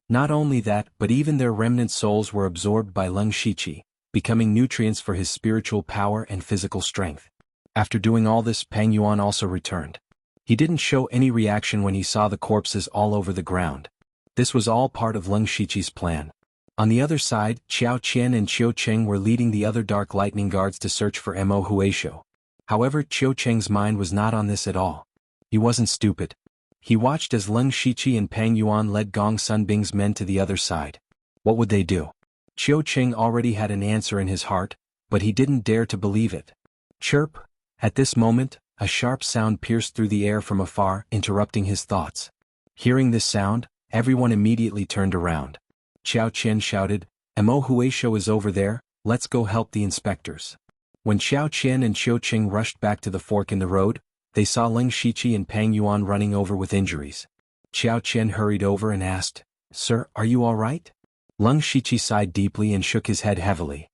Not only that, but even their remnant souls were absorbed by Leng Shiqi, becoming nutrients for his spiritual power and physical strength. After doing all this, Pang Yuan also returned. He didn't show any reaction when he saw the corpses all over the ground. This was all part of Leng Shiqi's plan. On the other side, Qiao Qian and Qiu Qing were leading the other Dark Lightning Guards to search for Mo Huisho. However, Qiu Qing's mind was not on this at all. He wasn't stupid. He watched as Leng Shiqi and Pang Yuan led Gong Sun Bing's men to the other side. What would they do? Qiu Qing already had an answer in his heart, but he didn't dare to believe it. Chirp! At this moment, a sharp sound pierced through the air from afar, interrupting his thoughts. Hearing this sound, everyone immediately turned around. Qiao Qian shouted, "Mo Huisho is over there, let's go help the inspectors." When Qiao Qian and Qiu Qing rushed back to the fork in the road, they saw Leng Shiqi and Pang Yuan running over with injuries. Qiao Qian hurried over and asked, "Sir, are you all right?" Leng Shiqi sighed deeply and shook his head heavily.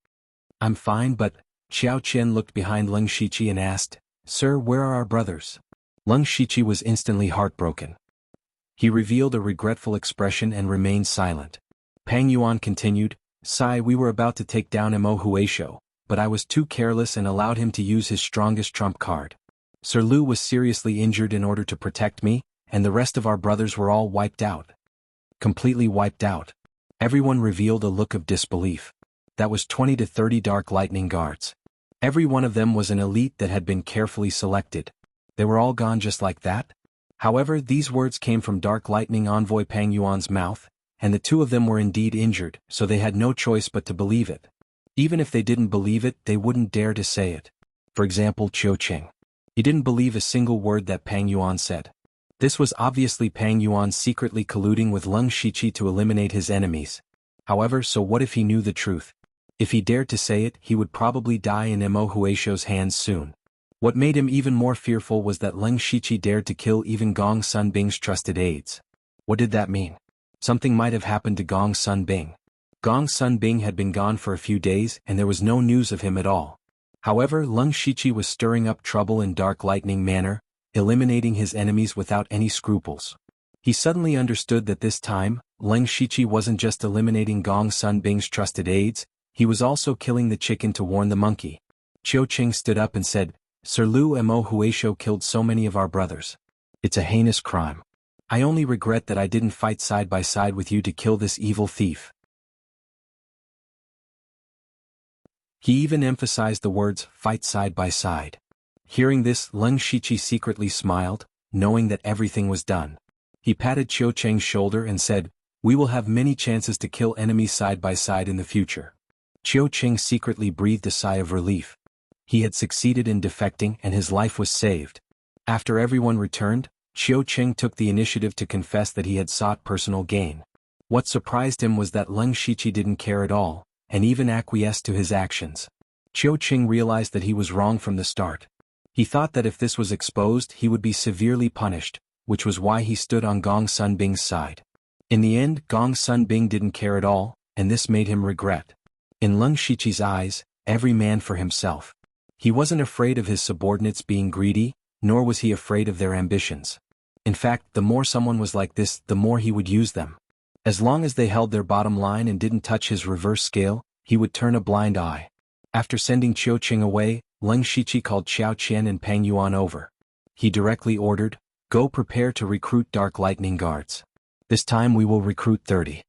"I'm fine, but..." Qiao Qian looked behind Leng Shiqi and asked, "Sir, where are our brothers?" Leng Shiqi was instantly heartbroken. He revealed a regretful expression and remained silent. Pang Yuan continued, "Sai, we were about to take down Mo Huisho, but I was too careless and allowed him to use his strongest trump card. Sir Lu was seriously injured in order to protect me, and the rest of our brothers were all wiped out." Completely wiped out. Everyone revealed a look of disbelief. That was 20 to 30 Dark Lightning Guards. Every one of them was an elite that had been carefully selected. They were all gone just like that? However, these words came from Dark Lightning Envoy Pang Yuan's mouth, and the two of them were indeed injured, so they had no choice but to believe it. Even if they didn't believe it, they wouldn't dare to say it. For example, Qiu Qing. He didn't believe a single word that Pang Yuan said. This was obviously Pang Yuan secretly colluding with Leng Shiqi to eliminate his enemies. However, so what if he knew the truth? If he dared to say it, he would probably die in Mo Huisho's hands soon. What made him even more fearful was that Leng Shiqi dared to kill even Gong Sun Bing's trusted aides. What did that mean? Something might have happened to Gong Sun Bing. Gong Sun Bing had been gone for a few days and there was no news of him at all. However, Leng Shiqi was stirring up trouble in Dark Lightning manner, eliminating his enemies without any scruples. He suddenly understood that this time, Leng Shiqi wasn't just eliminating Gong Sun Bing's trusted aides, he was also killing the chicken to warn the monkey. Qiu Qing stood up and said, "Sir Lu Mo Huisho killed so many of our brothers. It's a heinous crime. I only regret that I didn't fight side by side with you to kill this evil thief." He even emphasized the words, "fight side by side." Hearing this, Leng Shiqi secretly smiled, knowing that everything was done. He patted Qiu Qing's shoulder and said, "We will have many chances to kill enemies side by side in the future." Qiu Qing secretly breathed a sigh of relief. He had succeeded in defecting and his life was saved. After everyone returned, Qiu Qing took the initiative to confess that he had sought personal gain. What surprised him was that Leng Shiqi didn't care at all, and even acquiesced to his actions. Qiu Qing realized that he was wrong from the start. He thought that if this was exposed he would be severely punished, which was why he stood on Gong Sunbing's side. In the end, Gong Sunbing didn't care at all, and this made him regret. In Leng Shiqi's eyes, every man for himself. He wasn't afraid of his subordinates being greedy, nor was he afraid of their ambitions. In fact, the more someone was like this, the more he would use them. As long as they held their bottom line and didn't touch his reverse scale, he would turn a blind eye. After sending Qiu Qing away, Leng Shiqi called Xiao Qian and Pang Yuan over. He directly ordered, "Go prepare to recruit Dark Lightning Guards. This time we will recruit 30.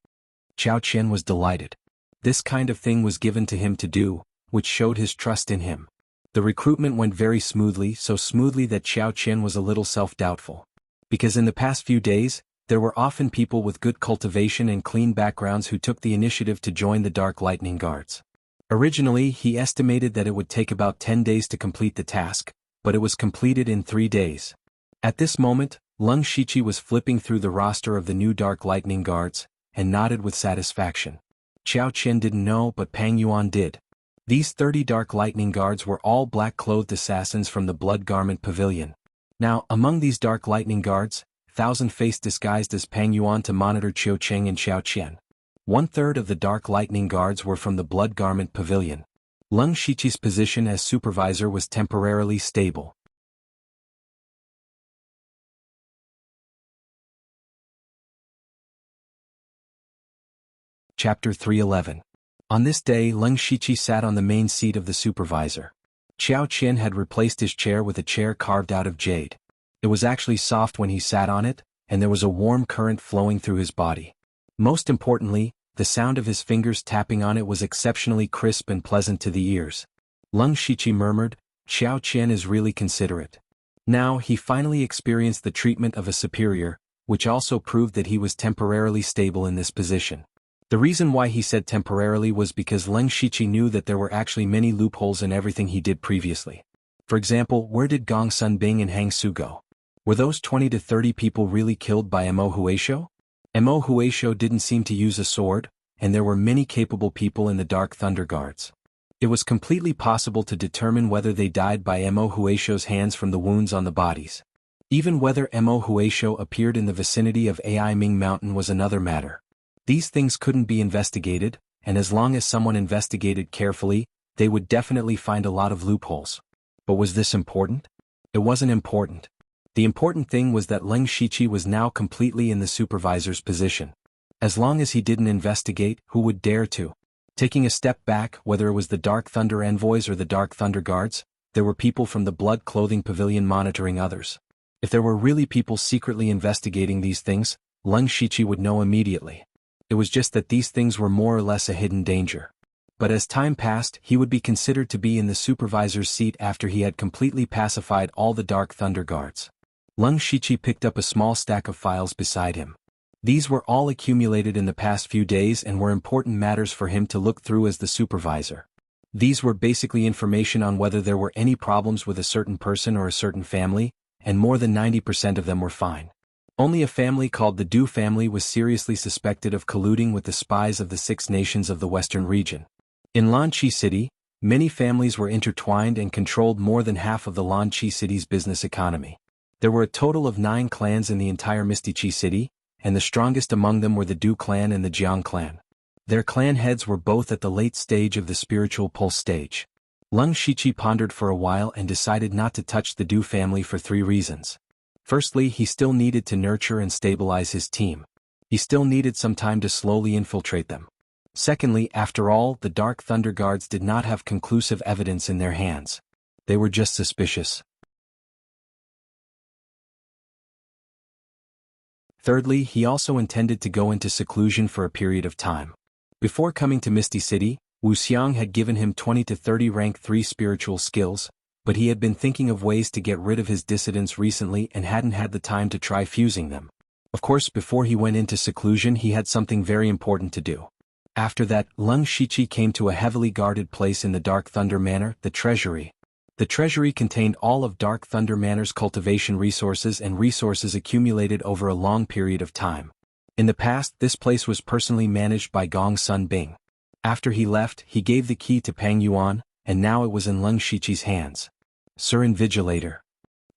Xiao Qian was delighted. This kind of thing was given to him to do, which showed his trust in him. The recruitment went very smoothly, so smoothly that Xiao Qian was a little self-doubtful. Because in the past few days, there were often people with good cultivation and clean backgrounds who took the initiative to join the Dark Lightning Guards. Originally, he estimated that it would take about 10 days to complete the task, but it was completed in 3 days. At this moment, Leng Shiqi was flipping through the roster of the new Dark Lightning Guards, and nodded with satisfaction. Xiao Qian didn't know, but Pang Yuan did. These 30 Dark Lightning Guards were all black-clothed assassins from the Blood Garment Pavilion. Now, among these Dark Lightning Guards, Thousand-Face disguised as Pang Yuan to monitor Qiu Qing and Xiao Qian. 1/3 of the Dark Lightning Guards were from the Blood Garment Pavilion. Leng Shiqi's position as supervisor was temporarily stable. Chapter 311. On this day, Leng Shiqi sat on the main seat of the supervisor. Xiao Qian had replaced his chair with a chair carved out of jade. It was actually soft when he sat on it, and there was a warm current flowing through his body. Most importantly, the sound of his fingers tapping on it was exceptionally crisp and pleasant to the ears. Leng Shiqi murmured, "Xiao Qian is really considerate." Now he finally experienced the treatment of a superior, which also proved that he was temporarily stable in this position. The reason why he said temporarily was because Leng Shiqi knew that there were actually many loopholes in everything he did previously. For example, where did Gong Sunbing and Hang Su go? Were those 20 to 30 people really killed by Mo Huaishou? Mo Huaishou didn't seem to use a sword, and there were many capable people in the Dark Thunder Guards. It was completely possible to determine whether they died by Mo Huaishou's hands from the wounds on the bodies. Even whether Mo Huaishou appeared in the vicinity of Ai Ming Mountain was another matter. These things couldn't be investigated, and as long as someone investigated carefully, they would definitely find a lot of loopholes. But was this important? It wasn't important. The important thing was that Leng Shiqi was now completely in the supervisor's position. As long as he didn't investigate, who would dare to? Taking a step back, whether it was the Dark Thunder Envoys or the Dark Thunder Guards, there were people from the Blood Clothing Pavilion monitoring others. If there were really people secretly investigating these things, Leng Shiqi would know immediately. It was just that these things were more or less a hidden danger. But as time passed, he would be considered to be in the supervisor's seat after he had completely pacified all the Dark Thunder Guards. Leng Shiqi picked up a small stack of files beside him. These were all accumulated in the past few days and were important matters for him to look through as the supervisor. These were basically information on whether there were any problems with a certain person or a certain family, and more than 90% of them were fine. Only a family called the Du family was seriously suspected of colluding with the spies of the 6 nations of the western region. In Lanqi City, many families were intertwined and controlled more than half of the Lanqi City's business economy. There were a total of 9 clans in the entire Mistiqi City, and the strongest among them were the Du clan and the Jiang clan. Their clan heads were both at the late stage of the spiritual pulse stage. Leng Shiqi pondered for a while and decided not to touch the Du family for 3 reasons. Firstly, he still needed to nurture and stabilize his team. He still needed some time to slowly infiltrate them. Secondly, after all, the Dark Thunder Guards did not have conclusive evidence in their hands. They were just suspicious. Thirdly, he also intended to go into seclusion for a period of time. Before coming to Misty City, Wuxia had given him 20 to 30 rank 3 spiritual skills, but he had been thinking of ways to get rid of his dissidents recently and hadn't had the time to try fusing them. Of course, before he went into seclusion he had something very important to do. After that, Leng Shiqi came to a heavily guarded place in the Dark Thunder Manor, the treasury. The treasury contained all of Dark Thunder Manor's cultivation resources and resources accumulated over a long period of time. In the past, this place was personally managed by Gong Sun Bing. After he left, he gave the key to Pang Yuan, and now it was in Leng Shiqi's hands. Sir Invigilator.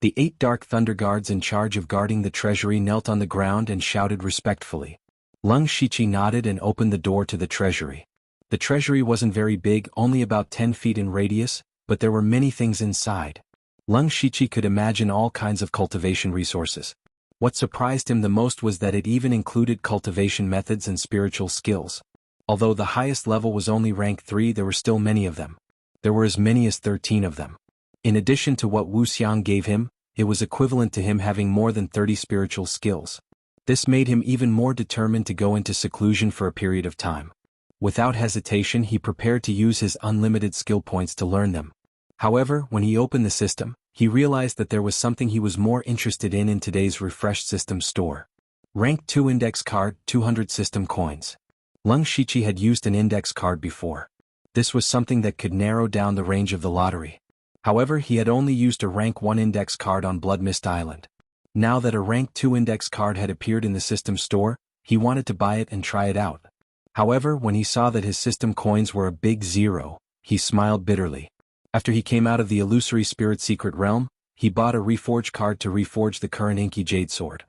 The 8 Dark Thunder Guards in charge of guarding the treasury knelt on the ground and shouted respectfully. Leng Shiqi nodded and opened the door to the treasury. The treasury wasn't very big, only about 10 feet in radius, but there were many things inside. Leng Shiqi could imagine all kinds of cultivation resources. What surprised him the most was that it even included cultivation methods and spiritual skills. Although the highest level was only rank 3, there were still many of them. There were as many as 13 of them. In addition to what Wuxia gave him, it was equivalent to him having more than 30 spiritual skills. This made him even more determined to go into seclusion for a period of time. Without hesitation, he prepared to use his unlimited skill points to learn them. However, when he opened the system, he realized that there was something he was more interested in today's refreshed system store. Rank 2 Index Card, 200 System Coins. Leng Shiqi had used an index card before. This was something that could narrow down the range of the lottery. However, he had only used a rank 1 index card on Blood Mist Island. Now that a rank 2 index card had appeared in the system store, he wanted to buy it and try it out. However, when he saw that his system coins were a big 0, he smiled bitterly. After he came out of the illusory spirit secret realm, he bought a reforge card to reforge the current Inky Jade Sword.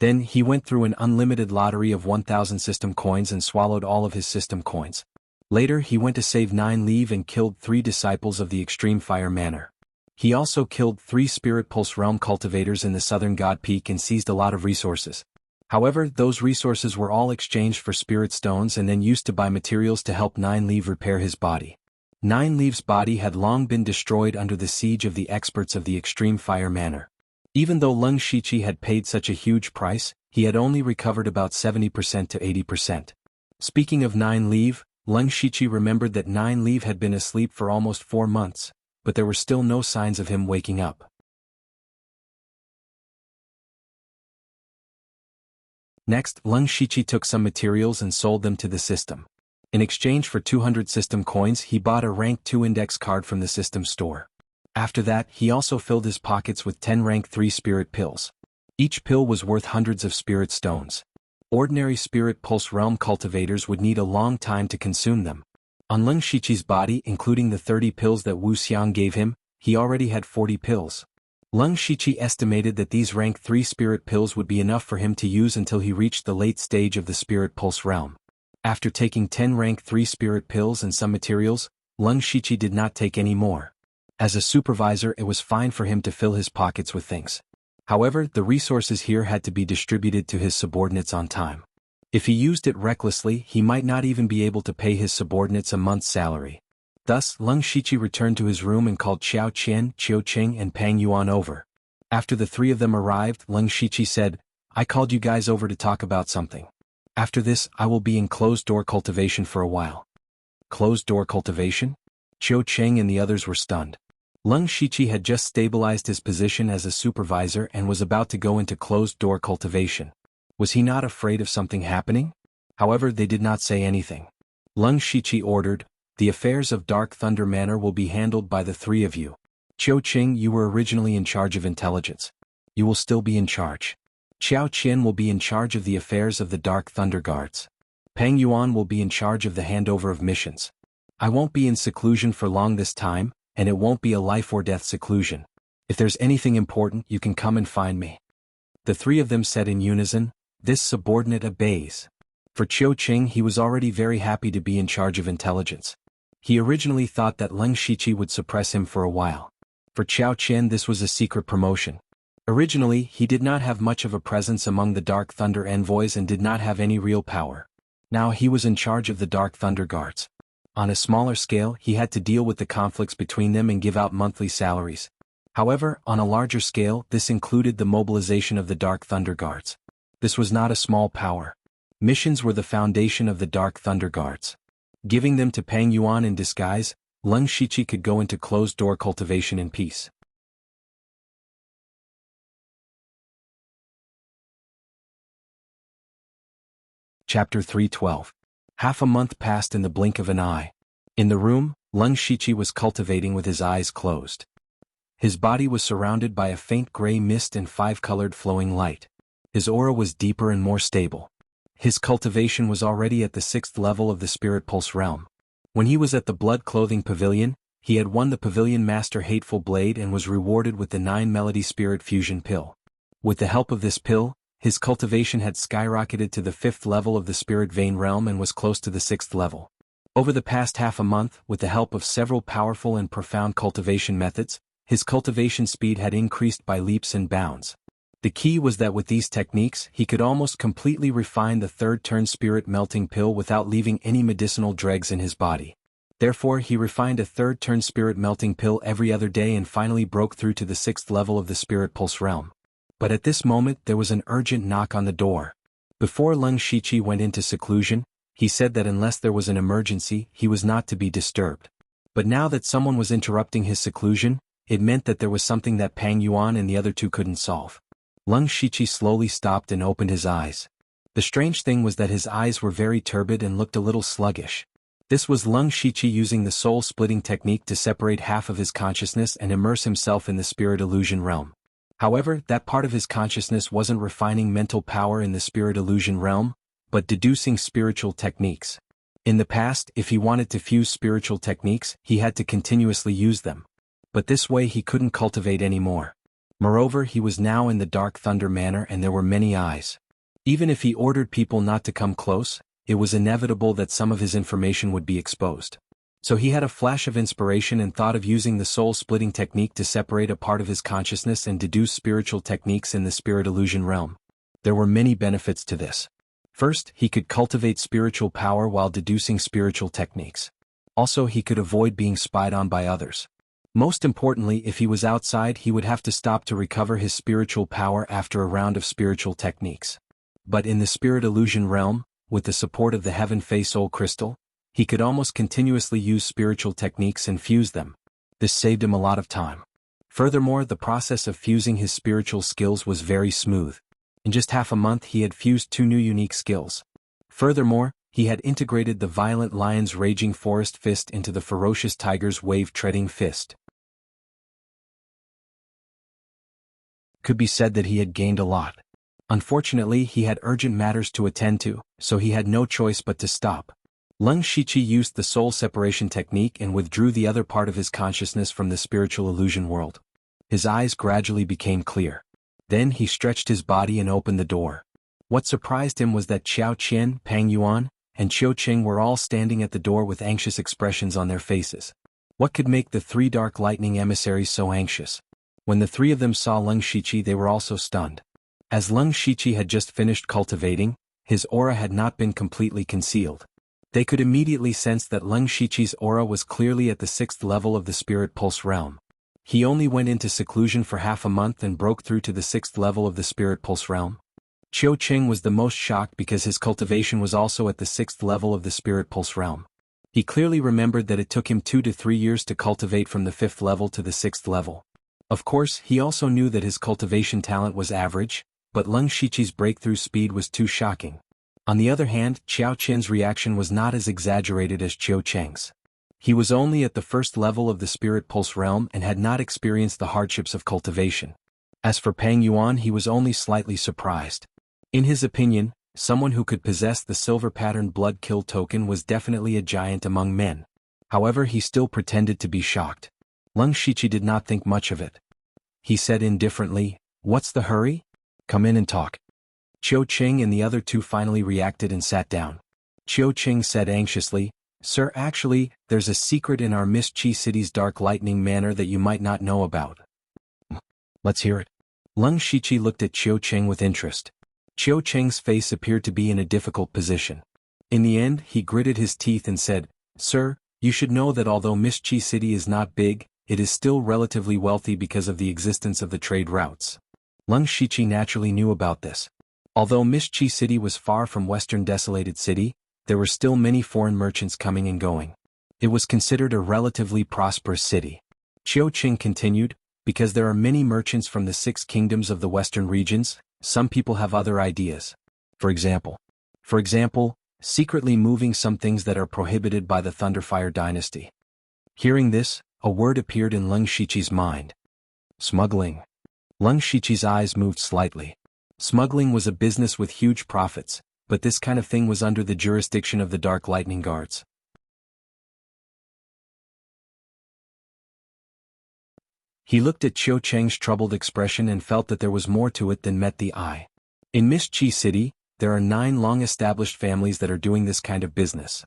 Then, he went through an unlimited lottery of 1,000 system coins and swallowed all of his system coins. Later, he went to save 9 leave and killed 3 disciples of the Extreme Fire Manor. He also killed 3 Spirit Pulse Realm cultivators in the Southern God Peak and seized a lot of resources. However, those resources were all exchanged for spirit stones and then used to buy materials to help 9 leave repair his body. 9 Leave's body had long been destroyed under the siege of the experts of the Extreme Fire Manor. Even though Leng Shiqi had paid such a huge price, he had only recovered about 70% to 80%. Speaking of 9 Leave, Leng Shiqi remembered that 9 Leave had been asleep for almost 4 months, but there were still no signs of him waking up. Next, Leng Shiqi took some materials and sold them to the system. In exchange for 200 system coins, he bought a rank 2 index card from the system store. After that, he also filled his pockets with 10 rank 3 spirit pills. Each pill was worth hundreds of spirit stones. Ordinary spirit pulse realm cultivators would need a long time to consume them. On Leng Shiqi's body, including the 30 pills that Wuxia gave him, he already had 40 pills. Leng Shiqi estimated that these rank 3 spirit pills would be enough for him to use until he reached the late stage of the spirit pulse realm. After taking 10 rank 3 spirit pills and some materials, Leng Shiqi did not take any more. As a supervisor, it was fine for him to fill his pockets with things. However, the resources here had to be distributed to his subordinates on time. If he used it recklessly, he might not even be able to pay his subordinates a month's salary. Thus, Leng Shiqi returned to his room and called Xiao Qian, Qiu Qing and Pang Yuan over. After the 3 of them arrived, Leng Shiqi said, "I called you guys over to talk about something. After this, I will be in closed-door cultivation for a while." Closed-door cultivation? Qiu Qing and the others were stunned. Leng Shiqi had just stabilized his position as a supervisor and was about to go into closed-door cultivation. Was he not afraid of something happening? However, they did not say anything. Leng Shiqi ordered, "The affairs of Dark Thunder Manor will be handled by the 3 of you. Qiu Qing, you were originally in charge of intelligence. You will still be in charge. Xiao Qian will be in charge of the affairs of the Dark Thunder Guards. Pang Yuan will be in charge of the handover of missions. I won't be in seclusion for long this time, and it won't be a life or death seclusion. If there's anything important, you can come and find me." The 3 of them said in unison, "This subordinate obeys." For Qiu Qing, he was already very happy to be in charge of intelligence. He originally thought that Leng Shiqi would suppress him for a while. For Xiao Qian, this was a secret promotion. Originally, he did not have much of a presence among the Dark Thunder envoys and did not have any real power. Now he was in charge of the Dark Thunder Guards. On a smaller scale, he had to deal with the conflicts between them and give out monthly salaries. However, on a larger scale, this included the mobilization of the Dark Thunder Guards. This was not a small power. Missions were the foundation of the Dark Thunder Guards. Giving them to Pang Yuan in disguise, Leng Shiqi could go into closed-door cultivation in peace. Chapter 312. Half a month passed in the blink of an eye. In the room, Leng Shiqi was cultivating with his eyes closed. His body was surrounded by a faint gray mist and five-colored flowing light. His aura was deeper and more stable. His cultivation was already at the 6th level of the Spirit Pulse realm. When he was at the Blood Clothing Pavilion, he had won the Pavilion Master Hateful Blade and was rewarded with the 9 Melody Spirit Fusion Pill. With the help of this pill, his cultivation had skyrocketed to the 5th level of the Spirit Vein realm and was close to the 6th level. Over the past half a month, with the help of several powerful and profound cultivation methods, his cultivation speed had increased by leaps and bounds. The key was that with these techniques he could almost completely refine the 3rd turn spirit melting pill without leaving any medicinal dregs in his body. Therefore he refined a 3rd turn spirit melting pill every other day and finally broke through to the 6th level of the Spirit Pulse realm. But at this moment there was an urgent knock on the door. Before Leng Shiqi went into seclusion, he said that unless there was an emergency he was not to be disturbed. But now that someone was interrupting his seclusion, it meant that there was something that Pang Yuan and the other two couldn't solve. Leng Shiqi slowly stopped and opened his eyes. The strange thing was that his eyes were very turbid and looked a little sluggish. This was Leng Shiqi using the soul-splitting technique to separate half of his consciousness and immerse himself in the spirit illusion realm. However, that part of his consciousness wasn't refining mental power in the spirit illusion realm, but deducing spiritual techniques. In the past, if he wanted to fuse spiritual techniques, he had to continuously use them. But this way he couldn't cultivate anymore. Moreover, he was now in the Dark Thunder Manor and there were many eyes. Even if he ordered people not to come close, it was inevitable that some of his information would be exposed. So he had a flash of inspiration and thought of using the soul-splitting technique to separate a part of his consciousness and deduce spiritual techniques in the spirit illusion realm. There were many benefits to this. First, he could cultivate spiritual power while deducing spiritual techniques. Also, he could avoid being spied on by others. Most importantly, if he was outside he would have to stop to recover his spiritual power after a round of spiritual techniques. But in the spirit illusion realm, with the support of the Heaven Fei Soul Crystal, he could almost continuously use spiritual techniques and fuse them. This saved him a lot of time. Furthermore, the process of fusing his spiritual skills was very smooth. In just half a month he had fused 2 new unique skills. Furthermore, he had integrated the violent lion's raging forest fist into the ferocious tiger's wave-treading fist. Could be said that he had gained a lot. Unfortunately, he had urgent matters to attend to, so he had no choice but to stop. Leng Shiqi used the soul separation technique and withdrew the other part of his consciousness from the spiritual illusion world. His eyes gradually became clear. Then he stretched his body and opened the door. What surprised him was that Qiao Qian, Pang Yuan, and Qiu Qing were all standing at the door with anxious expressions on their faces. What could make the 3 dark lightning emissaries so anxious? When the 3 of them saw Leng Shiqi they were also stunned. As Leng Shiqi had just finished cultivating, his aura had not been completely concealed. They could immediately sense that Leng Shiqi's aura was clearly at the 6th level of the Spirit Pulse realm. He only went into seclusion for half a month and broke through to the 6th level of the Spirit Pulse realm. Qiu Qing was the most shocked because his cultivation was also at the 6th level of the Spirit Pulse realm. He clearly remembered that it took him 2 to 3 years to cultivate from the 5th level to the 6th level. Of course, he also knew that his cultivation talent was average, but Leng Shiqi's breakthrough speed was too shocking. On the other hand, Qiao Qin's reaction was not as exaggerated as Qiu Qing's. He was only at the 1st level of the Spirit Pulse realm and had not experienced the hardships of cultivation. As for Pang Yuan, he was only slightly surprised. In his opinion, someone who could possess the silver-patterned blood kill token was definitely a giant among men. However, he still pretended to be shocked. Leng Shiqi did not think much of it. He said indifferently, "What's the hurry? Come in and talk." Qiu Qing and the other 2 finally reacted and sat down. Qiu Qing said anxiously, "Sir, actually, there's a secret in our Miss Qi City's Dark Lightning Manor that you might not know about." "Let's hear it." Leng Shiqi looked at Qiu Qing with interest. Qiu Qing's face appeared to be in a difficult position. In the end, he gritted his teeth and said, "Sir, you should know that although Miss Qi City is not big, it is still relatively wealthy because of the existence of the trade routes." Leng Shiqi naturally knew about this. Although Miss Qi City was far from Western Desolated City, there were still many foreign merchants coming and going. It was considered a relatively prosperous city. Qiu Qing continued, "Because there are many merchants from the 6 kingdoms of the western regions, some people have other ideas. For example, secretly moving some things that are prohibited by the Thunderfire dynasty." Hearing this, a word appeared in Leng Shiqi's mind. Smuggling. Lung Shiqi's eyes moved slightly. Smuggling was a business with huge profits, but this kind of thing was under the jurisdiction of the Dark Lightning Guards. He looked at Qiu Cheng's troubled expression and felt that there was more to it than met the eye. In Mist Qi City, there are 9 long-established families that are doing this kind of business.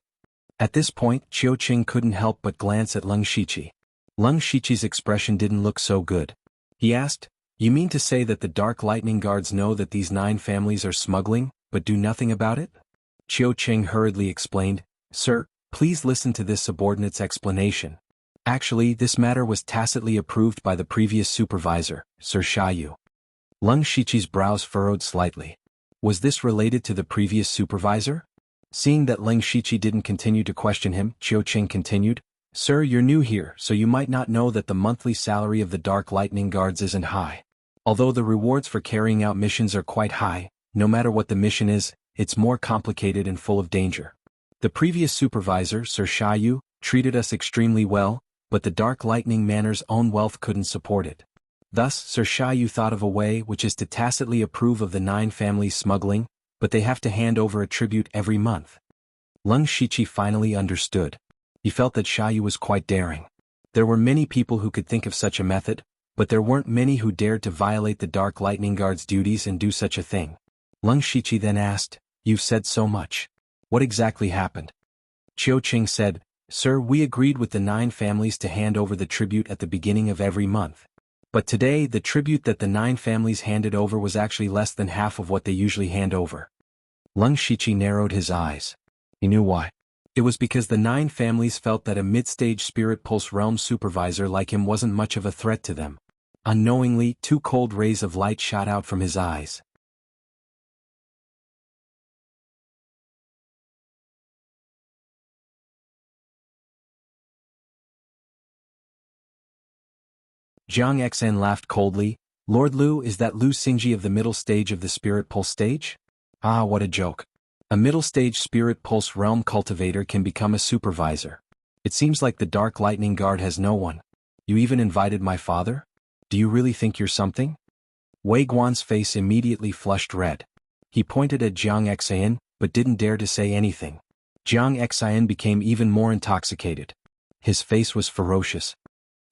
At this point, Qiu Cheng couldn't help but glance at Lung Shiqi. Lung Shiqi's expression didn't look so good. He asked, "You mean to say that the Dark Lightning Guards know that these 9 families are smuggling, but do nothing about it?" Qiu Cheng hurriedly explained, "Sir, please listen to this subordinate's explanation. Actually, this matter was tacitly approved by the previous supervisor, Sir Xiaoyu." Lung Shiqi's brows furrowed slightly. Was this related to the previous supervisor? Seeing that Lung Shiqi didn't continue to question him, Qiu Cheng continued, "Sir, you're new here, so you might not know that the monthly salary of the Dark Lightning Guards isn't high. Although the rewards for carrying out missions are quite high, no matter what the mission is, it's more complicated and full of danger. The previous supervisor, Sir Xiaoyu, treated us extremely well, but the Dark Lightning Manor's own wealth couldn't support it. Thus, Sir Xiaoyu thought of a way which is to tacitly approve of the 9 families smuggling, but they have to hand over a tribute every month." Lung Shiqi finally understood. He felt that Xiaoyu was quite daring. There were many people who could think of such a method, but there weren't many who dared to violate the Dark Lightning Guard's duties and do such a thing. Lung Shiqi then asked, "You've said so much. What exactly happened?" Qiu Cheng said, "Sir, we agreed with the 9 families to hand over the tribute at the beginning of every month. But today, the tribute that the 9 families handed over was actually less than half of what they usually hand over." Lung Shiqi narrowed his eyes. He knew why. It was because the 9 families felt that a mid-stage Spirit Pulse Realm supervisor like him wasn't much of a threat to them. Unknowingly, 2 cold rays of light shot out from his eyes. Jiang Xen laughed coldly. "Lord Lu, is that Lu Xingji of the middle stage of the Spirit Pulse stage? Ah, what a joke. A middle stage Spirit Pulse Realm cultivator can become a supervisor. It seems like the Dark Lightning Guard has no one. You even invited my father? Do you really think you're something?" Wei Guan's face immediately flushed red. He pointed at Jiang Xen, but didn't dare to say anything. Jiang Xen became even more intoxicated. His face was ferocious.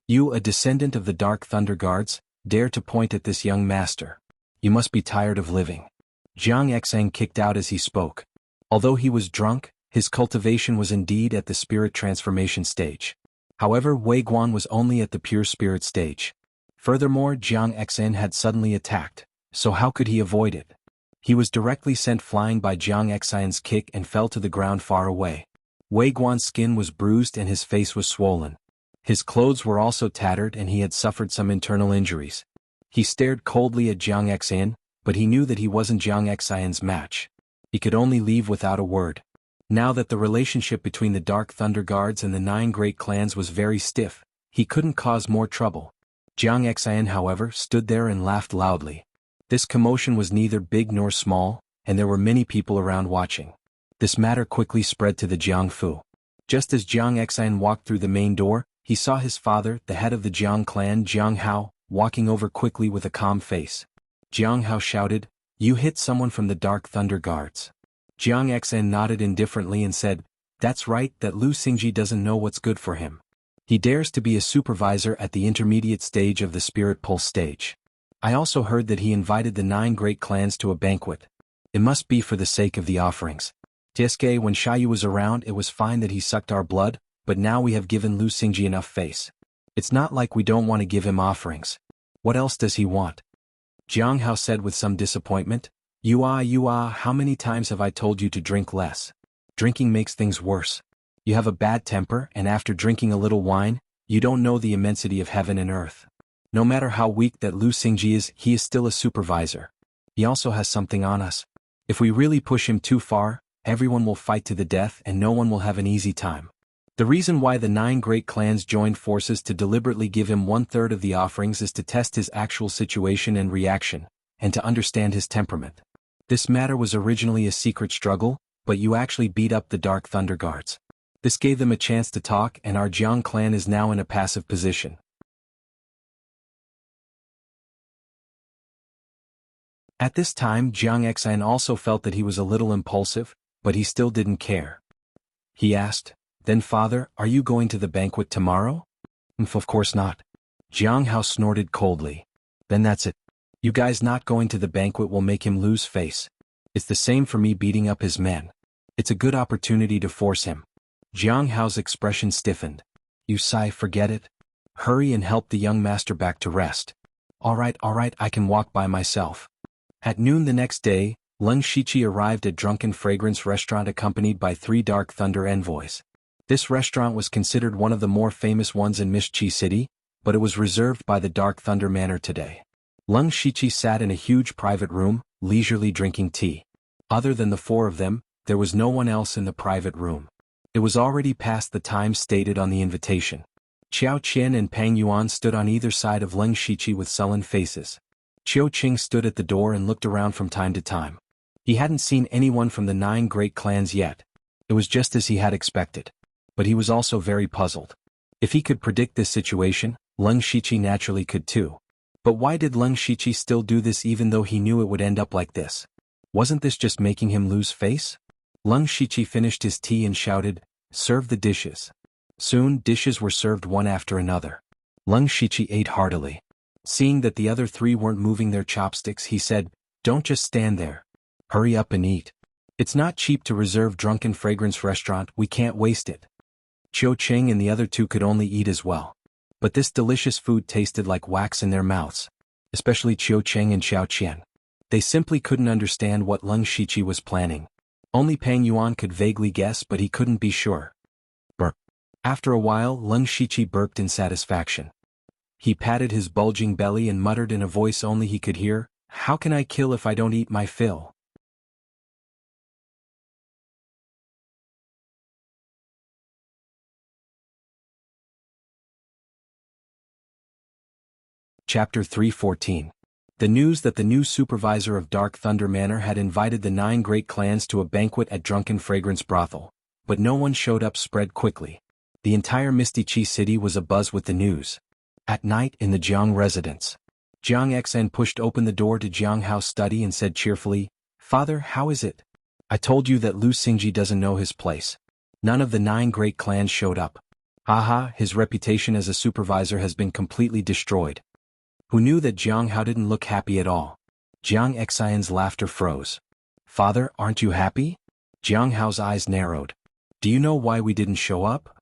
"You, a descendant of the Dark Thunder Guards, dare to point at this young master. You must be tired of living." Jiang Xen kicked out as he spoke. Although he was drunk, his cultivation was indeed at the spirit transformation stage. However, Wei Guan was only at the pure spirit stage. Furthermore, Jiang Xen had suddenly attacked, so how could he avoid it? He was directly sent flying by Jiang Xen's kick and fell to the ground far away. Wei Guan's skin was bruised and his face was swollen. His clothes were also tattered and he had suffered some internal injuries. He stared coldly at Jiang Xen, but he knew that he wasn't Jiang Xen's match. He could only leave without a word. Now that the relationship between the Dark Thunder Guards and the 9 great clans was very stiff, he couldn't cause more trouble. Jiang Xen, however, stood there and laughed loudly. This commotion was neither big nor small, and there were many people around watching. This matter quickly spread to the Jianghu. Just as Jiang Xen walked through the main door, he saw his father, the head of the Jiang clan, Jiang Hao, walking over quickly with a calm face. Jiang Hao shouted, "You hit someone from the Dark Thunder Guards." Jiang Xen nodded indifferently and said, "That's right, that Lu Xingji doesn't know what's good for him. He dares to be a supervisor at the intermediate stage of the Spirit Pulse stage. I also heard that he invited the 9 great clans to a banquet. It must be for the sake of the offerings. Tieske, when Xiaoyu was around, it was fine that he sucked our blood, but now we have given Lu Xingji enough face. It's not like we don't want to give him offerings. What else does he want?" Jiang Hao said with some disappointment, you ah, how many times have I told you to drink less? Drinking makes things worse. You have a bad temper, and after drinking a little wine, you don't know the immensity of heaven and earth. No matter how weak that Lu Xingji is, he is still a supervisor. He also has something on us. If we really push him too far, everyone will fight to the death and no one will have an easy time. The reason why the 9 great clans joined forces to deliberately give him 1/3 of the offerings is to test his actual situation and reaction, and to understand his temperament. This matter was originally a secret struggle, but you actually beat up the Dark Thunder Guards. This gave them a chance to talk, and our Jiang clan is now in a passive position. At this time Jiang Xan also felt that he was a little impulsive, but he still didn't care. He asked, "Then father, are you going to the banquet tomorrow?" Of course not." Jiang Hao snorted coldly. "Then that's it. You guys not going to the banquet will make him lose face. It's the same for me beating up his men. It's a good opportunity to force him." Jiang Hao's expression stiffened. "You sigh, forget it. Hurry and help the young master back to rest." All right, I can walk by myself." At noon the next day, Leng Shiqi arrived at Drunken Fragrance restaurant accompanied by 3 Dark Thunder envoys. This restaurant was considered one of the more famous ones in Mistchi City, but it was reserved by the Dark Thunder Manor today. Leng Shiqi sat in a huge private room, leisurely drinking tea. Other than the 4 of them, there was no one else in the private room. It was already past the time stated on the invitation. Qiao Qian and Pang Yuan stood on either side of Leng Shiqi with sullen faces. Qiu Qing stood at the door and looked around from time to time. He hadn't seen anyone from the 9 great clans yet. It was just as he had expected. But he was also very puzzled. If he could predict this situation, Leng Shiqi naturally could too. But why did Leng Shiqi still do this even though he knew it would end up like this? Wasn't this just making him lose face? Leng Shiqi finished his tea and shouted, "Serve the dishes." Soon dishes were served one after another. Leng Shiqi ate heartily. Seeing that the other 3 weren't moving their chopsticks, he said, "Don't just stand there. Hurry up and eat. It's not cheap to reserve Drunken Fragrance restaurant, we can't waste it." Qiu Qing and the other 2 could only eat as well. But this delicious food tasted like wax in their mouths, especially Qiu Qing and Xiao Qian. They simply couldn't understand what Leng Shiqi was planning. Only Pang Yuan could vaguely guess, but he couldn't be sure. Burp. After a while, Leng Shiqi burped in satisfaction. He patted his bulging belly and muttered in a voice only he could hear, "How can I kill if I don't eat my fill?" Chapter 314. The news that the new supervisor of Dark Thunder Manor had invited the 9 great clans to a banquet at Drunken Fragrance brothel, but no one showed up spread quickly. The entire Mistchi city was abuzz with the news. At night in the Jiang residence, Jiang Xen pushed open the door to Jiang Hao's study and said cheerfully, "Father, how is it? I told you that Lu Xingji doesn't know his place." None of the 9 great clans showed up. Haha, his reputation as a supervisor has been completely destroyed. Who knew that Jiang Hao didn't look happy at all? Jiang Xian's laughter froze. "Father, aren't you happy?" Jiang Hao's eyes narrowed. "Do you know why we didn't show up?"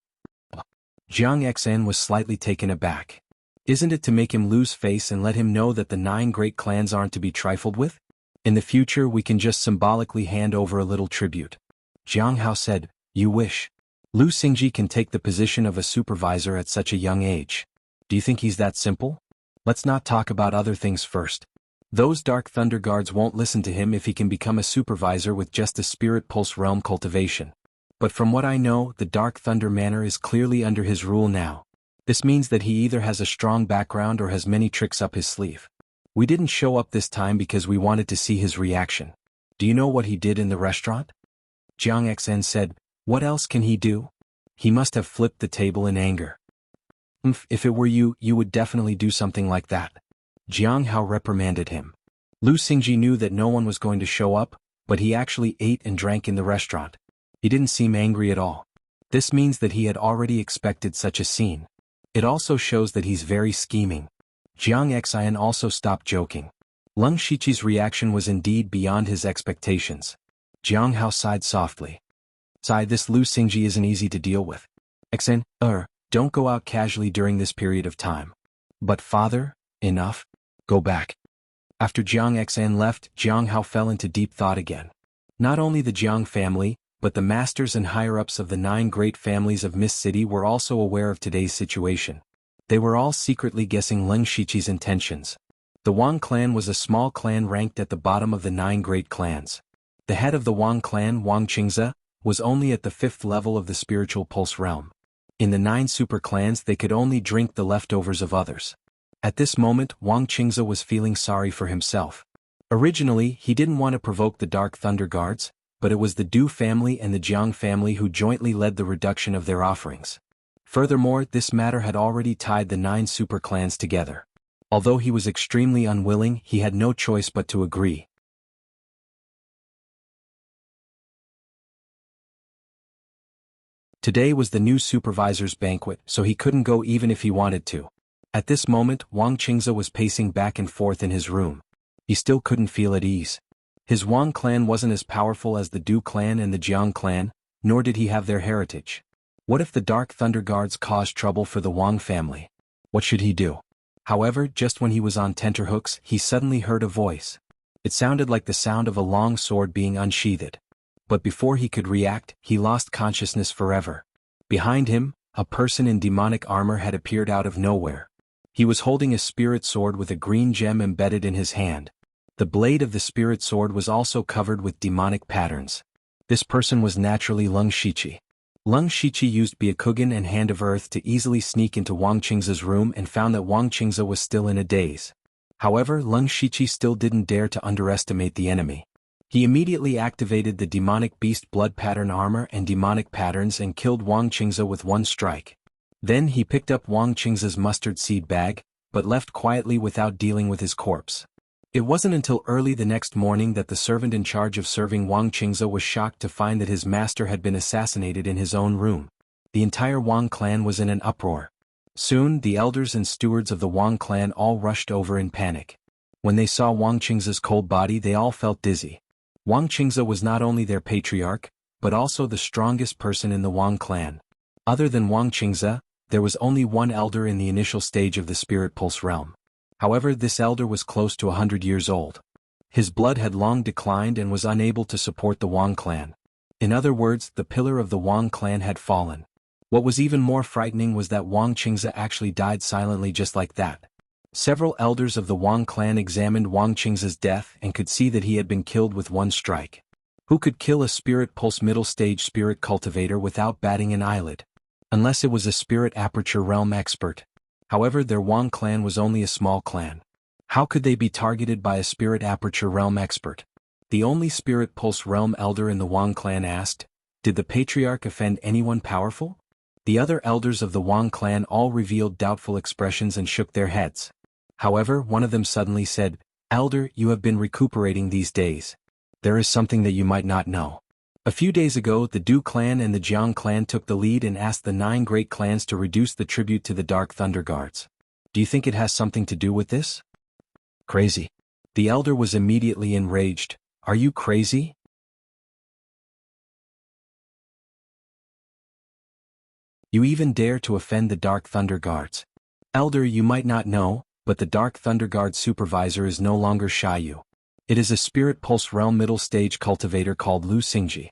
Jiang Xan was slightly taken aback. Isn't it to make him lose face and let him know that the 9 great clans aren't to be trifled with? In the future we can just symbolically hand over a little tribute. Jiang Hao said, "You wish. Lu Xingji can take the position of a supervisor at such a young age. Do you think he's that simple? Let's not talk about other things first. Those Dark Thunder Guards won't listen to him if he can become a supervisor with just the Spirit Pulse Realm cultivation. But from what I know, the Dark Thunder Manor is clearly under his rule now. This means that he either has a strong background or has many tricks up his sleeve. We didn't show up this time because we wanted to see his reaction. Do you know what he did in the restaurant?" Jiang Xen said, "What else can he do? He must have flipped the table in anger." If it were you, you would definitely do something like that." Jiang Hao reprimanded him. Lu Xingji knew that no one was going to show up, but he actually ate and drank in the restaurant. He didn't seem angry at all. This means that he had already expected such a scene. It also shows that he's very scheming. Jiang Xian also stopped joking. Leng Shiqi's reaction was indeed beyond his expectations. Jiang Hao sighed softly. "Sigh, this Lu Xingji isn't easy to deal with. Xen, don't go out casually during this period of time." "But father, enough. Go back." After Jiang Xan left, Jiang Hao fell into deep thought again. Not only the Jiang family, but the masters and higher-ups of the 9 great families of Mist City were also aware of today's situation. They were all secretly guessing Leng Shiqi's intentions. The Wang clan was a small clan ranked at the bottom of the 9 great clans. The head of the Wang clan, Wang Qingze, was only at the 5th level of the spiritual pulse realm. In the 9 super clans they could only drink the leftovers of others. At this moment Wang Qingze was feeling sorry for himself. Originally he didn't want to provoke the Dark Thunder Guards, but it was the Du family and the Jiang family who jointly led the reduction of their offerings. Furthermore, this matter had already tied the 9 super clans together. Although he was extremely unwilling, he had no choice but to agree. Today was the new supervisor's banquet, so he couldn't go even if he wanted to. At this moment, Wang Qingze was pacing back and forth in his room. He still couldn't feel at ease. His Wang clan wasn't as powerful as the Du clan and the Jiang clan, nor did he have their heritage. What if the Dark Thunder Guards caused trouble for the Wang family? What should he do? However, just when he was on tenterhooks, he suddenly heard a voice. It sounded like the sound of a long sword being unsheathed. But before he could react, he lost consciousness forever. Behind him, a person in demonic armor had appeared out of nowhere. He was holding a spirit sword with a green gem embedded in his hand. The blade of the spirit sword was also covered with demonic patterns. This person was naturally Lung Shiqi. Lung Shiqi used Byakugan and Hand of Earth to easily sneak into Wang Qingze's room and found that Wang Qingze was still in a daze. However, Lung Shiqi still didn't dare to underestimate the enemy. He immediately activated the demonic beast blood pattern armor and demonic patterns and killed Wang Qingze with one strike. Then he picked up Wang Qingze's mustard seed bag, but left quietly without dealing with his corpse. It wasn't until early the next morning that the servant in charge of serving Wang Qingze was shocked to find that his master had been assassinated in his own room. The entire Wang clan was in an uproar. Soon, the elders and stewards of the Wang clan all rushed over in panic. When they saw Wang Qingze's cold body, they all felt dizzy. Wang Qingze was not only their patriarch, but also the strongest person in the Wang clan. Other than Wang Qingze, there was only one elder in the initial stage of the Spirit Pulse realm. However, this elder was close to 100 years old. His blood had long declined and was unable to support the Wang clan. In other words, the pillar of the Wang clan had fallen. What was even more frightening was that Wang Qingze actually died silently just like that. Several elders of the Wang clan examined Wang Qingze's death and could see that he had been killed with one strike. Who could kill a Spirit Pulse middle stage spirit cultivator without batting an eyelid? Unless it was a Spirit Aperture realm expert. However, their Wang clan was only a small clan. How could they be targeted by a Spirit Aperture realm expert? The only Spirit Pulse realm elder in the Wang clan asked, "Did the patriarch offend anyone powerful?" The other elders of the Wang clan all revealed doubtful expressions and shook their heads. However, one of them suddenly said, "Elder, you have been recuperating these days. There is something that you might not know. A few days ago, the Du clan and the Jiang clan took the lead and asked the 9 great clans to reduce the tribute to the Dark Thunder Guards. Do you think it has something to do with this?" Crazy. The elder was immediately enraged. "Are you crazy? You even dare to offend the Dark Thunder Guards. Elder, you might not know, but the Dark Thunder Guard supervisor is no longer Shiyu. It is a Spirit Pulse Realm middle stage cultivator called Lu Xingji."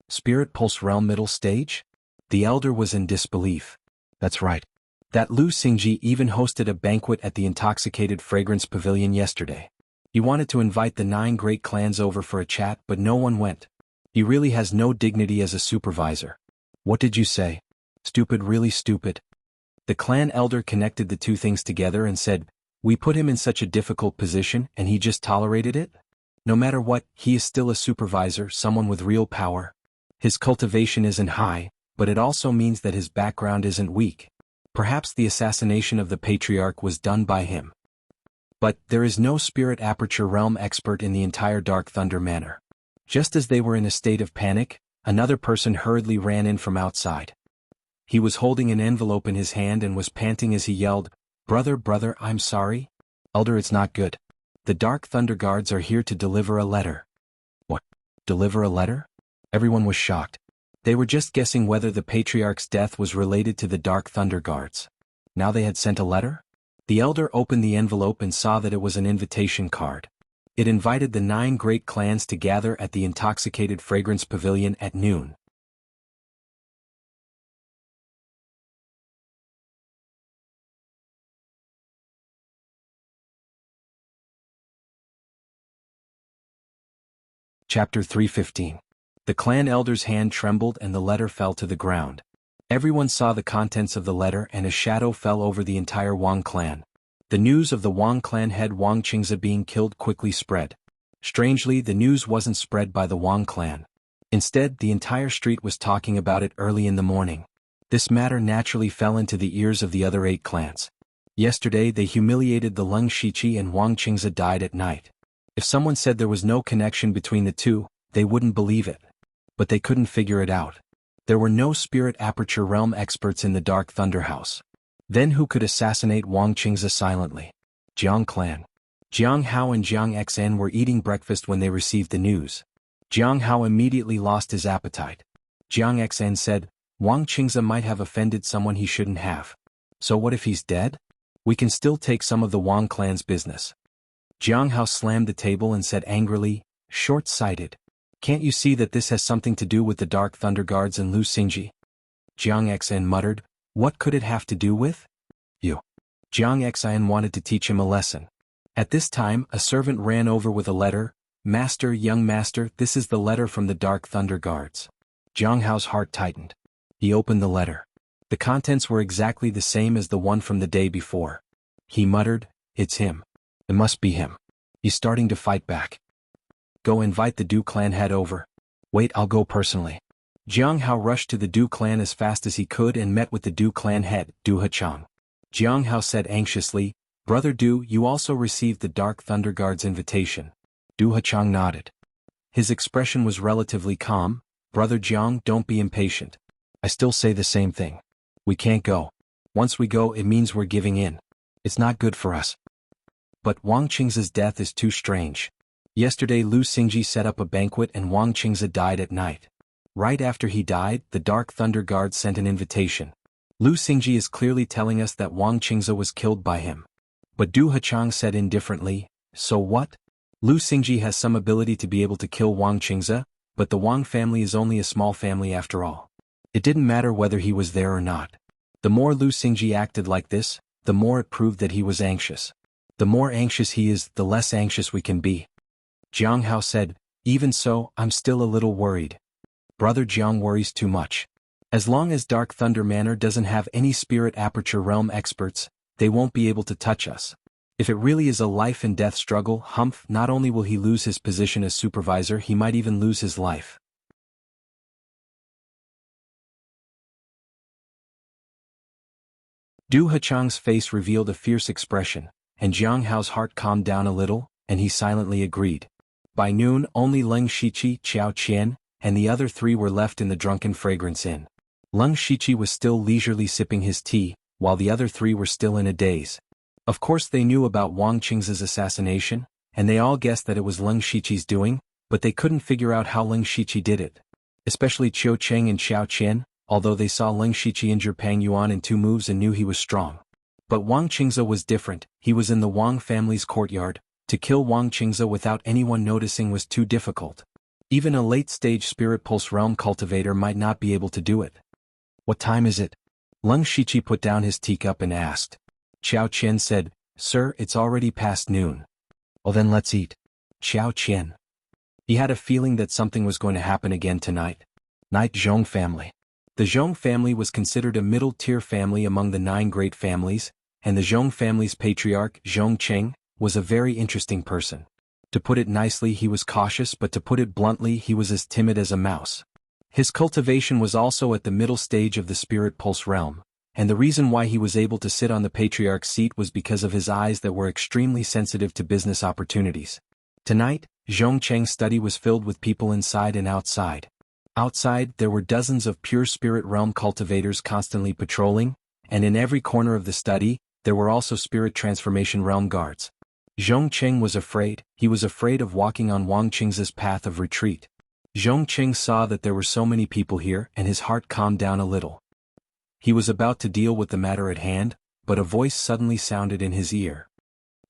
Spirit Pulse Realm middle stage? The elder was in disbelief. That's right. That Lu Xingji even hosted a banquet at the Intoxicated Fragrance Pavilion yesterday. He wanted to invite the 9 great clans over for a chat, but no one went. He really has no dignity as a supervisor. What did you say? Stupid, really stupid. The clan elder connected the two things together and said, "We put him in such a difficult position and he just tolerated it? No matter what, he is still a supervisor, someone with real power. His cultivation isn't high, but it also means that his background isn't weak. Perhaps the assassination of the patriarch was done by him. But there is no Spirit Aperture realm expert in the entire Dark Thunder Manor." Just as they were in a state of panic, another person hurriedly ran in from outside. He was holding an envelope in his hand and was panting as he yelled, Brother, I'm sorry. Elder, it's not good. The Dark Thunder Guards are here to deliver a letter." What? Deliver a letter? Everyone was shocked. They were just guessing whether the Patriarch's death was related to the Dark Thunder Guards. Now they had sent a letter? The elder opened the envelope and saw that it was an invitation card. It invited the 9 great clans to gather at the Intoxicated Fragrance Pavilion at noon. Chapter 315. The clan elder's hand trembled and the letter fell to the ground. Everyone saw the contents of the letter and a shadow fell over the entire Wang clan. The news of the Wang clan head Wang Qingze being killed quickly spread. Strangely, the news wasn't spread by the Wang clan. Instead, the entire street was talking about it early in the morning. This matter naturally fell into the ears of the other 8 clans. Yesterday they humiliated the Leng Shiqi and Wang Qingze died at night. If someone said there was no connection between the two, they wouldn't believe it. But they couldn't figure it out. There were no spirit aperture realm experts in the Dark Thunder House. Then who could assassinate Wang Qingze silently? Jiang clan. Jiang Hao and Jiang Xn were eating breakfast when they received the news. Jiang Hao immediately lost his appetite. Jiang Xn said, Wang Qingze might have offended someone he shouldn't have. So what if he's dead? We can still take some of the Wang clan's business. Jiang Hao slammed the table and said angrily, short-sighted. Can't you see that this has something to do with the Dark Thunder Guards and Lu Xingji? Jiang Xn muttered, what could it have to do with? You. Jiang Xn wanted to teach him a lesson. At this time, a servant ran over with a letter. Master, young master, this is the letter from the Dark Thunder Guards. Jiang Hao's heart tightened. He opened the letter. The contents were exactly the same as the one from the day before. He muttered, it's him. It must be him. He's starting to fight back. Go invite the Du clan head over. Wait, I'll go personally. Jiang Hao rushed to the Du clan as fast as he could and met with the Du clan head, Du Hachang. Jiang Hao said anxiously, Brother Du, you also received the Dark Thunder Guard's invitation. Du Hachang nodded. His expression was relatively calm. Brother Jiang, don't be impatient. I still say the same thing. We can't go. Once we go, it means we're giving in. It's not good for us. But Wang Qingze's death is too strange. Yesterday Lu Xingji set up a banquet and Wang Qingze died at night. Right after he died, the Dark Thunder Guard sent an invitation. Lu Xingji is clearly telling us that Wang Qingze was killed by him. But Du Hachang said indifferently, so what? Lu Xingji has some ability to be able to kill Wang Qingze, but the Wang family is only a small family after all. It didn't matter whether he was there or not. The more Lu Xingji acted like this, the more it proved that he was anxious. The more anxious he is, the less anxious we can be. Jiang Hao said, even so, I'm still a little worried. Brother Jiang worries too much. As long as Dark Thunder Manor doesn't have any spirit aperture realm experts, they won't be able to touch us. If it really is a life and death struggle, Humph, not only will he lose his position as supervisor, he might even lose his life. Du Hachang's face revealed a fierce expression, and Jiang Hao's heart calmed down a little, and he silently agreed. By noon, only Leng Shiqi, Qiao Qian, and the other three were left in the Drunken Fragrance Inn. Leng Shiqi was still leisurely sipping his tea, while the other three were still in a daze. Of course they knew about Wang Qingze's assassination, and they all guessed that it was Leng Shiqi's doing, but they couldn't figure out how Leng Shiqi did it. Especially Qiu Cheng and Xiao Qian, although they saw Leng Shiqi injure Pang Yuan in 2 moves and knew he was strong. But Wang Qingze was different. He was in the Wang family's courtyard. To kill Wang Qingze without anyone noticing was too difficult. Even a late-stage Spirit Pulse Realm cultivator might not be able to do it. What time is it? Leng Shiqi put down his teacup and asked. Xiao Qian said, Sir, it's already past noon. Well then let's eat. Xiao Qian. He had a feeling that something was going to happen again tonight. Night Zhong family. The Zhong family was considered a middle-tier family among the 9 great families, and the Zhong family's patriarch, Zhong Cheng, was a very interesting person. To put it nicely, he was cautious, but to put it bluntly, he was as timid as a mouse. His cultivation was also at the middle stage of the Spirit Pulse realm, and the reason why he was able to sit on the patriarch's seat was because of his eyes that were extremely sensitive to business opportunities. Tonight, Zhong Cheng's study was filled with people inside and outside. Outside, there were dozens of pure spirit realm cultivators constantly patrolling, and in every corner of the study, there were also spirit transformation realm guards. Zhong Cheng was afraid. He was afraid of walking on Wang Qingze's path of retreat. Zhong Cheng saw that there were so many people here, and his heart calmed down a little. He was about to deal with the matter at hand, but a voice suddenly sounded in his ear.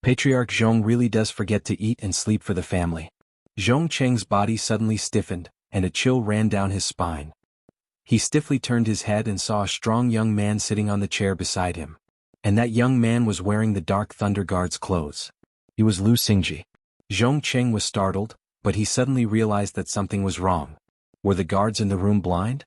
Patriarch Zhong really does forget to eat and sleep for the family. Zhong Cheng's body suddenly stiffened, and a chill ran down his spine. He stiffly turned his head and saw a strong young man sitting on the chair beside him. And that young man was wearing the Dark Thunder Guard's clothes. He was Lu Xingji. Zhong Cheng was startled, but he suddenly realized that something was wrong. Were the guards in the room blind?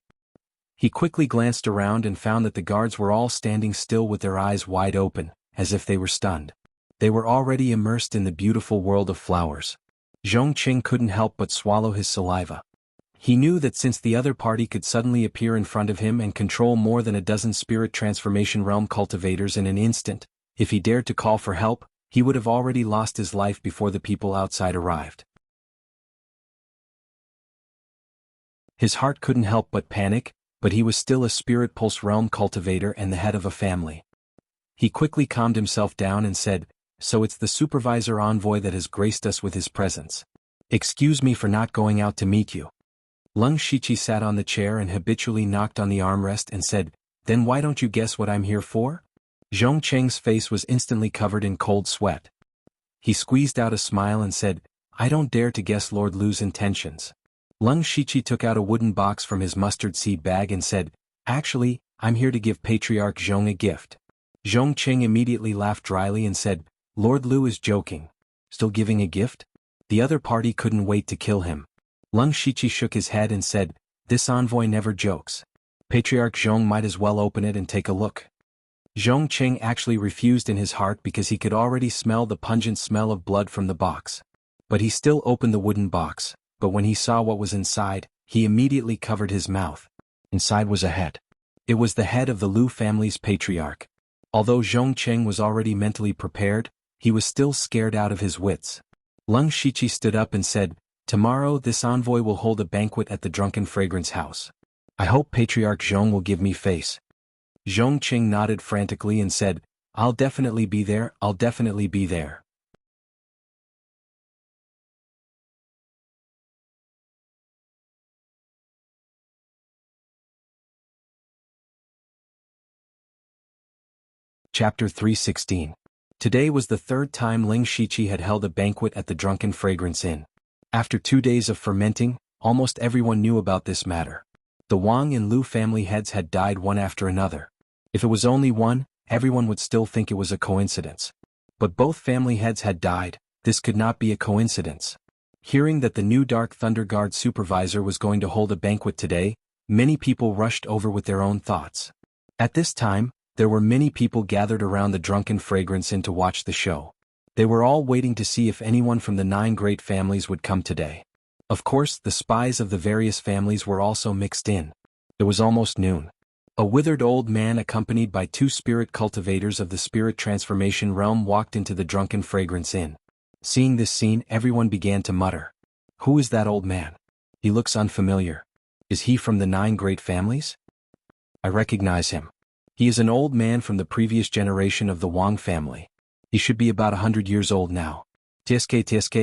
He quickly glanced around and found that the guards were all standing still with their eyes wide open, as if they were stunned. They were already immersed in the beautiful world of flowers. Zhong Cheng couldn't help but swallow his saliva. He knew that since the other party could suddenly appear in front of him and control more than a dozen spirit transformation realm cultivators in an instant, If he dared to call for help, he would have already lost his life before the people outside arrived. His heart couldn't help but panic, but he was still a spirit pulse realm cultivator and the head of a family. He quickly calmed himself down and said, "So it's the supervisor envoy that has graced us with his presence. Excuse me for not going out to meet you." Lung Shiqi sat on the chair and habitually knocked on the armrest and said, "Then why don't you guess what I'm here for?" Zhong Cheng's face was instantly covered in cold sweat. He squeezed out a smile and said, "I don't dare to guess Lord Lu's intentions." Lung Shiqi took out a wooden box from his mustard seed bag and said, "Actually, I'm here to give Patriarch Zhong a gift." Zhong Cheng immediately laughed dryly and said, "Lord Lu is joking. Still giving a gift?" The other party couldn't wait to kill him. Lung Shiqi shook his head and said, "This envoy never jokes. Patriarch Zhong might as well open it and take a look." Zhong Cheng actually refused in his heart because he could already smell the pungent smell of blood from the box. But he still opened the wooden box, but when he saw what was inside, he immediately covered his mouth. Inside was a head. It was the head of the Lu family's patriarch. Although Zhong Cheng was already mentally prepared, he was still scared out of his wits. Lung Shiqi stood up and said, "Tomorrow this envoy will hold a banquet at the Drunken Fragrance House. I hope Patriarch Zhong will give me face." Zhong Cheng nodded frantically and said, "I'll definitely be there, I'll definitely be there." Chapter 316. Today was the third time Ling Shiqi had held a banquet at the Drunken Fragrance Inn. After 2 days of fermenting, almost everyone knew about this matter. The Wang and Lu family heads had died one after another. If it was only one, everyone would still think it was a coincidence. But both family heads had died, this could not be a coincidence. Hearing that the new Dark Thunder Guard supervisor was going to hold a banquet today, many people rushed over with their own thoughts. At this time, there were many people gathered around the Drunken Fragrance Inn to watch the show. They were all waiting to see if anyone from the 9 great families would come today. Of course, the spies of the various families were also mixed in. It was almost noon. A withered old man accompanied by 2 spirit cultivators of the spirit transformation realm walked into the Drunken Fragrance Inn. Seeing this scene, everyone began to mutter. "Who is that old man? He looks unfamiliar. Is he from the 9 great families? I recognize him. He is an old man from the previous generation of the Wang family. He should be about 100 years old now. Tsk,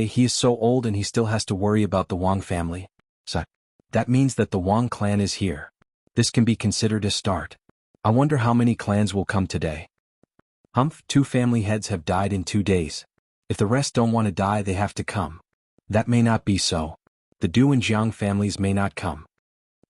he is so old and he still has to worry about the Wang family. So, that means that the Wang clan is here. This can be considered a start. I wonder how many clans will come today. Humph, 2 family heads have died in 2 days. If the rest don't want to die, they have to come. That may not be so. The Du and Jiang families may not come."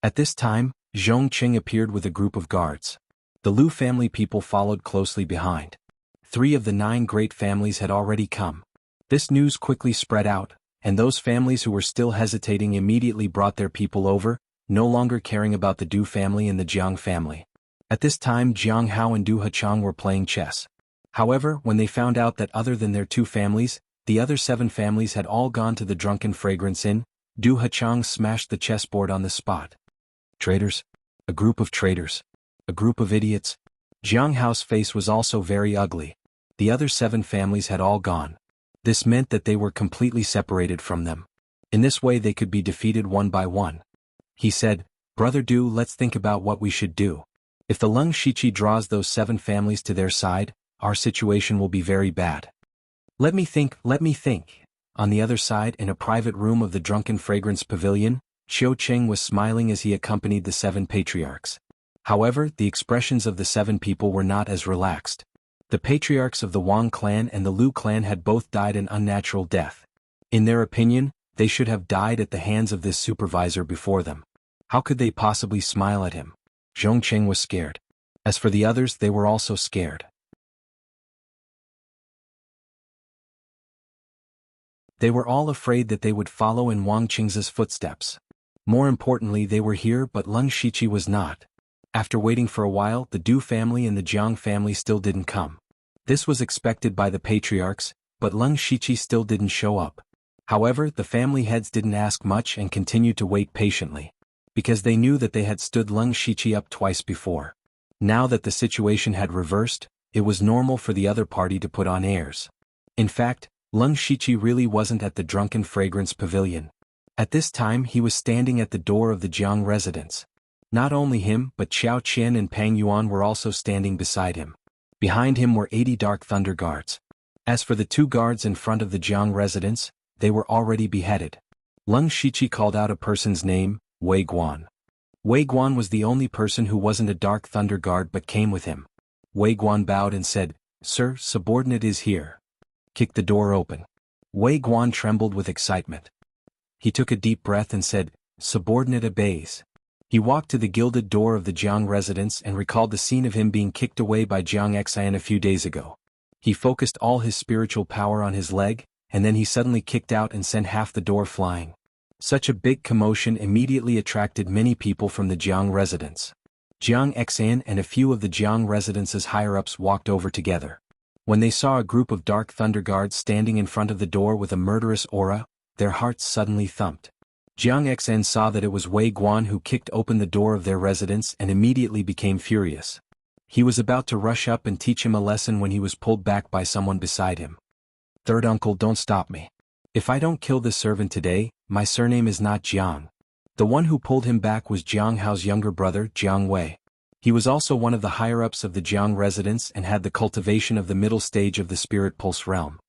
At this time, Zhong Cheng appeared with a group of guards. The Lu family people followed closely behind. 3 of the 9 great families had already come. This news quickly spread out, and those families who were still hesitating immediately brought their people over, no longer caring about the Du family and the Jiang family. At this time Jianghao and Du Hachang were playing chess. However, when they found out that other than their 2 families, the other 7 families had all gone to the Drunken Fragrance Inn, Du Hachang smashed the chessboard on the spot. "Traitors. A group of traitors. A group of idiots." Jianghao's face was also very ugly. The other 7 families had all gone. This meant that they were completely separated from them. In this way they could be defeated one by one. He said, "Brother Du, let's think about what we should do. If the Lung Shiqi draws those 7 families to their side, our situation will be very bad. Let me think. On the other side, in a private room of the Drunken Fragrance Pavilion, Qiu Cheng was smiling as he accompanied the 7 patriarchs. However, the expressions of the 7 people were not as relaxed. The patriarchs of the Wang clan and the Lu clan had both died an unnatural death. In their opinion, they should have died at the hands of this supervisor before them. How could they possibly smile at him? Zhong Cheng was scared. As for the others, they were also scared. They were all afraid that they would follow in Wang Qing's footsteps. More importantly, they were here but Lung Shiqi was not. After waiting for a while, the Du family and the Jiang family still didn't come. This was expected by the patriarchs, but Lung Shiqi still didn't show up. However, the family heads didn't ask much and continued to wait patiently. Because they knew that they had stood Lung Shiqi up twice before. Now that the situation had reversed, it was normal for the other party to put on airs. In fact, Leng Shiqi really wasn't at the Drunken Fragrance Pavilion. At this time he was standing at the door of the Jiang residence. Not only him but Qiao Qian and Pang Yuan were also standing beside him. Behind him were 80 Dark Thunder guards. As for the 2 guards in front of the Jiang residence, they were already beheaded. Leng Shiqi called out a person's name, Wei Guan. Wei Guan was the only person who wasn't a Dark Thunder guard but came with him. Wei Guan bowed and said, "Sir, subordinate is here." Kick the door open. Wei Guan trembled with excitement. He took a deep breath and said, "Subordinate obeys." He walked to the gilded door of the Jiang residence and recalled the scene of him being kicked away by Jiang Xian a few days ago. He focused all his spiritual power on his leg, and then he suddenly kicked out and sent half the door flying. Such a big commotion immediately attracted many people from the Jiang residence. Jiang Xian and a few of the Jiang residence's higher-ups walked over together. When they saw a group of Dark Thunder guards standing in front of the door with a murderous aura, their hearts suddenly thumped. Jiang Xian saw that it was Wei Guan who kicked open the door of their residence and immediately became furious. He was about to rush up and teach him a lesson when he was pulled back by someone beside him. "Third uncle, don't stop me. If I don't kill this servant today, my surname is not Jiang." The one who pulled him back was Jiang Hao's younger brother, Jiang Wei. He was also one of the higher-ups of the Jiang residence and had the cultivation of the middle stage of the Spirit Pulse realm.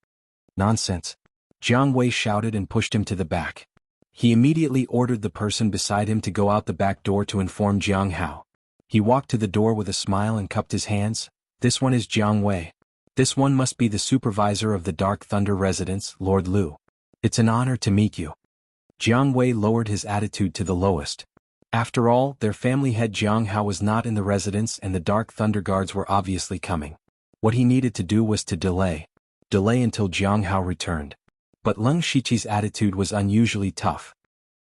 "Nonsense!" Jiang Wei shouted and pushed him to the back. He immediately ordered the person beside him to go out the back door to inform Jiang Hao. He walked to the door with a smile and cupped his hands. "This one is Jiang Wei. This one must be the supervisor of the Dark Thunder residence, Lord Lu. It's an honor to meet you." Jiang Wei lowered his attitude to the lowest. After all, their family head Jiang Hao was not in the residence and the Dark Thunder guards were obviously coming. What he needed to do was to delay until Jiang Hao returned. But Leng Shiqi's attitude was unusually tough.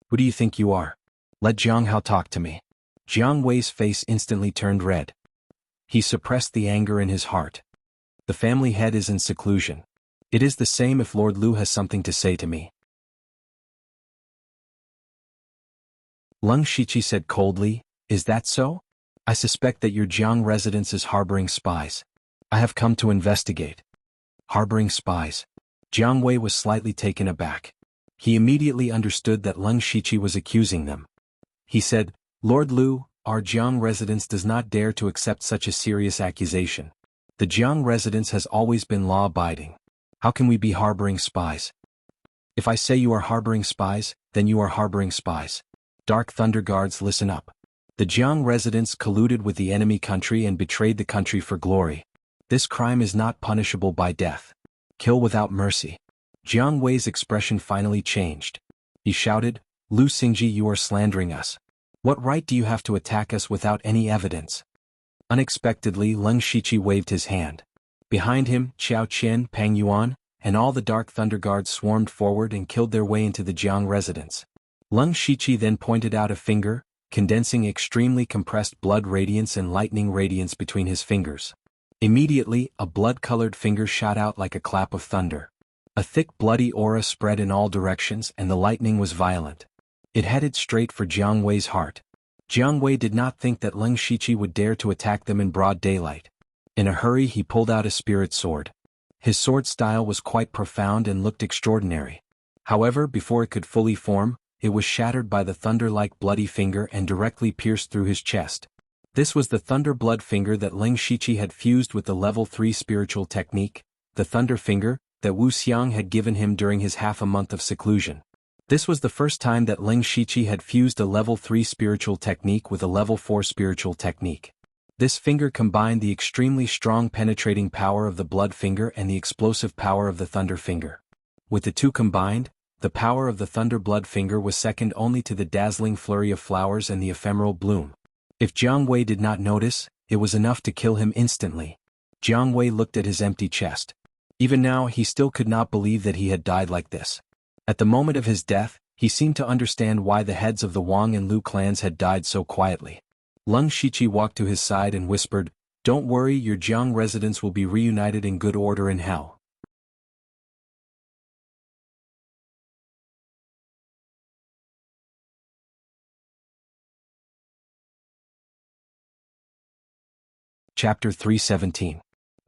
"Who do you think you are? Let Jiang Hao talk to me." Jiang Wei's face instantly turned red. He suppressed the anger in his heart. "The family head is in seclusion. It is the same if Lord Lu has something to say to me." Leng Shiqi said coldly, "Is that so? I suspect that your Jiang residence is harboring spies. I have come to investigate." Harboring spies? Jiang Wei was slightly taken aback. He immediately understood that Leng Shiqi was accusing them. He said, "Lord Lu, our Jiang residence does not dare to accept such a serious accusation. The Jiang residence has always been law-abiding. How can we be harboring spies? If I say you are harboring spies, then you are harboring spies. Dark Thunder guards, listen up. The Jiang residents colluded with the enemy country and betrayed the country for glory. This crime is not punishable by death. Kill without mercy." Jiang Wei's expression finally changed. He shouted, "Lu Xingji, you are slandering us. What right do you have to attack us without any evidence?" Unexpectedly, Leng Shiqi waved his hand. Behind him, Qiao Qian, Pang Yuan, and all the Dark Thunder guards swarmed forward and killed their way into the Jiang residence. Leng Shiqi then pointed out a finger, condensing extremely compressed blood radiance and lightning radiance between his fingers. Immediately, a blood-colored finger shot out like a clap of thunder. A thick bloody aura spread in all directions and the lightning was violent. It headed straight for Jiang Wei's heart. Jiang Wei did not think that Leng Shiqi would dare to attack them in broad daylight. In a hurry he pulled out a spirit sword. His sword style was quite profound and looked extraordinary. However, before it could fully form, it was shattered by the thunder-like bloody finger and directly pierced through his chest. This was the Thunder Blood Finger that Leng Shiqi had fused with the Level 3 spiritual technique, the Thunder Finger, that Wuxia had given him during his half a month of seclusion. This was the first time that Leng Shiqi had fused a Level 3 spiritual technique with a Level 4 spiritual technique. This finger combined the extremely strong penetrating power of the Blood Finger and the explosive power of the Thunder Finger. With the two combined, the power of the Thunder Blood Finger was second only to the dazzling flurry of flowers and the ephemeral bloom. If Jiang Wei did not notice, it was enough to kill him instantly. Jiang Wei looked at his empty chest. Even now he still could not believe that he had died like this. At the moment of his death, he seemed to understand why the heads of the Wang and Lu clans had died so quietly. Leng Shiqi walked to his side and whispered, "Don't worry, your Jiang residents will be reunited in good order in hell." Chapter 317.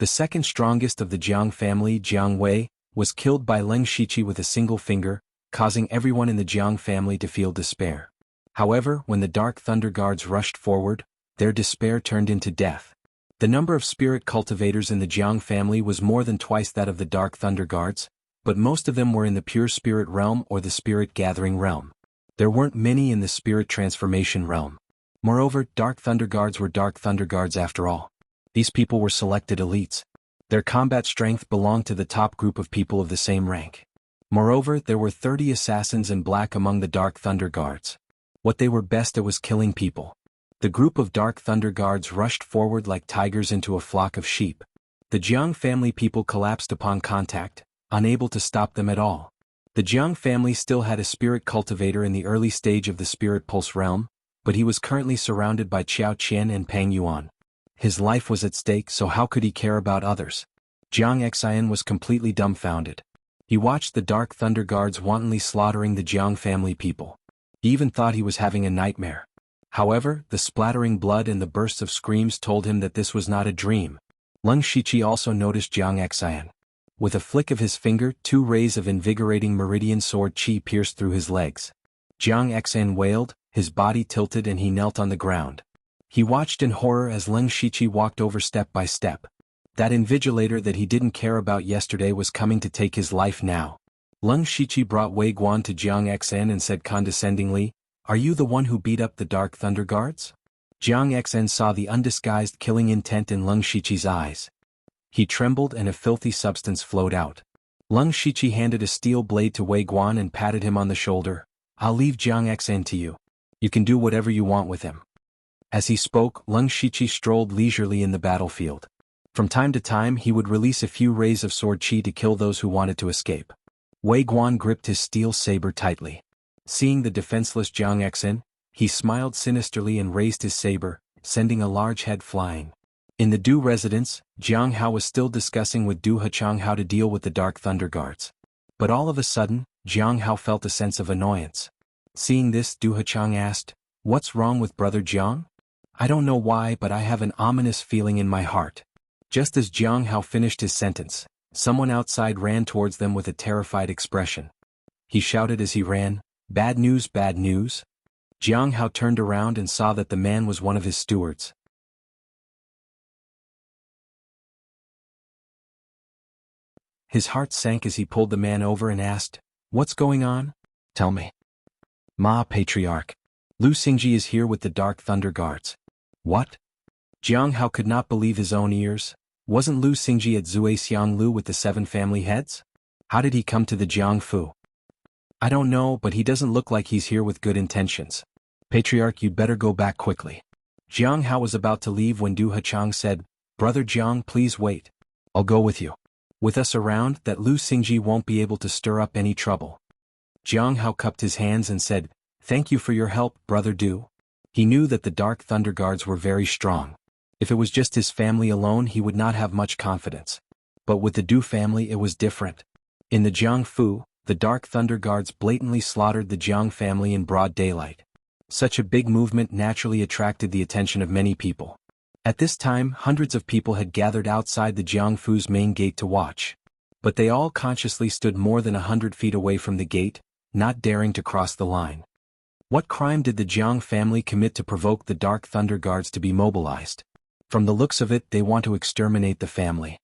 The second strongest of the Jiang family, Jiang Wei, was killed by Leng Shiqi with a single finger, causing everyone in the Jiang family to feel despair. However, when the Dark Thunder Guards rushed forward, their despair turned into death. The number of spirit cultivators in the Jiang family was more than twice that of the Dark Thunder Guards, but most of them were in the pure spirit realm or the spirit gathering realm. There weren't many in the spirit transformation realm. Moreover, Dark Thunder Guards were Dark Thunder Guards after all. These people were selected elites. Their combat strength belonged to the top group of people of the same rank. Moreover, there were 30 assassins in black among the Dark Thunder Guards. What they were best at was killing people. The group of Dark Thunder Guards rushed forward like tigers into a flock of sheep. The Jiang family people collapsed upon contact, unable to stop them at all. The Jiang family still had a spirit cultivator in the early stage of the spirit pulse realm, but he was currently surrounded by Qiao Qian and Pang Yuan. His life was at stake, so how could he care about others? Jiang Xian was completely dumbfounded. He watched the Dark Thunder Guards wantonly slaughtering the Jiang family people. He even thought he was having a nightmare. However, the splattering blood and the bursts of screams told him that this was not a dream. Leng Shiqi also noticed Jiang Xian. With a flick of his finger, 2 rays of invigorating meridian sword qi pierced through his legs. Jiang Xian wailed, his body tilted and he knelt on the ground. He watched in horror as Leng Shiqi walked over step by step. That invigilator that he didn't care about yesterday was coming to take his life now. Leng Shiqi brought Wei Guan to Jiang Xian and said condescendingly, "Are you the one who beat up the Dark Thunder Guards?" Jiang Xian saw the undisguised killing intent in Leng Shiqi's eyes. He trembled and a filthy substance flowed out. Leng Shiqi handed a steel blade to Wei Guan and patted him on the shoulder. "I'll leave Jiang Xian to you. You can do whatever you want with him." As he spoke, Leng Shiqi strolled leisurely in the battlefield. From time to time he would release a few rays of sword qi to kill those who wanted to escape. Wei Guan gripped his steel saber tightly. Seeing the defenseless Jiang Xian, he smiled sinisterly and raised his saber, sending a large head flying. In the Du residence, Jiang Hao was still discussing with Du Hechang how to deal with the Dark Thunder Guards. But all of a sudden, Jiang Hao felt a sense of annoyance. Seeing this, Du Hechang asked, "What's wrong with Brother Jiang? I don't know why, but I have an ominous feeling in my heart." Just as Jiang Hao finished his sentence, someone outside ran towards them with a terrified expression. He shouted as he ran, "Bad news, bad news." Jiang Hao turned around and saw that the man was one of his stewards. His heart sank as he pulled the man over and asked, "What's going on? Tell me." "Ma, Patriarch. Lu Xingji is here with the Dark Thunder Guards." "What?" Jiang Hao could not believe his own ears. Wasn't Lu Xingji at Zhuixiang Lu with the 7 family heads? How did he come to the Jiangfu? "I don't know, but he doesn't look like he's here with good intentions. Patriarch, you'd better go back quickly." Jiang Hao was about to leave when Du Hechang said, "Brother Jiang, please wait. I'll go with you. With us around, that Lu Xingji won't be able to stir up any trouble." Jiang Hao cupped his hands and said, "Thank you for your help, Brother Du." He knew that the Dark Thunder Guards were very strong. If it was just his family alone, he would not have much confidence. But with the Du family it was different. In the Jiangfu, the Dark Thunder Guards blatantly slaughtered the Jiang family in broad daylight. Such a big movement naturally attracted the attention of many people. At this time, hundreds of people had gathered outside the Jiangfu's main gate to watch. But they all consciously stood more than 100 feet away from the gate, not daring to cross the line. What crime did the Jiang family commit to provoke the Dark Thunder Guards to be mobilized? From the looks of it, they want to exterminate the family.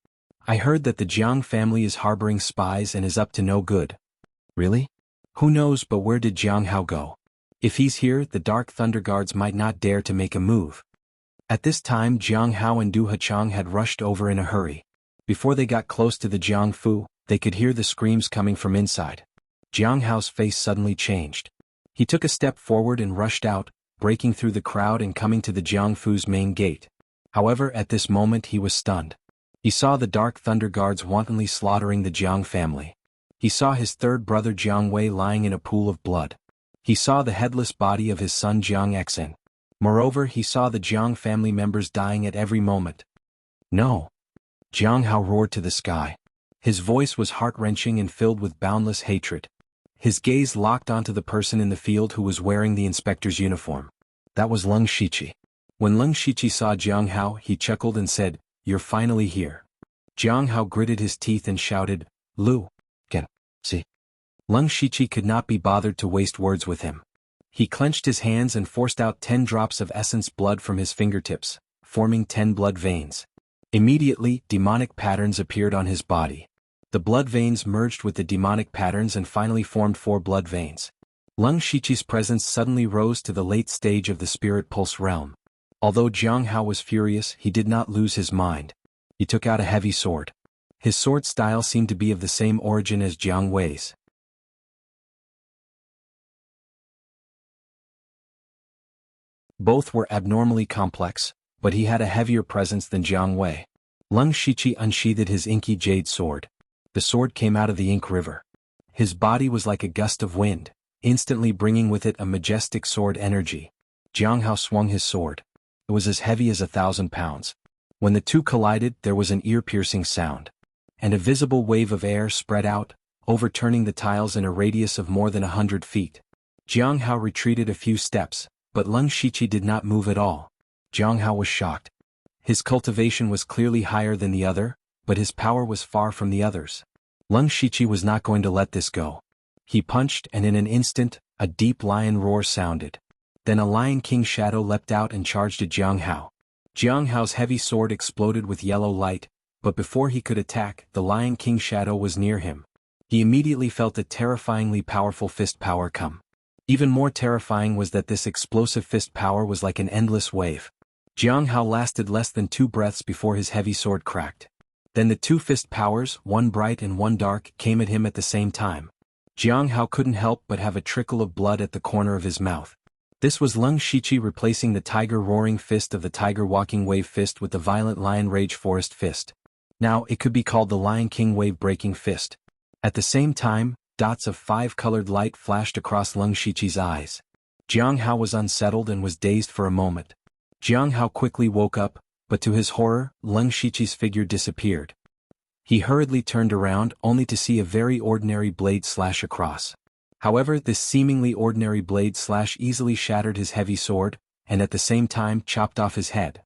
I heard that the Jiang family is harboring spies and is up to no good. Really? Who knows, but where did Jiang Hao go? If he's here, the Dark Thunder Guards might not dare to make a move. At this time, Jiang Hao and Du Hechang had rushed over in a hurry. Before they got close to the Jiangfu, they could hear the screams coming from inside. Jiang Hao's face suddenly changed. He took a step forward and rushed out, breaking through the crowd and coming to the Jiangfu's main gate. However, at this moment he was stunned. He saw the Dark Thunder Guards wantonly slaughtering the Jiang family. He saw his third brother Jiang Wei lying in a pool of blood. He saw the headless body of his son Jiang Xian. Moreover, he saw the Jiang family members dying at every moment. "No!" Jiang Hao roared to the sky. His voice was heart-wrenching and filled with boundless hatred. His gaze locked onto the person in the field who was wearing the inspector's uniform. That was Leng Shiqi. When Leng Shiqi saw Jiang Hao, he chuckled and said, "You're finally here. Jianghu gritted his teeth and shouted, "Lu, get see." Leng Shiqi could not be bothered to waste words with him. He clenched his hands and forced out 10 drops of essence blood from his fingertips, forming 10 blood veins. Immediately, demonic patterns appeared on his body. The blood veins merged with the demonic patterns and finally formed 4 blood veins. Leng Shiqi's presence suddenly rose to the late stage of the spirit pulse realm. Although Jianghu was furious, he did not lose his mind. He took out a heavy sword. His sword style seemed to be of the same origin as Jiang Wei's. Both were abnormally complex, but he had a heavier presence than Jiang Wei. Leng Shiqi unsheathed his inky jade sword. The sword came out of the ink river. His body was like a gust of wind, instantly bringing with it a majestic sword energy. Jianghu swung his sword. It was as heavy as 1,000 pounds. When the two collided, there was an ear-piercing sound. And a visible wave of air spread out, overturning the tiles in a radius of more than 100 feet. Jianghu retreated a few steps, but Leng Shiqi did not move at all. Jianghu was shocked. His cultivation was clearly higher than the other, but his power was far from the others. Leng Shiqi was not going to let this go. He punched and in an instant, a deep lion roar sounded. Then a Lion King shadow leapt out and charged at Jianghu. Jianghu's heavy sword exploded with yellow light, but before he could attack, the Lion King shadow was near him. He immediately felt a terrifyingly powerful fist power come. Even more terrifying was that this explosive fist power was like an endless wave. Jianghu lasted less than 2 breaths before his heavy sword cracked. Then the 2 fist powers, one bright and one dark, came at him at the same time. Jianghu couldn't help but have a trickle of blood at the corner of his mouth. This was Leng Shiqi replacing the tiger roaring fist of the tiger walking wave fist with the violent lion rage forest fist. Now it could be called the Lion King wave breaking fist. At the same time, dots of 5-colored light flashed across Leng Shiqi's eyes. Jianghu was unsettled and was dazed for a moment. Jianghu quickly woke up, but to his horror, Leng Shiqi's figure disappeared. He hurriedly turned around only to see a very ordinary blade slash across. However, this seemingly ordinary blade slash easily shattered his heavy sword, and at the same time chopped off his head.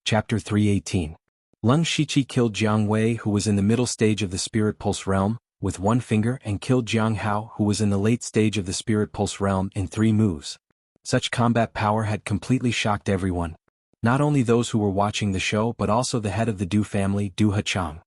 Chapter 318. Leng Shiqi killed Jiang Wei, who was in the middle stage of the Spirit Pulse realm, with 1 finger, and killed Jianghu, who was in the late stage of the Spirit Pulse realm, in 3 moves. Such combat power had completely shocked everyone. Not only those who were watching the show but also the head of the Du family, Du Hechang.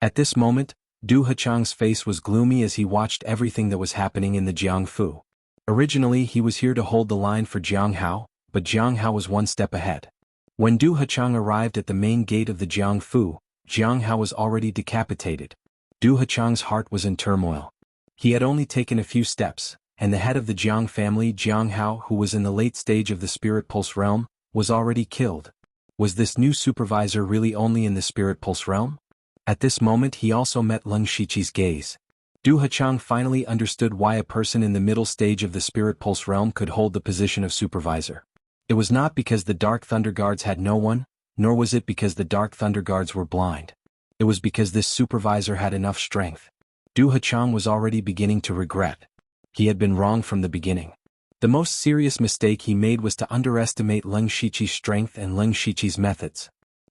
At this moment, Du Hechang's face was gloomy as he watched everything that was happening in the Jianghu. Originally he was here to hold the line for Jianghu, but Jianghu was 1 step ahead. When Du Hechang arrived at the main gate of the Jianghu, Jianghu was already decapitated. Du Hechang's heart was in turmoil. He had only taken a few steps, and the head of the Jiang family, Jianghu, who was in the late stage of the Spirit Pulse realm, was already killed. Was this new supervisor really only in the Spirit Pulse realm? At this moment he also met Leng Shiqi's gaze. Du Hechang finally understood why a person in the middle stage of the Spirit Pulse realm could hold the position of supervisor. It was not because the Dark Thunder Guards had no one, nor was it because the Dark Thunder Guards were blind. It was because this supervisor had enough strength. Du Hechang was already beginning to regret. He had been wrong from the beginning. The most serious mistake he made was to underestimate Leng Shiqi's strength and Leng Shiqi's methods.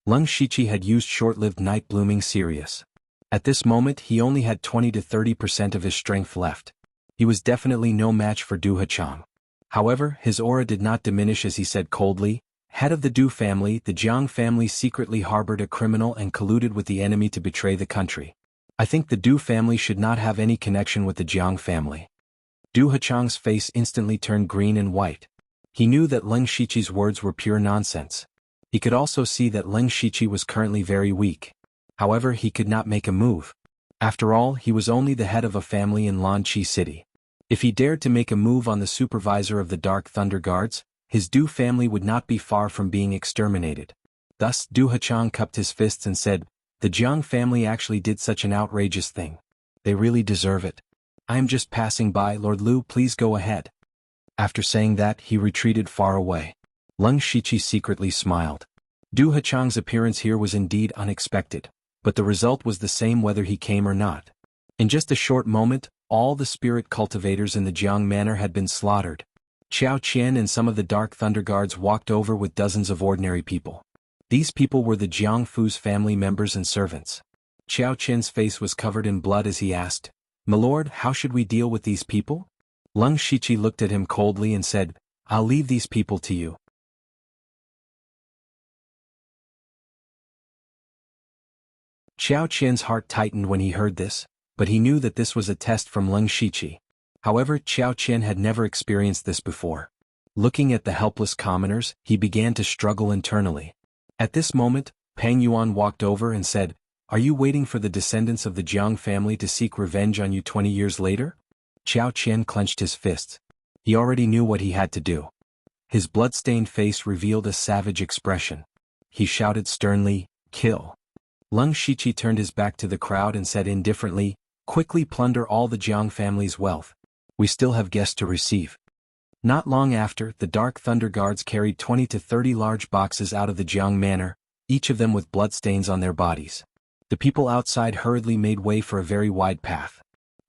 Leng Shiqi had used short-lived night blooming Sirius. At this moment he only had 20 to 30% of his strength left. He was definitely no match for Du Hechang. However, his aura did not diminish as he said coldly, "Head of the Du family, the Jiang family secretly harbored a criminal and colluded with the enemy to betray the country. I think the Du family should not have any connection with the Jiang family." Du Hechang's face instantly turned green and white. He knew that Leng Shiqi's words were pure nonsense. He could also see that Leng Shiqi was currently very weak. However, he could not make a move. After all, he was only the head of a family in Lanqi City. If he dared to make a move on the supervisor of the Dark Thunder Guards, his Du family would not be far from being exterminated. Thus, Du Hechang cupped his fists and said, "The Jiang family actually did such an outrageous thing. They really deserve it. I am just passing by, Lord Lu, please go ahead." After saying that, he retreated far away. Leng Shiqi secretly smiled. Du Hechang's appearance here was indeed unexpected, but the result was the same whether he came or not. In just a short moment, all the spirit cultivators in the Jiang manor had been slaughtered. Qiao Qian and some of the Dark Thunder Guards walked over with dozens of ordinary people. These people were the Jianghu's family members and servants. Qiao Qian's face was covered in blood as he asked, "My lord, how should we deal with these people?" Leng Shiqi looked at him coldly and said, "I'll leave these people to you." Qiao Qian's heart tightened when he heard this, but he knew that this was a test from Leng Shiqi. However, Qiao Qian had never experienced this before. Looking at the helpless commoners, he began to struggle internally. At this moment, Pang Yuan walked over and said, "Are you waiting for the descendants of the Jiang family to seek revenge on you 20 years later?" Qiao Qian clenched his fists. He already knew what he had to do. His blood-stained face revealed a savage expression. He shouted sternly, "Kill." Leng Shiqi turned his back to the crowd and said indifferently, "Quickly plunder all the Jiang family's wealth. We still have guests to receive." Not long after, the Dark Thunder Guards carried 20 to 30 large boxes out of the Jiang manor, each of them with bloodstains on their bodies. The people outside hurriedly made way for a very wide path.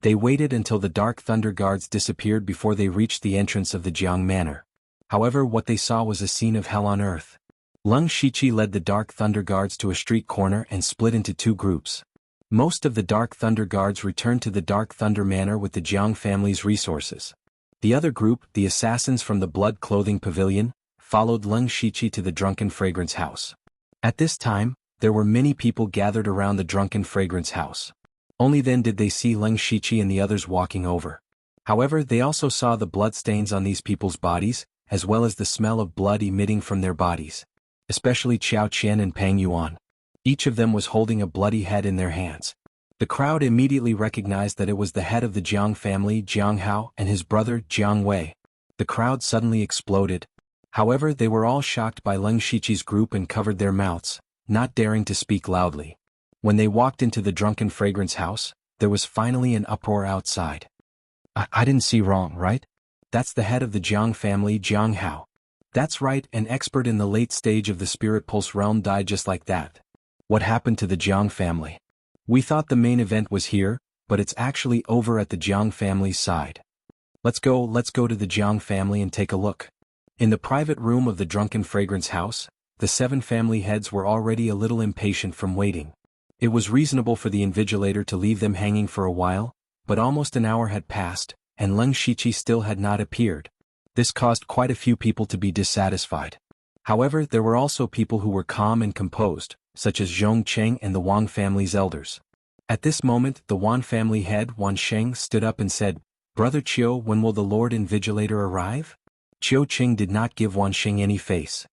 They waited until the Dark Thunder Guards disappeared before they reached the entrance of the Jiang manor. However, what they saw was a scene of hell on earth. Leng Shiqi led the Dark Thunder Guards to a street corner and split into two groups. Most of the Dark Thunder Guards returned to the Dark Thunder Manor with the Jiang family's resources. The other group, the assassins from the Blood Clothing Pavilion, followed Leng Shiqi to the Drunken Fragrance House. At this time, there were many people gathered around the Drunken Fragrance House. Only then did they see Leng Shiqi and the others walking over. However, they also saw the bloodstains on these people's bodies, as well as the smell of blood emitting from their bodies. Especially Qiao Qian and Pang Yuan. Each of them was holding a bloody head in their hands. The crowd immediately recognized that it was the head of the Jiang family, Jianghu, and his brother, Jiang Wei. The crowd suddenly exploded. However, they were all shocked by Leng Shiqi's group and covered their mouths, not daring to speak loudly. When they walked into the Drunken Fragrance House, there was finally an uproar outside. I didn't see wrong, right? That's the head of the Jiang family, Jianghu. That's right, an expert in the late stage of the Spirit Pulse realm died just like that. What happened to the Jiang family? We thought the main event was here, but it's actually over at the Jiang family's side. Let's go to the Jiang family and take a look. In the private room of the Drunken Fragrance House, the 7 family heads were already a little impatient from waiting. It was reasonable for the Invigilator to leave them hanging for a while, but almost an hour had passed, and Leng Shiqi still had not appeared. This caused quite a few people to be dissatisfied. However, there were also people who were calm and composed, such as Zhong Cheng and the Wang family's elders. At this moment, the Wan family head, Wan Sheng, stood up and said, "Brother Qiu, when will the Lord Invigilator arrive?" Qiu Cheng did not give Wan Sheng any face.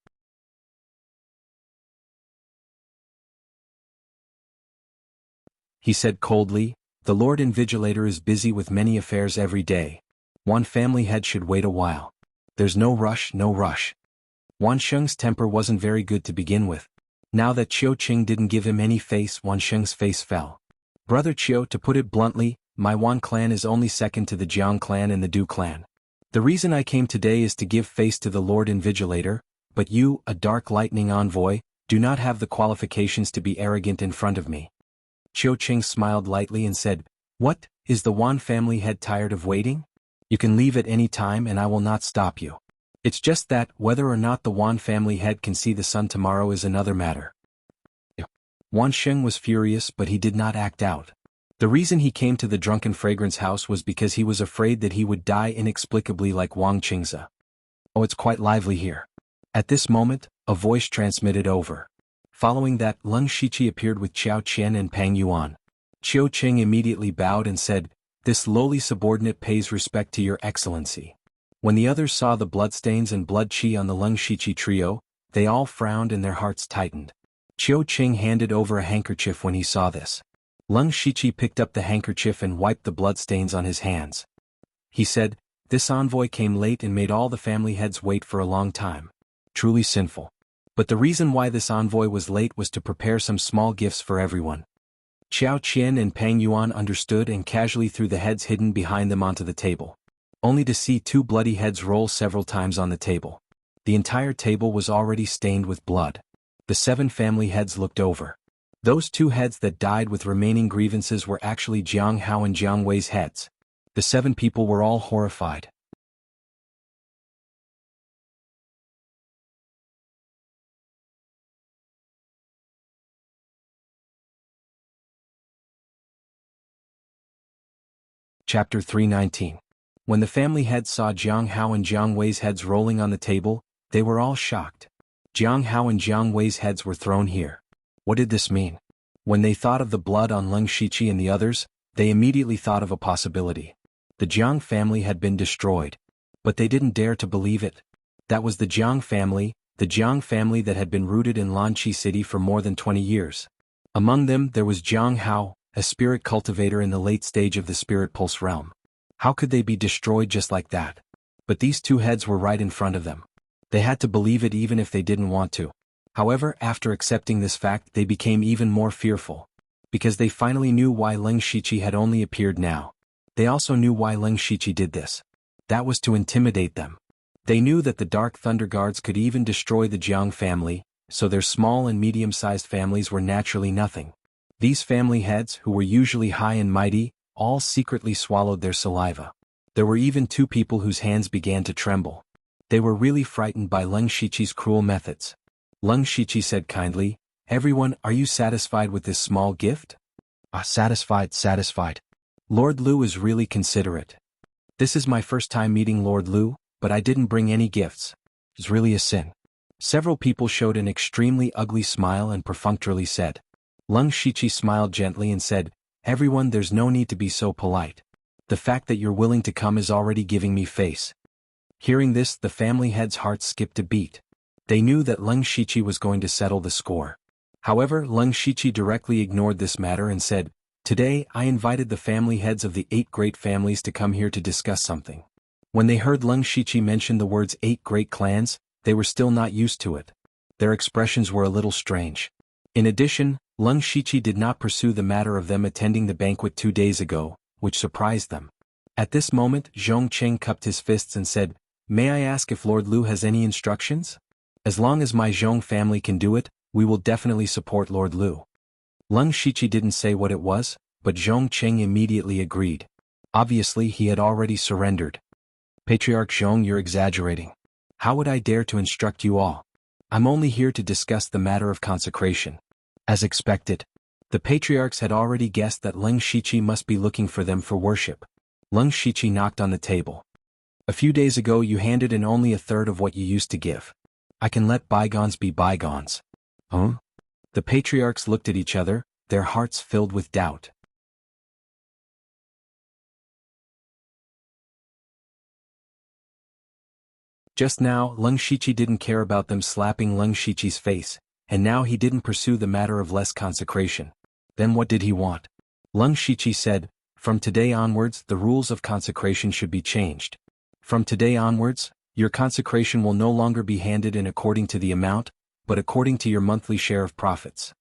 He said coldly, "The Lord Invigilator is busy with many affairs every day. Wan family head should wait a while. There's no rush, no rush." Wan Sheng's temper wasn't very good to begin with. Now that Qiu Cheng didn't give him any face, Wan Sheng's face fell. "Brother Qiu, to put it bluntly, my Wan clan is only second to the Jiang clan and the Du clan. The reason I came today is to give face to the Lord Invigilator, but you, a Dark Lightning envoy, do not have the qualifications to be arrogant in front of me." Qiu Cheng smiled lightly and said, "What, is the Wan family head tired of waiting? You can leave at any time and I will not stop you. It's just that, whether or not the Wan family head can see the sun tomorrow is another matter." Wan Sheng was furious, but he did not act out. The reason he came to the Drunken Fragrance House was because he was afraid that he would die inexplicably like Wang Qingze. "Oh, it's quite lively here." At this moment, a voice transmitted over. Following that, Leng Shiqi appeared with Qiao Qian and Pang Yuan. Qiu Cheng immediately bowed and said, "This lowly subordinate pays respect to your excellency." When the others saw the bloodstains and blood qi on the Leng Shiqi trio, they all frowned and their hearts tightened. Qiu Cheng handed over a handkerchief when he saw this. Leng Shiqi picked up the handkerchief and wiped the bloodstains on his hands. He said, "This envoy came late and made all the family heads wait for a long time. Truly sinful. But the reason why this envoy was late was to prepare some small gifts for everyone." Qiao Qian and Pang Yuan understood and casually threw the heads hidden behind them onto the table. Only to see 2 bloody heads roll several times on the table. The entire table was already stained with blood. The 7 family heads looked over. Those 2 heads that died with remaining grievances were actually Jianghu and Jiang Wei's heads. The 7 people were all horrified. Chapter 319. When the family heads saw Jianghu and Jiang Wei's heads rolling on the table, they were all shocked. Jianghu and Jiang Wei's heads were thrown here. What did this mean? When they thought of the blood on Leng Shiqi and the others, they immediately thought of a possibility. The Jiang family had been destroyed. But they didn't dare to believe it. That was the Jiang family that had been rooted in Lanqi City for more than 20 years. Among them there was Jianghu, a spirit cultivator in the late stage of the spirit pulse realm. How could they be destroyed just like that? But these two heads were right in front of them. They had to believe it even if they didn't want to. However, after accepting this fact they became even more fearful. Because they finally knew why Leng Shiqi had only appeared now. They also knew why Leng Shiqi did this. That was to intimidate them. They knew that the Dark Thunder Guards could even destroy the Jiang family, so their small and medium-sized families were naturally nothing. These family heads, who were usually high and mighty, all secretly swallowed their saliva. There were even two people whose hands began to tremble. They were really frightened by Leng Shiqi's cruel methods. Leng Shiqi said kindly, "Everyone, are you satisfied with this small gift?" Satisfied. Lord Lu is really considerate. This is my first time meeting Lord Lu, but I didn't bring any gifts. It's really a sin. Several people showed an extremely ugly smile and perfunctorily said. Leng Shiqi smiled gently and said, "Everyone, there's no need to be so polite. The fact that you're willing to come is already giving me face." Hearing this, the family heads' hearts skipped a beat. They knew that Leng Shiqi was going to settle the score. However, Leng Shiqi directly ignored this matter and said, "Today, I invited the family heads of the 8 great families to come here to discuss something." When they heard Leng Shiqi mention the words 8 great clans, they were still not used to it. Their expressions were a little strange. In addition, Leng Shiqi did not pursue the matter of them attending the banquet 2 days ago, which surprised them. At this moment, Zhong Cheng cupped his fists and said, "May I ask if Lord Lu has any instructions? As long as my Zhong family can do it, we will definitely support Lord Lu." Leng Shiqi didn't say what it was, but Zhong Cheng immediately agreed. Obviously he had already surrendered. "Patriarch Zhong, you're exaggerating. How would I dare to instruct you all? I'm only here to discuss the matter of consecration." As expected, the patriarchs had already guessed that Leng Shiqi must be looking for them for worship. Leng Shiqi knocked on the table. "A few days ago you handed in only a third of what you used to give. I can let bygones be bygones." Huh? The patriarchs looked at each other, their hearts filled with doubt. Just now, Leng Shiqi didn't care about them slapping Leng Shiqi's face, and now he didn't pursue the matter of less consecration. Then what did he want? Leng Shiqi said, "From today onwards, the rules of consecration should be changed. From today onwards, your consecration will no longer be handed in according to the amount, but according to your monthly share of profits."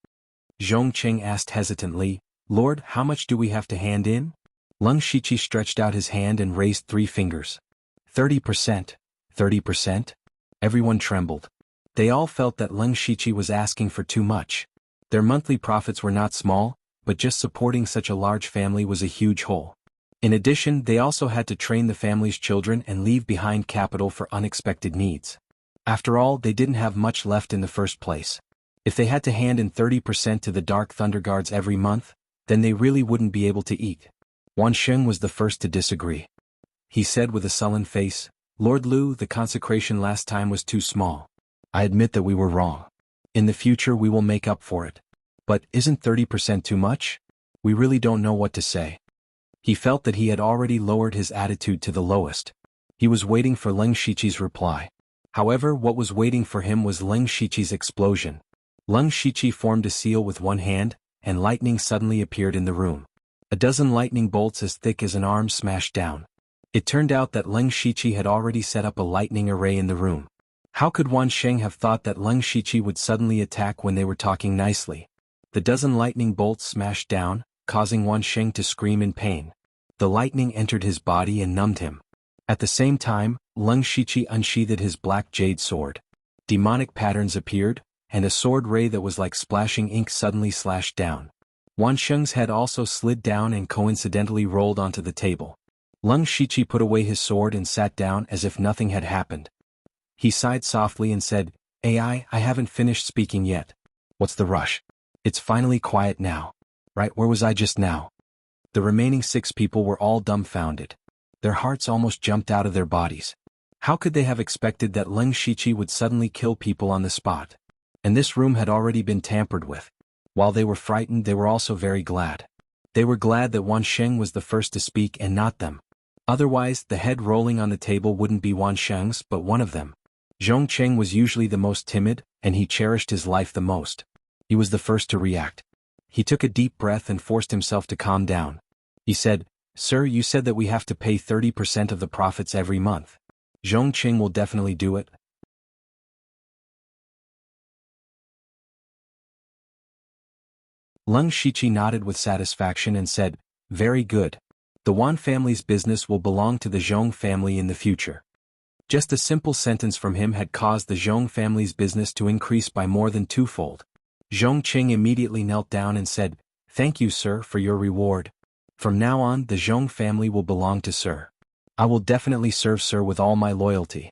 Zhong Cheng asked hesitantly, "Lord, how much do we have to hand in?" Leng Shiqi stretched out his hand and raised 3 fingers. 30%. 30%? Everyone trembled. They all felt that Leng Shiqi was asking for too much. Their monthly profits were not small, but just supporting such a large family was a huge hole. In addition, they also had to train the family's children and leave behind capital for unexpected needs. After all, they didn't have much left in the first place. If they had to hand in 30% to the Dark Thunder Guards every month, then they really wouldn't be able to eat. Wan Sheng was the first to disagree. He said with a sullen face, "Lord Lu, the consecration last time was too small. I admit that we were wrong. In the future we will make up for it. But isn't 30% too much? We really don't know what to say." He felt that he had already lowered his attitude to the lowest. He was waiting for Leng Shiqi's reply. However, what was waiting for him was Leng Shiqi's explosion. Leng Shiqi formed a seal with one hand, and lightning suddenly appeared in the room. A dozen lightning bolts as thick as an arm smashed down. It turned out that Leng Shiqi had already set up a lightning array in the room. How could Wan Sheng have thought that Leng Shiqi would suddenly attack when they were talking nicely? The dozen lightning bolts smashed down, causing Wan Sheng to scream in pain. The lightning entered his body and numbed him. At the same time, Leng Shiqi unsheathed his black jade sword. Demonic patterns appeared, and a sword ray that was like splashing ink suddenly slashed down. Wan Sheng's head also slid down and coincidentally rolled onto the table. Leng Shiqi put away his sword and sat down as if nothing had happened. He sighed softly and said, "I haven't finished speaking yet. What's the rush? It's finally quiet now. Right, where was I just now?" The remaining 6 people were all dumbfounded. Their hearts almost jumped out of their bodies. How could they have expected that Leng Shiqi would suddenly kill people on the spot? And this room had already been tampered with. While they were frightened, they were also very glad. They were glad that Wan Sheng was the first to speak and not them. Otherwise, the head rolling on the table wouldn't be Wan Sheng's, but one of them. Zhong Cheng was usually the most timid, and he cherished his life the most. He was the first to react. He took a deep breath and forced himself to calm down. He said, "Sir, you said that we have to pay 30% of the profits every month. Zhong Cheng will definitely do it." Leng Shiqi nodded with satisfaction and said, "Very good. The Wan family's business will belong to the Zhong family in the future." Just a simple sentence from him had caused the Zhong family's business to increase by more than twofold. Zhong Qing immediately knelt down and said, "Thank you, sir, for your reward. From now on, the Zhong family will belong to sir. I will definitely serve sir with all my loyalty."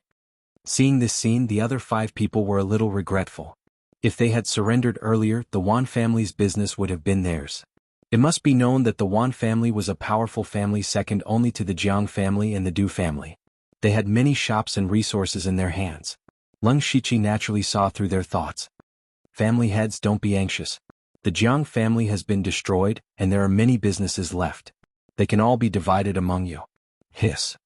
Seeing this scene, the other 5 people were a little regretful. If they had surrendered earlier, the Wan family's business would have been theirs. It must be known that the Wan family was a powerful family second only to the Jiang family and the Du family. They had many shops and resources in their hands. Leng Shiqi naturally saw through their thoughts. "Family heads, don't be anxious. The Jiang family has been destroyed, and there are many businesses left. They can all be divided among you." Hiss.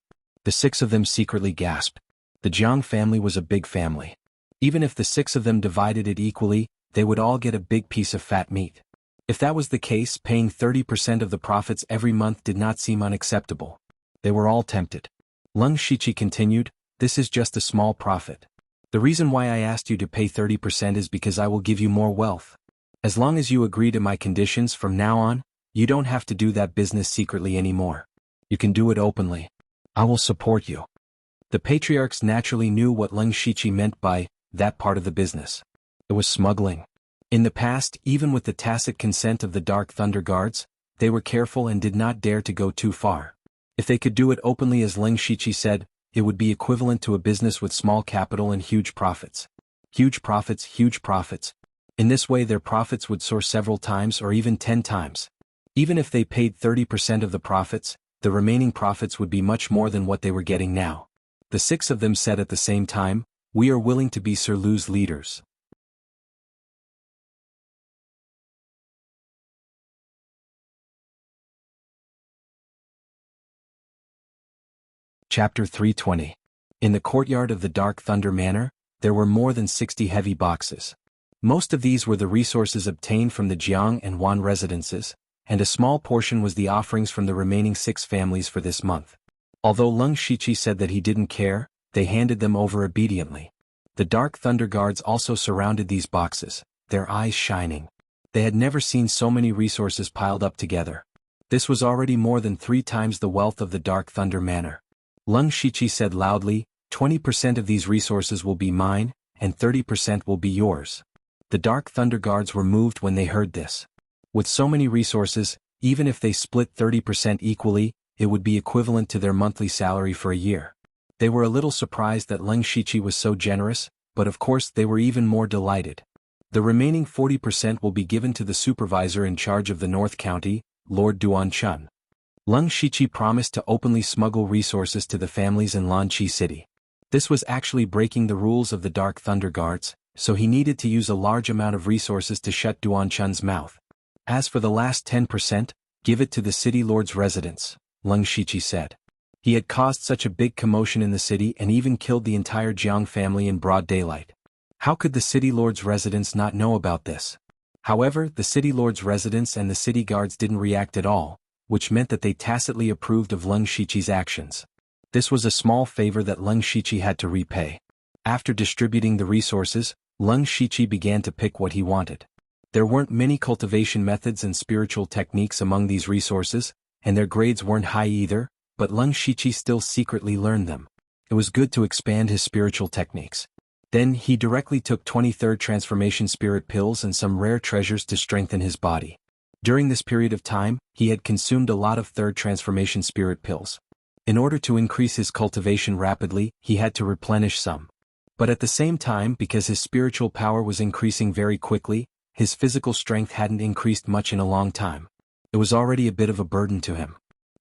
The 6 of them secretly gasped. The Jiang family was a big family. Even if the 6 of them divided it equally, they would all get a big piece of fat meat. If that was the case, paying 30% of the profits every month did not seem unacceptable. They were all tempted. Leng Shiqi continued, "This is just a small profit. The reason why I asked you to pay 30% is because I will give you more wealth. As long as you agree to my conditions from now on, you don't have to do that business secretly anymore. You can do it openly. I will support you." The patriarchs naturally knew what Leng Shiqi meant by that part of the business. It was smuggling. In the past, even with the tacit consent of the Dark Thunder Guards, they were careful and did not dare to go too far. If they could do it openly as Leng Shiqi said, it would be equivalent to a business with small capital and huge profits. Huge profits, huge profits. In this way their profits would soar several times or even 10 times. Even if they paid 30% of the profits, the remaining profits would be much more than what they were getting now. The 6 of them said at the same time, "We are willing to be Sir Lu's leaders." Chapter 320. In the courtyard of the Dark Thunder Manor, there were more than 60 heavy boxes. Most of these were the resources obtained from the Jiang and Wan residences, and a small portion was the offerings from the remaining 6 families for this month. Although Leng Shiqi said that he didn't care, they handed them over obediently. The Dark Thunder Guards also surrounded these boxes, their eyes shining. They had never seen so many resources piled up together. This was already more than 3 times the wealth of the Dark Thunder Manor. Leng Shiqi said loudly, 20% of these resources will be mine, and 30% will be yours. The Dark Thunder Guards were moved when they heard this. With so many resources, even if they split 30% equally, it would be equivalent to their monthly salary for a year. They were a little surprised that Leng Shiqi was so generous, but of course they were even more delighted. The remaining 40% will be given to the supervisor in charge of the North County, Lord Duan Chun. Leng Shiqi promised to openly smuggle resources to the families in Lanqi City. This was actually breaking the rules of the Dark Thunder Guards, so he needed to use a large amount of resources to shut Duan Chun's mouth. As for the last 10%, give it to the city lord's residence, Leng Shiqi said. He had caused such a big commotion in the city and even killed the entire Jiang family in broad daylight. How could the city lord's residence not know about this? However, the city lord's residence and the city guards didn't react at all, which meant that they tacitly approved of Leng Shiqi's actions. This was a small favor that Leng Shiqi had to repay. After distributing the resources, Leng Shiqi began to pick what he wanted. There weren't many cultivation methods and spiritual techniques among these resources, and their grades weren't high either, but Leng Shiqi still secretly learned them. It was good to expand his spiritual techniques. Then he directly took 23rd transformation spirit pills and some rare treasures to strengthen his body. During this period of time, he had consumed a lot of 3rd transformation spirit pills. In order to increase his cultivation rapidly, he had to replenish some. But at the same time, because his spiritual power was increasing very quickly, his physical strength hadn't increased much in a long time. It was already a bit of a burden to him.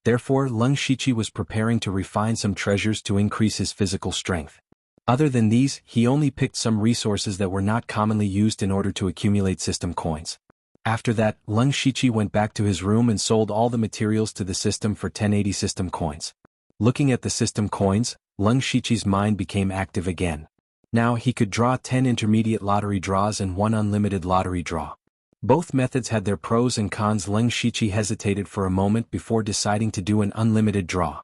Therefore, Leng Shiqi was preparing to refine some treasures to increase his physical strength. Other than these, he only picked some resources that were not commonly used in order to accumulate system coins. After that, Leng Shiqi went back to his room and sold all the materials to the system for 1080 system coins. Looking at the system coins, Leng Shiqi's mind became active again. Now he could draw 10 intermediate lottery draws and 1 unlimited lottery draw. Both methods had their pros and cons. Leng Shiqi hesitated for a moment before deciding to do an unlimited draw.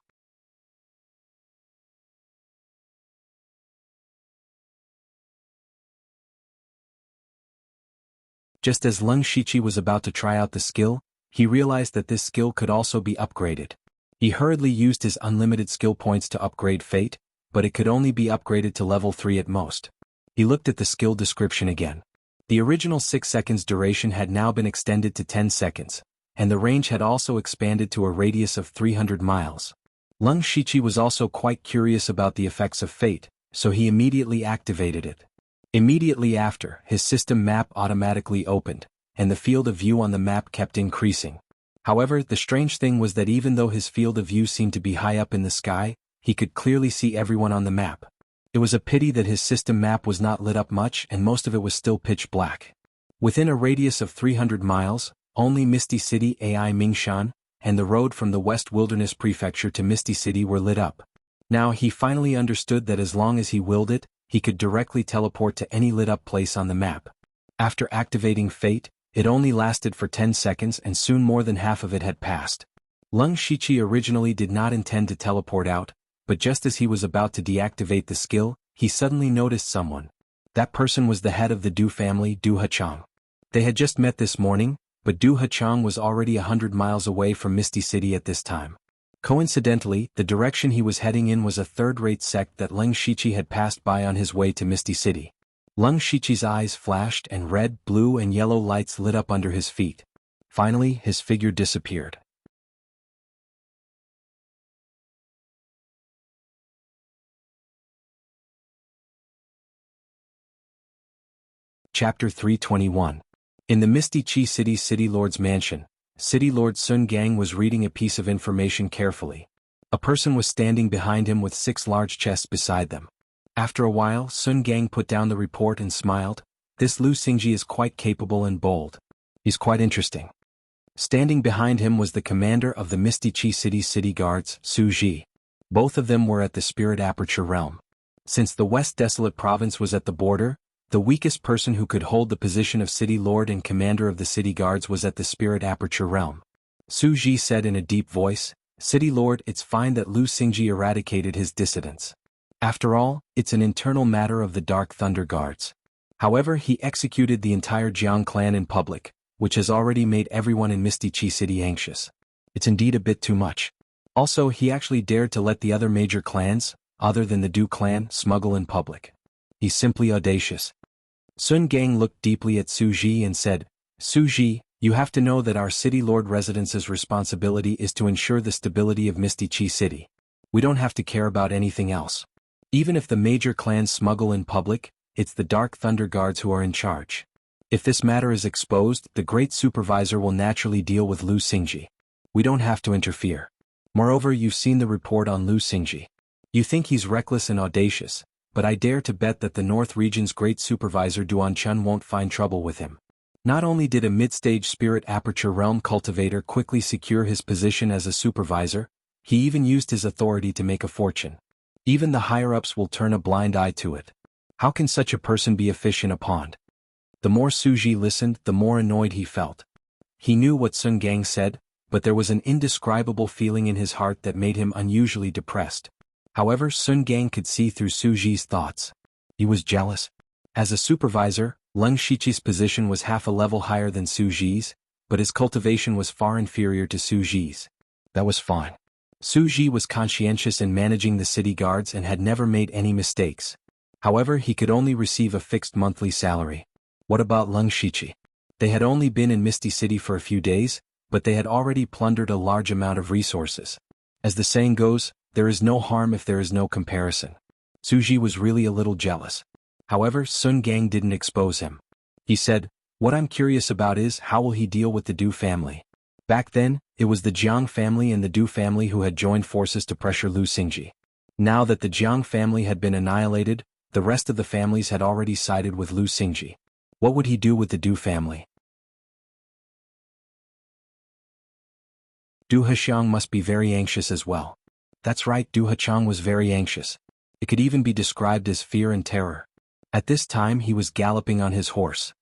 Just as Leng Shiqi was about to try out the skill, he realized that this skill could also be upgraded. He hurriedly used his unlimited skill points to upgrade Fate, but it could only be upgraded to level 3 at most. He looked at the skill description again. The original 6 seconds duration had now been extended to 10 seconds, and the range had also expanded to a radius of 300 miles. Leng Shiqi was also quite curious about the effects of Fate, so he immediately activated it. Immediately after, his system map automatically opened, and the field of view on the map kept increasing. However, the strange thing was that even though his field of view seemed to be high up in the sky, he could clearly see everyone on the map. It was a pity that his system map was not lit up much and most of it was still pitch black. Within a radius of 300 miles, only Misty City AI Mingshan, and the road from the West Wilderness Prefecture to Misty City were lit up. Now he finally understood that as long as he willed it, he could directly teleport to any lit-up place on the map. After activating Fate, it only lasted for 10 seconds and soon more than half of it had passed. Leng Shiqi originally did not intend to teleport out, but just as he was about to deactivate the skill, he suddenly noticed someone. That person was the head of the Du family, Du Hachang. They had just met this morning, but Du Hachang was already 100 miles away from Misty City at this time. Coincidentally, the direction he was heading in was a third-rate sect that Leng Shiqi had passed by on his way to Misty City. Leng Shiqi's eyes flashed and red, blue and yellow lights lit up under his feet. Finally, his figure disappeared. Chapter 321. In the Misty Chi City's City Lord's mansion, City Lord Sun Gang was reading a piece of information carefully. A person was standing behind him with 6 large chests beside them. After a while, Sun Gang put down the report and smiled. This Lu Xingji is quite capable and bold. He's quite interesting. Standing behind him was the commander of the Misty Chi City's city guards, Su Ji. Both of them were at the Spirit Aperture realm. Since the West Desolate Province was at the border, the weakest person who could hold the position of City Lord and Commander of the City Guards was at the Spirit Aperture realm. Su Ji said in a deep voice, "City Lord, it's fine that Lu Xingji eradicated his dissidents. After all, it's an internal matter of the Dark Thunder Guards. However, he executed the entire Jiang clan in public, which has already made everyone in Misty Chi City anxious. It's indeed a bit too much. Also, he actually dared to let the other major clans, other than the Du clan, smuggle in public. He's simply audacious." Sun Gang looked deeply at Su Ji and said, "Su Ji, you have to know that our City Lord Residence's responsibility is to ensure the stability of Misty Chi City. We don't have to care about anything else. Even if the major clans smuggle in public, it's the Dark Thunder Guards who are in charge. If this matter is exposed, the Great Supervisor will naturally deal with Lu Xingji. We don't have to interfere. Moreover, you've seen the report on Lu Xingji. You think he's reckless and audacious, but I dare to bet that the North Region's Great Supervisor Duan Chun won't find trouble with him." Not only did a mid-stage Spirit Aperture Realm cultivator quickly secure his position as a supervisor, he even used his authority to make a fortune. Even the higher-ups will turn a blind eye to it. How can such a person be a fish in a pond? The more Su Ji listened, the more annoyed he felt. He knew what Sun Gang said, but there was an indescribable feeling in his heart that made him unusually depressed. However, Sun Gang could see through Su Ji's thoughts. He was jealous. As a supervisor, Leng Shiqi's position was half a level higher than Su Ji's, but his cultivation was far inferior to Su Ji's. That was fine. Su Ji was conscientious in managing the city guards and had never made any mistakes. However, he could only receive a fixed monthly salary. What about Leng Shiqi? They had only been in Misty City for a few days, but they had already plundered a large amount of resources. As the saying goes, there is no harm if there is no comparison. Su Ji was really a little jealous. However, Sun Gang didn't expose him. He said, "What I'm curious about is how will he deal with the Du family? Back then, it was the Jiang family and the Du family who had joined forces to pressure Lu Xingji. Now that the Jiang family had been annihilated, the rest of the families had already sided with Lu Xingji. What would he do with the Du family? Du Hechang must be very anxious as well. That's right, Du Hechang was very anxious. It could even be described as fear and terror. At this time he was galloping on his horse.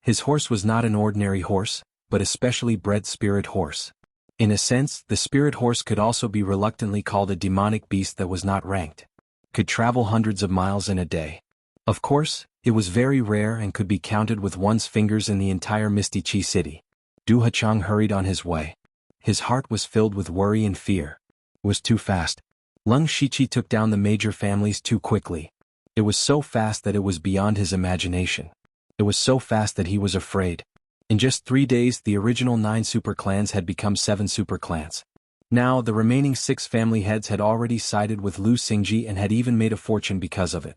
His horse was not an ordinary horse, but a specially bred spirit horse. In a sense, the spirit horse could also be reluctantly called a demonic beast that was not ranked. Could travel hundreds of miles in a day. Of course, it was very rare and could be counted with one's fingers in the entire Misty Chi city. Du Hechang hurried on his way. His heart was filled with worry and fear. It was too fast. Leng Shiqi took down the major families too quickly. It was so fast that it was beyond his imagination. It was so fast that he was afraid. In just 3 days the original 9 super clans had become 7 super clans. Now the remaining 6 family heads had already sided with Lu Xingji and had even made a fortune because of it.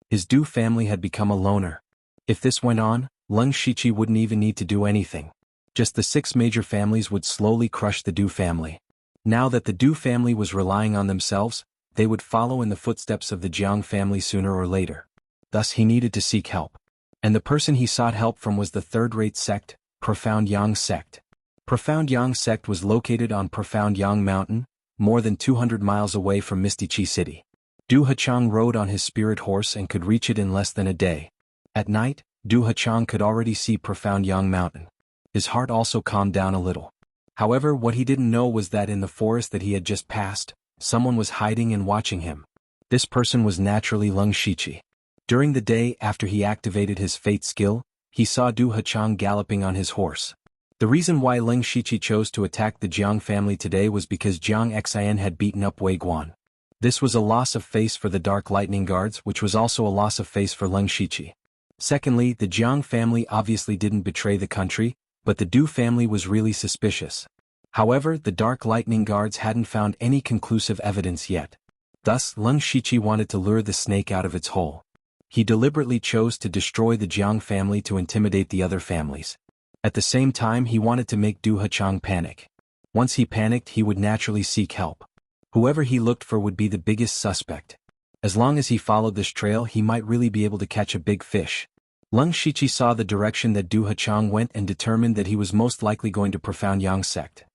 His Du family had become a loner. If this went on, Leng Shiqi wouldn't even need to do anything. Just the 6 major families would slowly crush the Du family. Now that the Du family was relying on themselves, they would follow in the footsteps of the Jiang family sooner or later. Thus he needed to seek help. And the person he sought help from was the third-rate sect, Profound Yang sect. Profound Yang sect was located on Profound Yang Mountain, more than 200 miles away from Misty Chi City. Du Hechang rode on his spirit horse and could reach it in less than a day. At night, Du Hechang could already see Profound Yang Mountain. His heart also calmed down a little. However, what he didn't know was that in the forest that he had just passed, someone was hiding and watching him. This person was naturally Leng Shiqi. During the day after he activated his fate skill, he saw Du Hechang galloping on his horse. The reason why Leng Shiqi chose to attack the Jiang family today was because Jiang Xian had beaten up Wei Guan. This was a loss of face for the Dark Lightning Guards, which was also a loss of face for Leng Shiqi. Secondly, the Jiang family obviously didn't betray the country, but the Du family was really suspicious. However, the Dark Lightning Guards hadn't found any conclusive evidence yet. Thus, Leng Shiqi wanted to lure the snake out of its hole. He deliberately chose to destroy the Jiang family to intimidate the other families. At the same time, he wanted to make Du Hechang panic. Once he panicked, he would naturally seek help. Whoever he looked for would be the biggest suspect. As long as he followed this trail, he might really be able to catch a big fish. Leng Shiqi saw the direction that Du Hechang went and determined that he was most likely going to Profound Yang sect.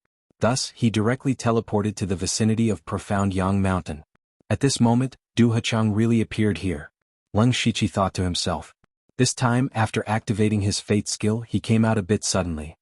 Thus, he directly teleported to the vicinity of Profound Yang Mountain. At this moment, Du Hechang really appeared here. Leng Shiqi thought to himself. This time, after activating his fate skill, he came out a bit suddenly.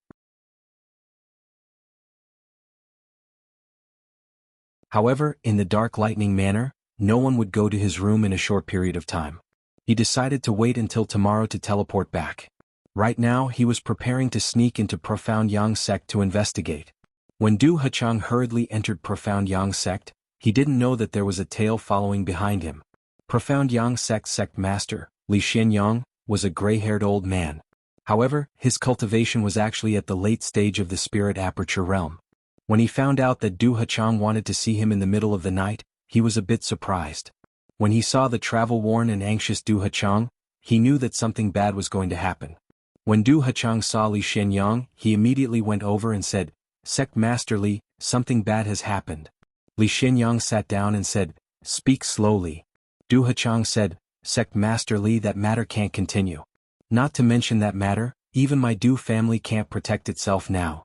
However, in the Dark Lightning manner, no one would go to his room in a short period of time. He decided to wait until tomorrow to teleport back. Right now, he was preparing to sneak into Profound Yang sect to investigate. When Du Hechang hurriedly entered Profound Yang sect, he didn't know that there was a tail following behind him. Profound Yang sect master, Li Xianyang, was a gray-haired old man. However, his cultivation was actually at the late stage of the spirit aperture realm. When he found out that Du Hechang wanted to see him in the middle of the night, he was a bit surprised. When he saw the travel-worn and anxious Du Hechang, he knew that something bad was going to happen. When Du Hechang saw Li Xianyang, he immediately went over and said, "Sect Master Li, something bad has happened." Li Xianyang sat down and said, "Speak slowly." Du Hechang said, "Sect Master Li, that matter can't continue. Not to mention that matter, even my Du family can't protect itself now."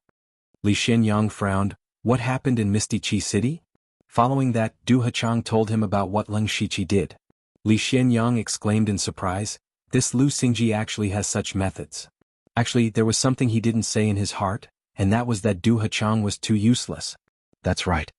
Li Xianyang frowned. What happened in Misty Chi City? Following that, Du Hechang told him about what Leng Shiqi did. Li Xianyang exclaimed in surprise, "This Lu Xingji actually has such methods." Actually, there was something he didn't say in his heart, and that was that Du Hechang was too useless. That's right.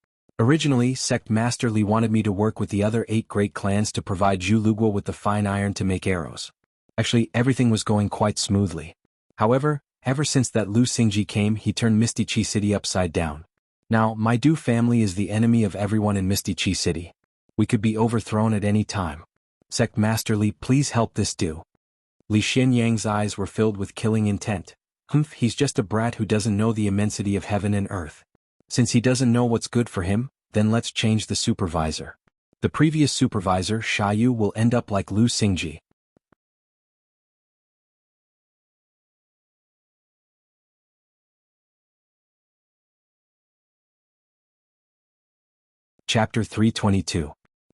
Originally, Sect Master Li wanted me to work with the other 8 great clans to provide Zhu Luguo with the fine iron to make arrows. Actually, everything was going quite smoothly. However, ever since that Lu Xingji came, he turned Misty Chi City upside down. Now, my Du family is the enemy of everyone in Misty Chi City. We could be overthrown at any time. Sect Master Li, please help this Du. Li Xianyang's eyes were filled with killing intent. He's just a brat who doesn't know the immensity of heaven and earth. Since he doesn't know what's good for him, then let's change the supervisor. The previous supervisor, Xiaoyu, will end up like Lu Xingji. Chapter 322.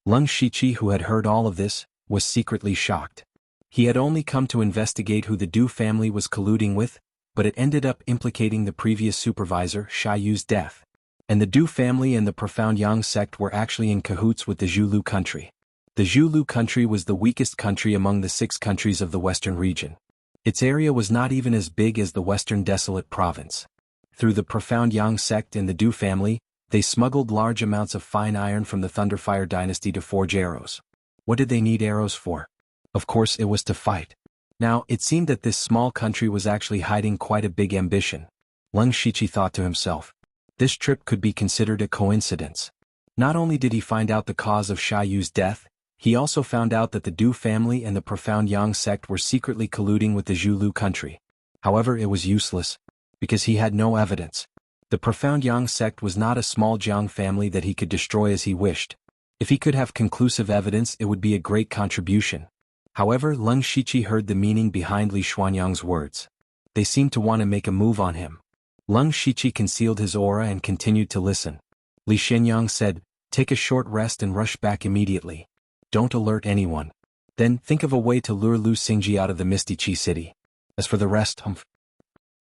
Leng Shiqi, who had heard all of this, was secretly shocked. He had only come to investigate who the Du family was colluding with, but it ended up implicating the previous supervisor, Sha Yu's death. And the Du family and the Profound Yang sect were actually in cahoots with the Zhulu country. The Zhulu country was the weakest country among the 6 countries of the western region. Its area was not even as big as the western desolate province. Through the Profound Yang sect and the Du family, they smuggled large amounts of fine iron from the Thunderfire dynasty to forge arrows. What did they need arrows for? Of course it was to fight. Now, it seemed that this small country was actually hiding quite a big ambition. Leng Shiqi thought to himself. This trip could be considered a coincidence. Not only did he find out the cause of Sha Yu's death, he also found out that the Du family and the Profound Yang sect were secretly colluding with the Zhulu country. However, it was useless, because he had no evidence. The Profound Yang sect was not a small Jiang family that he could destroy as he wished. If he could have conclusive evidence, it would be a great contribution. However, Leng Shiqi heard the meaning behind Li Xuanyang's words. They seemed to want to make a move on him. Leng Shiqi concealed his aura and continued to listen. Li Xuanyang said, "Take a short rest and rush back immediately. Don't alert anyone. Then, think of a way to lure Lu Xingji out of the Misty Qi city. As for the rest,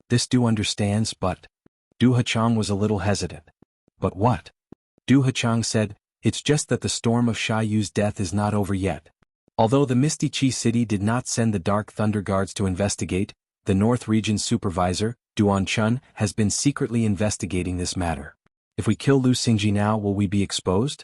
this Du understands, but..." Du Hachang was a little hesitant. "But what?" Du Hachang said, "It's just that the storm of Sha Yu's death is not over yet. Although the Misty Qi city did not send the Dark Thunder Guards to investigate, the North Region's supervisor, Duan Chun, has been secretly investigating this matter. If we kill Lu Xingji now, will we be exposed?"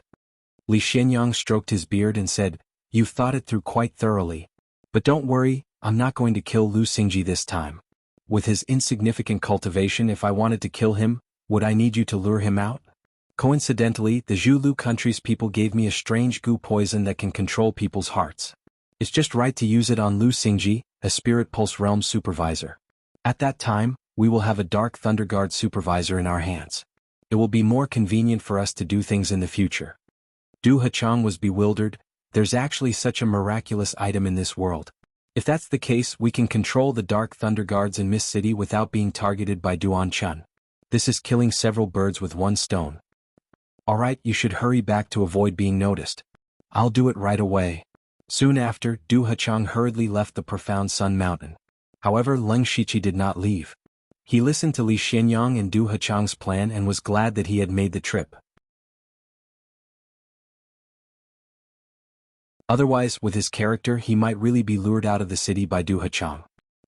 Li Xuanyang stroked his beard and said, "You've thought it through quite thoroughly. But don't worry, I'm not going to kill Lu Xingji this time. With his insignificant cultivation, if I wanted to kill him, would I need you to lure him out? Coincidentally, the Zhulu country's people gave me a strange goo poison that can control people's hearts. It's just right to use it on Lu Xingji, a Spirit Pulse Realm supervisor. At that time, we will have a Dark Thunder Guard supervisor in our hands. It will be more convenient for us to do things in the future." Du Hachang was bewildered. There's actually such a miraculous item in this world. If that's the case, we can control the Dark Thunder Guards in Mist City without being targeted by Duan Chun. This is killing several birds with one stone. Alright, you should hurry back to avoid being noticed. I'll do it right away. Soon after, Du Hachang hurriedly left the Profound Sun Mountain. However, Leng Shiqi did not leave. He listened to Li Xuanyang and Du Hachang's plan and was glad that he had made the trip. Otherwise, with his character, he might really be lured out of the city by Du Hachang.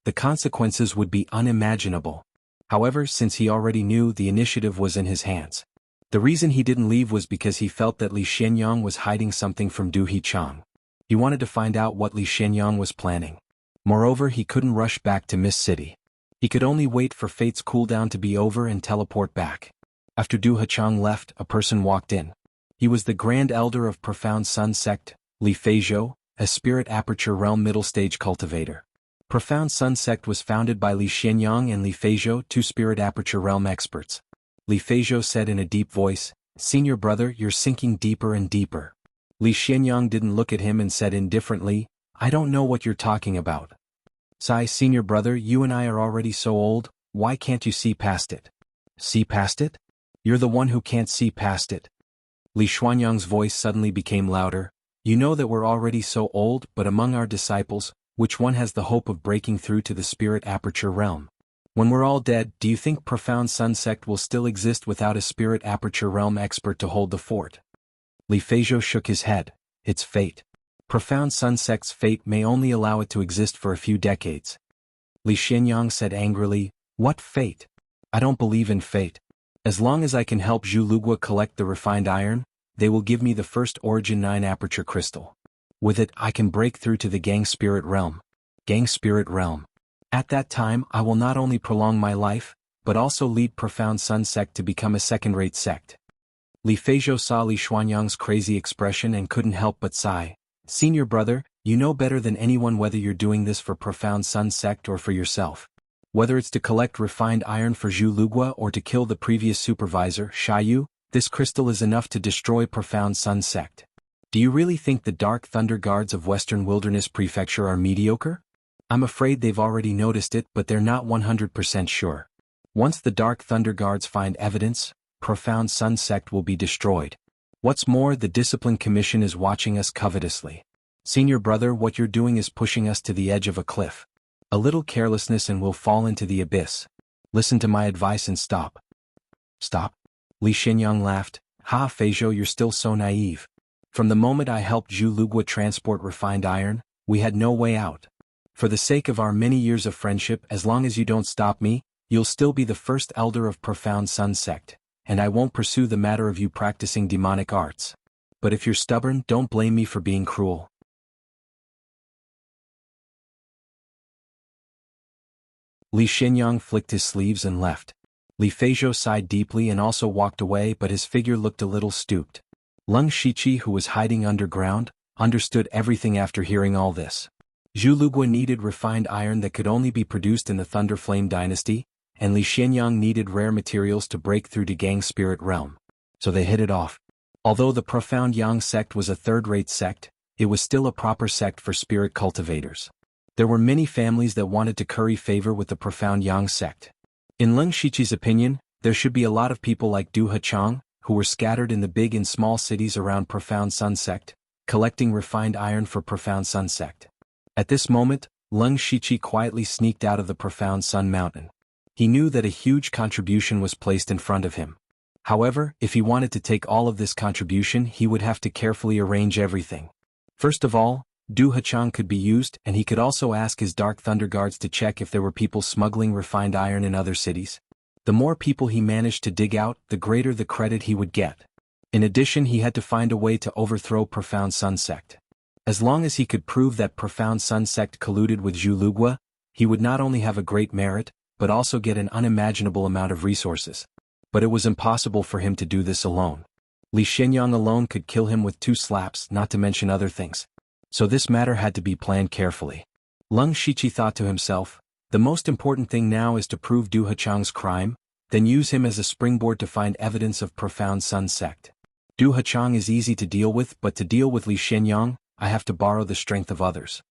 The consequences would be unimaginable. However, since he already knew, the initiative was in his hands. The reason he didn't leave was because he felt that Li Xuanyang was hiding something from Du Hachang. He wanted to find out what Li Xuanyang was planning. Moreover, he couldn't rush back to Mist City. He could only wait for Fate's cooldown to be over and teleport back. After Du Hachang left, a person walked in. He was the Grand Elder of Profound Sun Sect, Li Feizhou, a Spirit Aperture Realm middle stage cultivator. Profound Sun Sect was founded by Li Xuanyang and Li Feizhou, 2 Spirit Aperture Realm experts. Li Feizhou said in a deep voice, "Senior brother, you're sinking deeper and deeper." Li Xuanyang didn't look at him and said indifferently, "I don't know what you're talking about." "Sai, senior brother, you and I are already so old, why can't you see past it?" "See past it? You're the one who can't see past it." Li Xuanyang's voice suddenly became louder. "You know that we're already so old, but among our disciples, which one has the hope of breaking through to the Spirit Aperture Realm? When we're all dead, do you think Profound Sun Sect will still exist without a Spirit Aperture Realm expert to hold the fort?" Li Feizhou shook his head. "It's fate. Profound Sun Sect's fate may only allow it to exist for a few decades." Li Xuanyang said angrily, "What fate? I don't believe in fate. As long as I can help Zhulugua collect the refined iron, they will give me the first Origin 9 Aperture Crystal. With it, I can break through to the Gang Spirit Realm. Gang Spirit Realm. At that time, I will not only prolong my life, but also lead Profound Sun Sect to become a second-rate sect." Li Feizhou saw Li Xuanyang's crazy expression and couldn't help but sigh. "Senior brother, you know better than anyone whether you're doing this for Profound Sun Sect or for yourself. Whether it's to collect refined iron for Zhulugua or to kill the previous supervisor, Sha Yu, this crystal is enough to destroy Profound Sun Sect. Do you really think the Dark Thunder Guards of Western Wilderness Prefecture are mediocre? I'm afraid they've already noticed it, but they're not 100% sure. Once the Dark Thunder Guards find evidence, Profound Sun Sect will be destroyed. What's more, the Discipline Commission is watching us covetously. Senior brother, what you're doing is pushing us to the edge of a cliff. A little carelessness and we'll fall into the abyss. Listen to my advice and stop. Stop? Li Xinyang laughed. Ha, Feizhou, you're still so naive. From the moment I helped Zhu Lugua transport refined iron, we had no way out. For the sake of our many years of friendship, as long as you don't stop me, you'll still be the first elder of Profound Sun Sect, and I won't pursue the matter of you practicing demonic arts. But if you're stubborn, don't blame me for being cruel. Li Xinyang flicked his sleeves and left. Li Feizhou sighed deeply and also walked away, but his figure looked a little stooped. Leng Shiqi, who was hiding underground, understood everything after hearing all this. Zhu Lugua needed refined iron that could only be produced in the Thunder Flame dynasty, and Li Xinyang needed rare materials to break through to Gang's spirit realm. So they hit it off. Although the Profound Yang sect was a third-rate sect, it was still a proper sect for spirit cultivators. There were many families that wanted to curry favor with the Profound Yang sect. In Leng Shiqi's opinion, there should be a lot of people like Du Hechang, who were scattered in the big and small cities around Profound Sun Sect, collecting refined iron for Profound Sun Sect. At this moment, Leng Shiqi quietly sneaked out of the Profound Sun Mountain. He knew that a huge contribution was placed in front of him. However, if he wanted to take all of this contribution, he would have to carefully arrange everything. First of all, Du Hechang could be used, and he could also ask his Dark Thunder Guards to check if there were people smuggling refined iron in other cities. The more people he managed to dig out, the greater the credit he would get. In addition, he had to find a way to overthrow Profound Sun Sect. As long as he could prove that Profound Sun Sect colluded with Zhu Lugua, he would not only have a great merit, but also get an unimaginable amount of resources. But it was impossible for him to do this alone. Li Xinyang alone could kill him with 2 slaps, not to mention other things. So this matter had to be planned carefully. Leng Shiqi thought to himself, the most important thing now is to prove Du Hechang's crime, then use him as a springboard to find evidence of Profound Sun Sect. Du Hechang is easy to deal with, but to deal with Li Xinyang, I have to borrow the strength of others.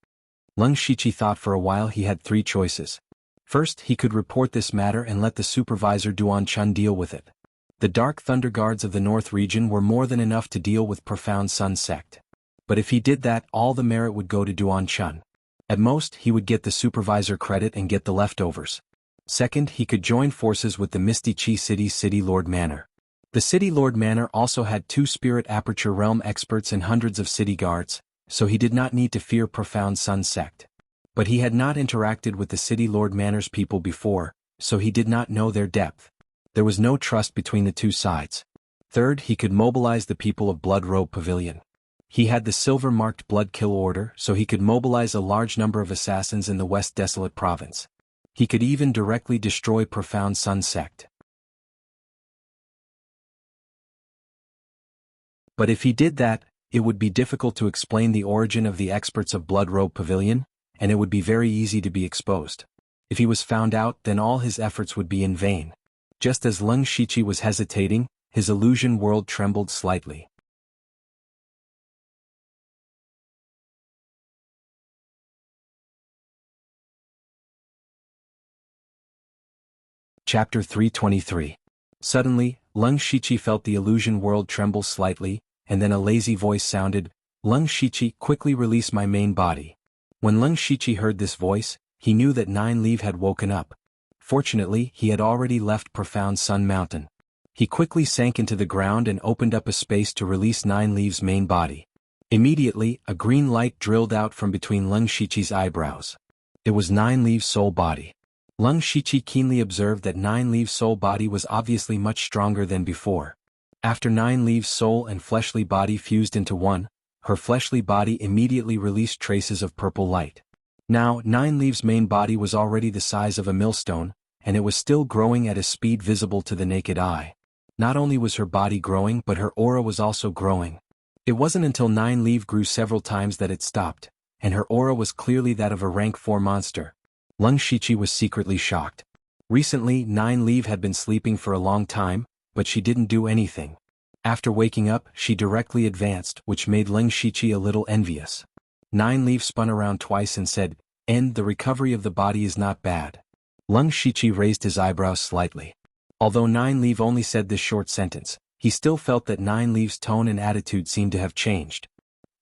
Leng Shiqi thought for a while. He had 3 choices. First, he could report this matter and let the supervisor Duan Chun deal with it. The Dark Thunder Guards of the North region were more than enough to deal with Profound Sun Sect. But if he did that, all the merit would go to Duan Chun. At most, he would get the supervisor credit and get the leftovers. Second, he could join forces with the Misty Chi City's City Lord Manor. The City Lord Manor also had 2 Spirit Aperture Realm experts and hundreds of city guards, so he did not need to fear Profound Sun Sect. But he had not interacted with the City Lord Manor's people before, so he did not know their depth. There was no trust between the 2 sides. Third, he could mobilize the people of Blood Robe Pavilion. He had the silver-marked Blood Kill Order, so he could mobilize a large number of assassins in the West Desolate Province. He could even directly destroy Profound Sun Sect. But if he did that, it would be difficult to explain the origin of the experts of Blood Robe Pavilion, and it would be very easy to be exposed. If he was found out, then all his efforts would be in vain. Just as Leng Shiqi was hesitating, his illusion world trembled slightly. Chapter 323. Suddenly, Leng Shiqi felt the illusion world tremble slightly, and then a lazy voice sounded, Leng Shiqi, quickly release my main body. When Leng Shiqi heard this voice, he knew that Nine Leaf had woken up. Fortunately, he had already left Profound Sun Mountain. He quickly sank into the ground and opened up a space to release Nine Leaf's main body. Immediately, a green light drilled out from between Leng Shiqi's eyebrows. It was Nine Leaf's soul body. Leng Shiqi keenly observed that Nine Leaf's soul body was obviously much stronger than before. After Nine Leaf's soul and fleshly body fused into one, her fleshly body immediately released traces of purple light. Now, Nine Leaf's main body was already the size of a millstone, and it was still growing at a speed visible to the naked eye. Not only was her body growing, but her aura was also growing. It wasn't until Nine Leaf grew several times that it stopped, and her aura was clearly that of a rank 4 monster. Leng Shiqi was secretly shocked. Recently, Nine Leaf had been sleeping for a long time, but she didn't do anything. After waking up, she directly advanced, which made Leng Shiqi a little envious. Nine Leaf spun around twice and said, the recovery of the body is not bad. Leng Shiqi raised his eyebrows slightly. Although Nine Leaf only said this short sentence, he still felt that Nine Leaves' tone and attitude seemed to have changed.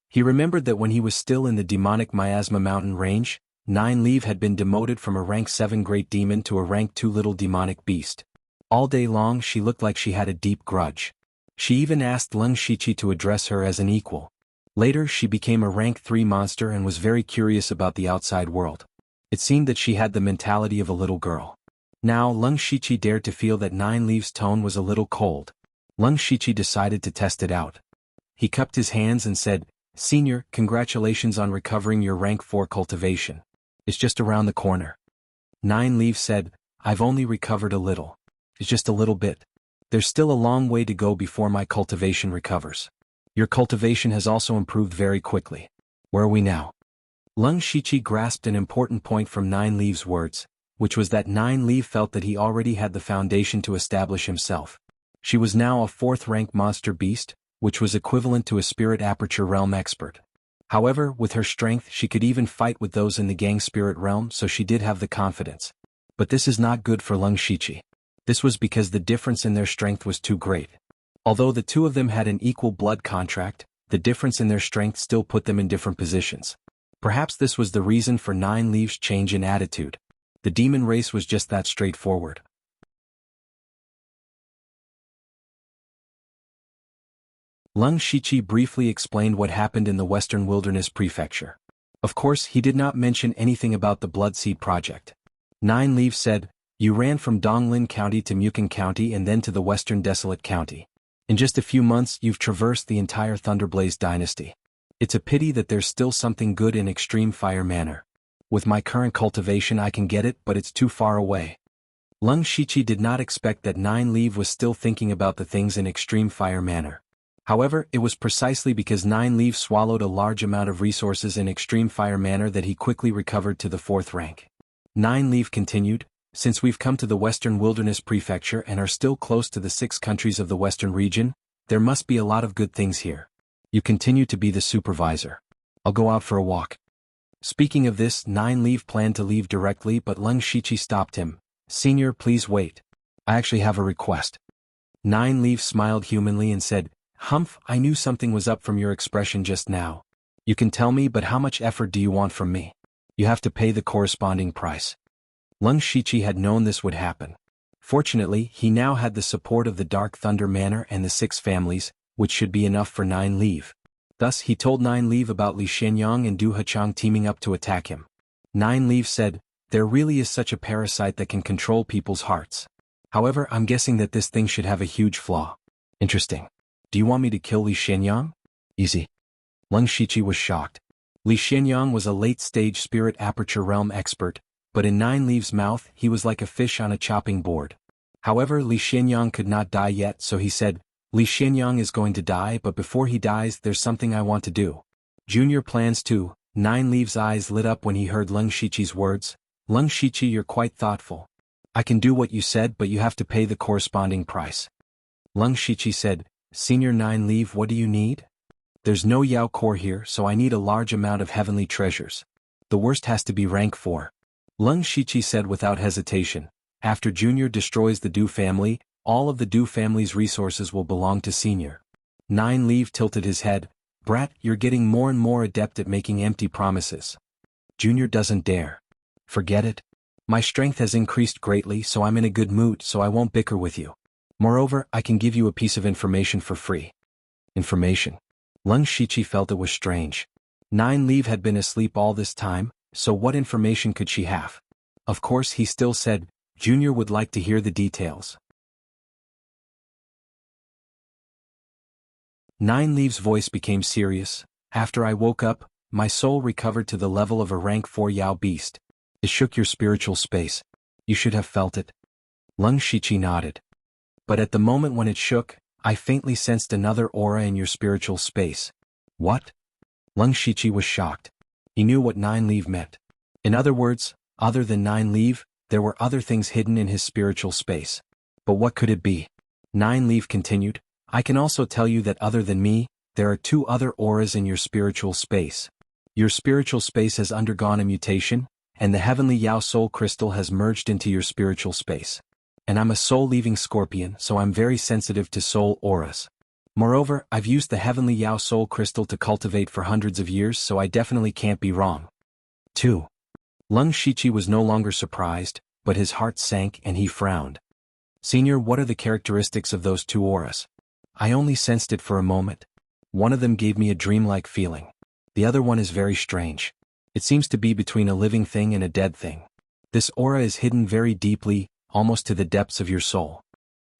He remembered that when he was still in the demonic Miasma Mountain range, Nine Leaf had been demoted from a rank 7 great demon to a rank 2 little demonic beast. All day long she looked like she had a deep grudge. She even asked Leng Shiqi to address her as an equal. Later she became a rank 3 monster and was very curious about the outside world. It seemed that she had the mentality of a little girl. Now Leng Shiqi dared to feel that Nine Leaves' tone was a little cold. Leng Shiqi decided to test it out. He cupped his hands and said, "Senior, congratulations on recovering your rank 4 cultivation. It's just around the corner." Nine Leaves said, "I've only recovered a little. It's just a little bit. There's still a long way to go before my cultivation recovers. Your cultivation has also improved very quickly. Where are we now?" Leng Shiqi grasped an important point from Nine Leaves' words, which was that Nine Leaf felt that he already had the foundation to establish himself. She was now a 4th rank monster beast, which was equivalent to a spirit aperture realm expert. However, with her strength she could even fight with those in the gang spirit realm, so she did have the confidence. But this is not good for Leng Shiqi. This was because the difference in their strength was too great. Although the two of them had an equal blood contract, the difference in their strength still put them in different positions. Perhaps this was the reason for Nine Leaves' change in attitude. The demon race was just that straightforward. Leng Shiqi briefly explained what happened in the Western Wilderness Prefecture. Of course, he did not mention anything about the Bloodseed Project. Nine Leaves said, "You ran from Donglin County to Mukan County and then to the Western Desolate County. In just a few months you've traversed the entire Thunderblaze dynasty. It's a pity that there's still something good in Extreme Fire Manor. With my current cultivation I can get it, but it's too far away." Leng Shiqi did not expect that Nine Leaf was still thinking about the things in Extreme Fire Manor. However, it was precisely because Nine Leaf swallowed a large amount of resources in Extreme Fire Manor that he quickly recovered to the 4th rank. Nine Leaf continued, "Since we've come to the Western Wilderness Prefecture and are still close to the 6 countries of the Western region, there must be a lot of good things here. You continue to be the supervisor. I'll go out for a walk." Speaking of this, Nine Leaf planned to leave directly, but Leng Shiqi stopped him. "Senior, please wait. I actually have a request." Nine Leaf smiled humanly and said, "Humph, I knew something was up from your expression just now. You can tell me, but how much effort do you want from me? You have to pay the corresponding price." Leng Shiqi had known this would happen. Fortunately, he now had the support of the Dark Thunder Manor and the 6 families, which should be enough for Nine Leaf. Thus he told Nine Leaf about Li Shenyang and Du Hechang teaming up to attack him. Nine Leaf said, "There really is such a parasite that can control people's hearts. However, I'm guessing that this thing should have a huge flaw." "Interesting. Do you want me to kill Li Shenyang?" "Easy." Leng Shiqi was shocked. Li Shenyang was a late-stage spirit aperture realm expert, but in Nine Leaf's mouth he was like a fish on a chopping board. However, Li Shenyang could not die yet, so he said, "Li Shenyang is going to die, but before he dies there's something I want to do." "Junior plans to." Nine Leaf's eyes lit up when he heard Leng Shiqi's words. "Leng Shiqi, you're quite thoughtful. I can do what you said, but you have to pay the corresponding price." Leng Shiqi said, "Senior Nine Leaf, what do you need?" "There's no Yao core here, so I need a large amount of heavenly treasures. The worst has to be rank 4. Leng Shiqi said without hesitation, "After Junior destroys the Du family, all of the Du family's resources will belong to Senior." Nine Leaf tilted his head. "Brat, you're getting more and more adept at making empty promises. Junior doesn't dare." "Forget it. My strength has increased greatly, so I'm in a good mood, so I won't bicker with you. Moreover, I can give you a piece of information for free." Information? Leng Shiqi felt it was strange. Nine Leaf had been asleep all this time, so what information could she have? Of course he still said, "Junior would like to hear the details." Nine Leaf's voice became serious. "After I woke up, my soul recovered to the level of a rank 4 Yao beast. It shook your spiritual space. You should have felt it." Leng Shiqi nodded. "But at the moment when it shook, I faintly sensed another aura in your spiritual space." "What?" Leng Shiqi was shocked. He knew what Nine Leaf meant. In other words, other than Nine Leaf, there were other things hidden in his spiritual space. But what could it be? Nine Leaf continued, "I can also tell you that other than me, there are 2 other auras in your spiritual space. Your spiritual space has undergone a mutation, and the heavenly Yao Soul Crystal has merged into your spiritual space. And I'm a soul-leaving scorpion, so I'm very sensitive to soul auras. Moreover, I've used the heavenly Yao soul crystal to cultivate for hundreds of years, so I definitely can't be wrong. 2. Lung Shiqi was no longer surprised, but his heart sank and he frowned. Senior, what are the characteristics of those two auras? I only sensed it for a moment. One of them gave me a dreamlike feeling. The other one is very strange. It seems to be between a living thing and a dead thing. This aura is hidden very deeply, almost to the depths of your soul.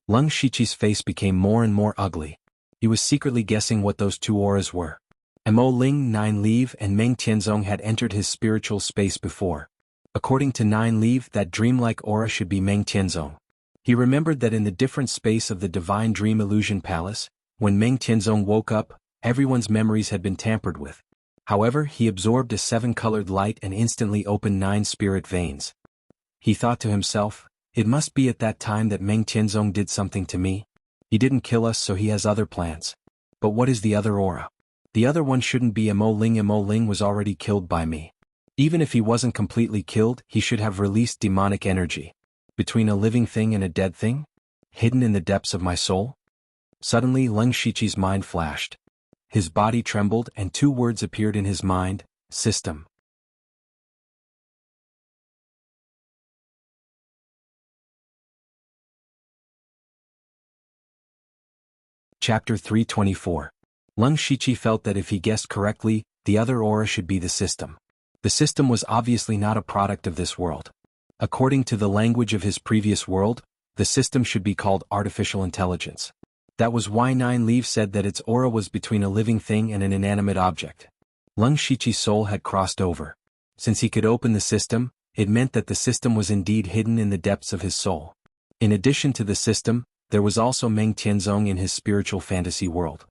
Lung Shiqi's face became more and more ugly. He was secretly guessing what those two auras were. Mo Ling, Nine Leave and Meng Tianzong had entered his spiritual space before. According to Nine Leave, that dreamlike aura should be Meng Tianzong. He remembered that in the different space of the Divine Dream Illusion Palace, when Meng Tianzong woke up, everyone's memories had been tampered with. However, he absorbed a 7-colored light and instantly opened 9 spirit veins. He thought to himself, it must be at that time that Meng Tianzong did something to me. He didn't kill us, so he has other plans. But what is the other aura? The other one shouldn't be Mo Ling. Mo Ling was already killed by me. Even if he wasn't completely killed, he should have released demonic energy. Between a living thing and a dead thing? Hidden in the depths of my soul? Suddenly Lung Shiqi's mind flashed. His body trembled and 2 words appeared in his mind: system. Chapter 324. Lung Shiqi felt that if he guessed correctly, the other aura should be the system. The system was obviously not a product of this world. According to the language of his previous world, the system should be called artificial intelligence. That was why Nine Leaves said that its aura was between a living thing and an inanimate object. Lung Shiqi's soul had crossed over. Since he could open the system, it meant that the system was indeed hidden in the depths of his soul. In addition to the system, there was also Meng Tianzong in his spiritual fantasy world.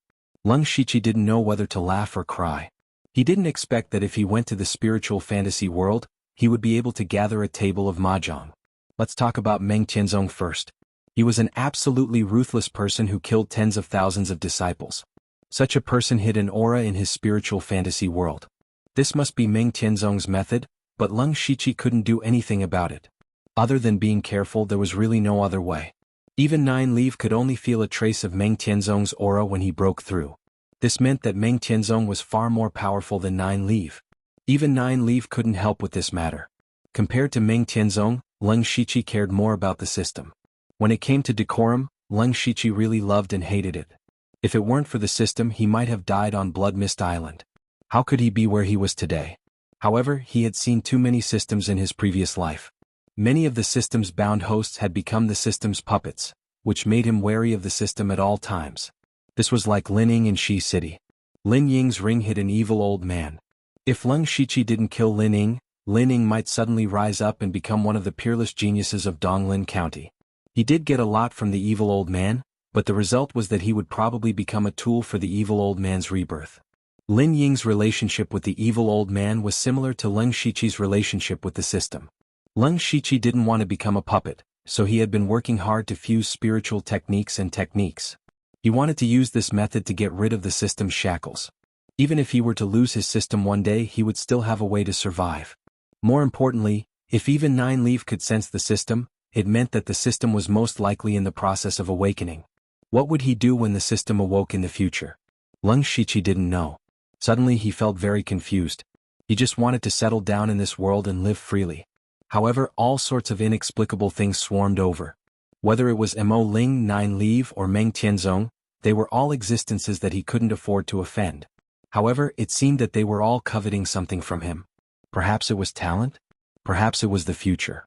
Lung Shiqi didn't know whether to laugh or cry. He didn't expect that if he went to the spiritual fantasy world, he would be able to gather a table of mahjong. Let's talk about Meng Tianzong first. He was an absolutely ruthless person who killed tens of thousands of disciples. Such a person hid an aura in his spiritual fantasy world. This must be Meng Tianzong's method, but Lung Shiqi couldn't do anything about it. Other than being careful, there was really no other way. Even Nine Leave could only feel a trace of Meng Tianzong's aura when he broke through. This meant that Meng Tianzong was far more powerful than Nine Leave. Even Nine Leave couldn't help with this matter. Compared to Meng Tianzong, Lung Shiqi cared more about the system. When it came to decorum, Lung Shiqi really loved and hated it. If it weren't for the system, he might have died on Blood Mist Island. How could he be where he was today? However, he had seen too many systems in his previous life. Many of the system's bound hosts had become the system's puppets, which made him wary of the system at all times. This was like Lin Ying in Shi City. Lin Ying's ring hid an evil old man. If Lung Shiqi didn't kill Lin Ying might suddenly rise up and become one of the peerless geniuses of Donglin County. He did get a lot from the evil old man, but the result was that he would probably become a tool for the evil old man's rebirth. Lin Ying's relationship with the evil old man was similar to Lung Shiqi's relationship with the system. Lung Shiqi didn't want to become a puppet, so he had been working hard to fuse spiritual techniques and techniques. He wanted to use this method to get rid of the system's shackles. Even if he were to lose his system one day, he would still have a way to survive. More importantly, if even Nine Leave could sense the system, it meant that the system was most likely in the process of awakening. What would he do when the system awoke in the future? Lung Shiqi didn't know. Suddenly he felt very confused. He just wanted to settle down in this world and live freely. However, all sorts of inexplicable things swarmed over. Whether it was Mo Ling, Nine Leave, or Meng Tianzong, they were all existences that he couldn't afford to offend. However, it seemed that they were all coveting something from him. Perhaps it was talent? Perhaps it was the future.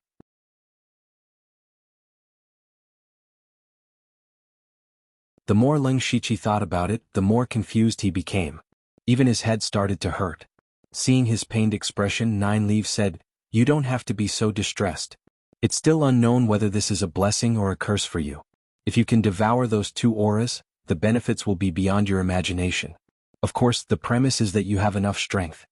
The more Lung Shiqi thought about it, the more confused he became. Even his head started to hurt. Seeing his pained expression, Nine Leave said, "You don't have to be so distressed. It's still unknown whether this is a blessing or a curse for you. If you can devour those two auras, the benefits will be beyond your imagination. Of course, the premise is that you have enough strength."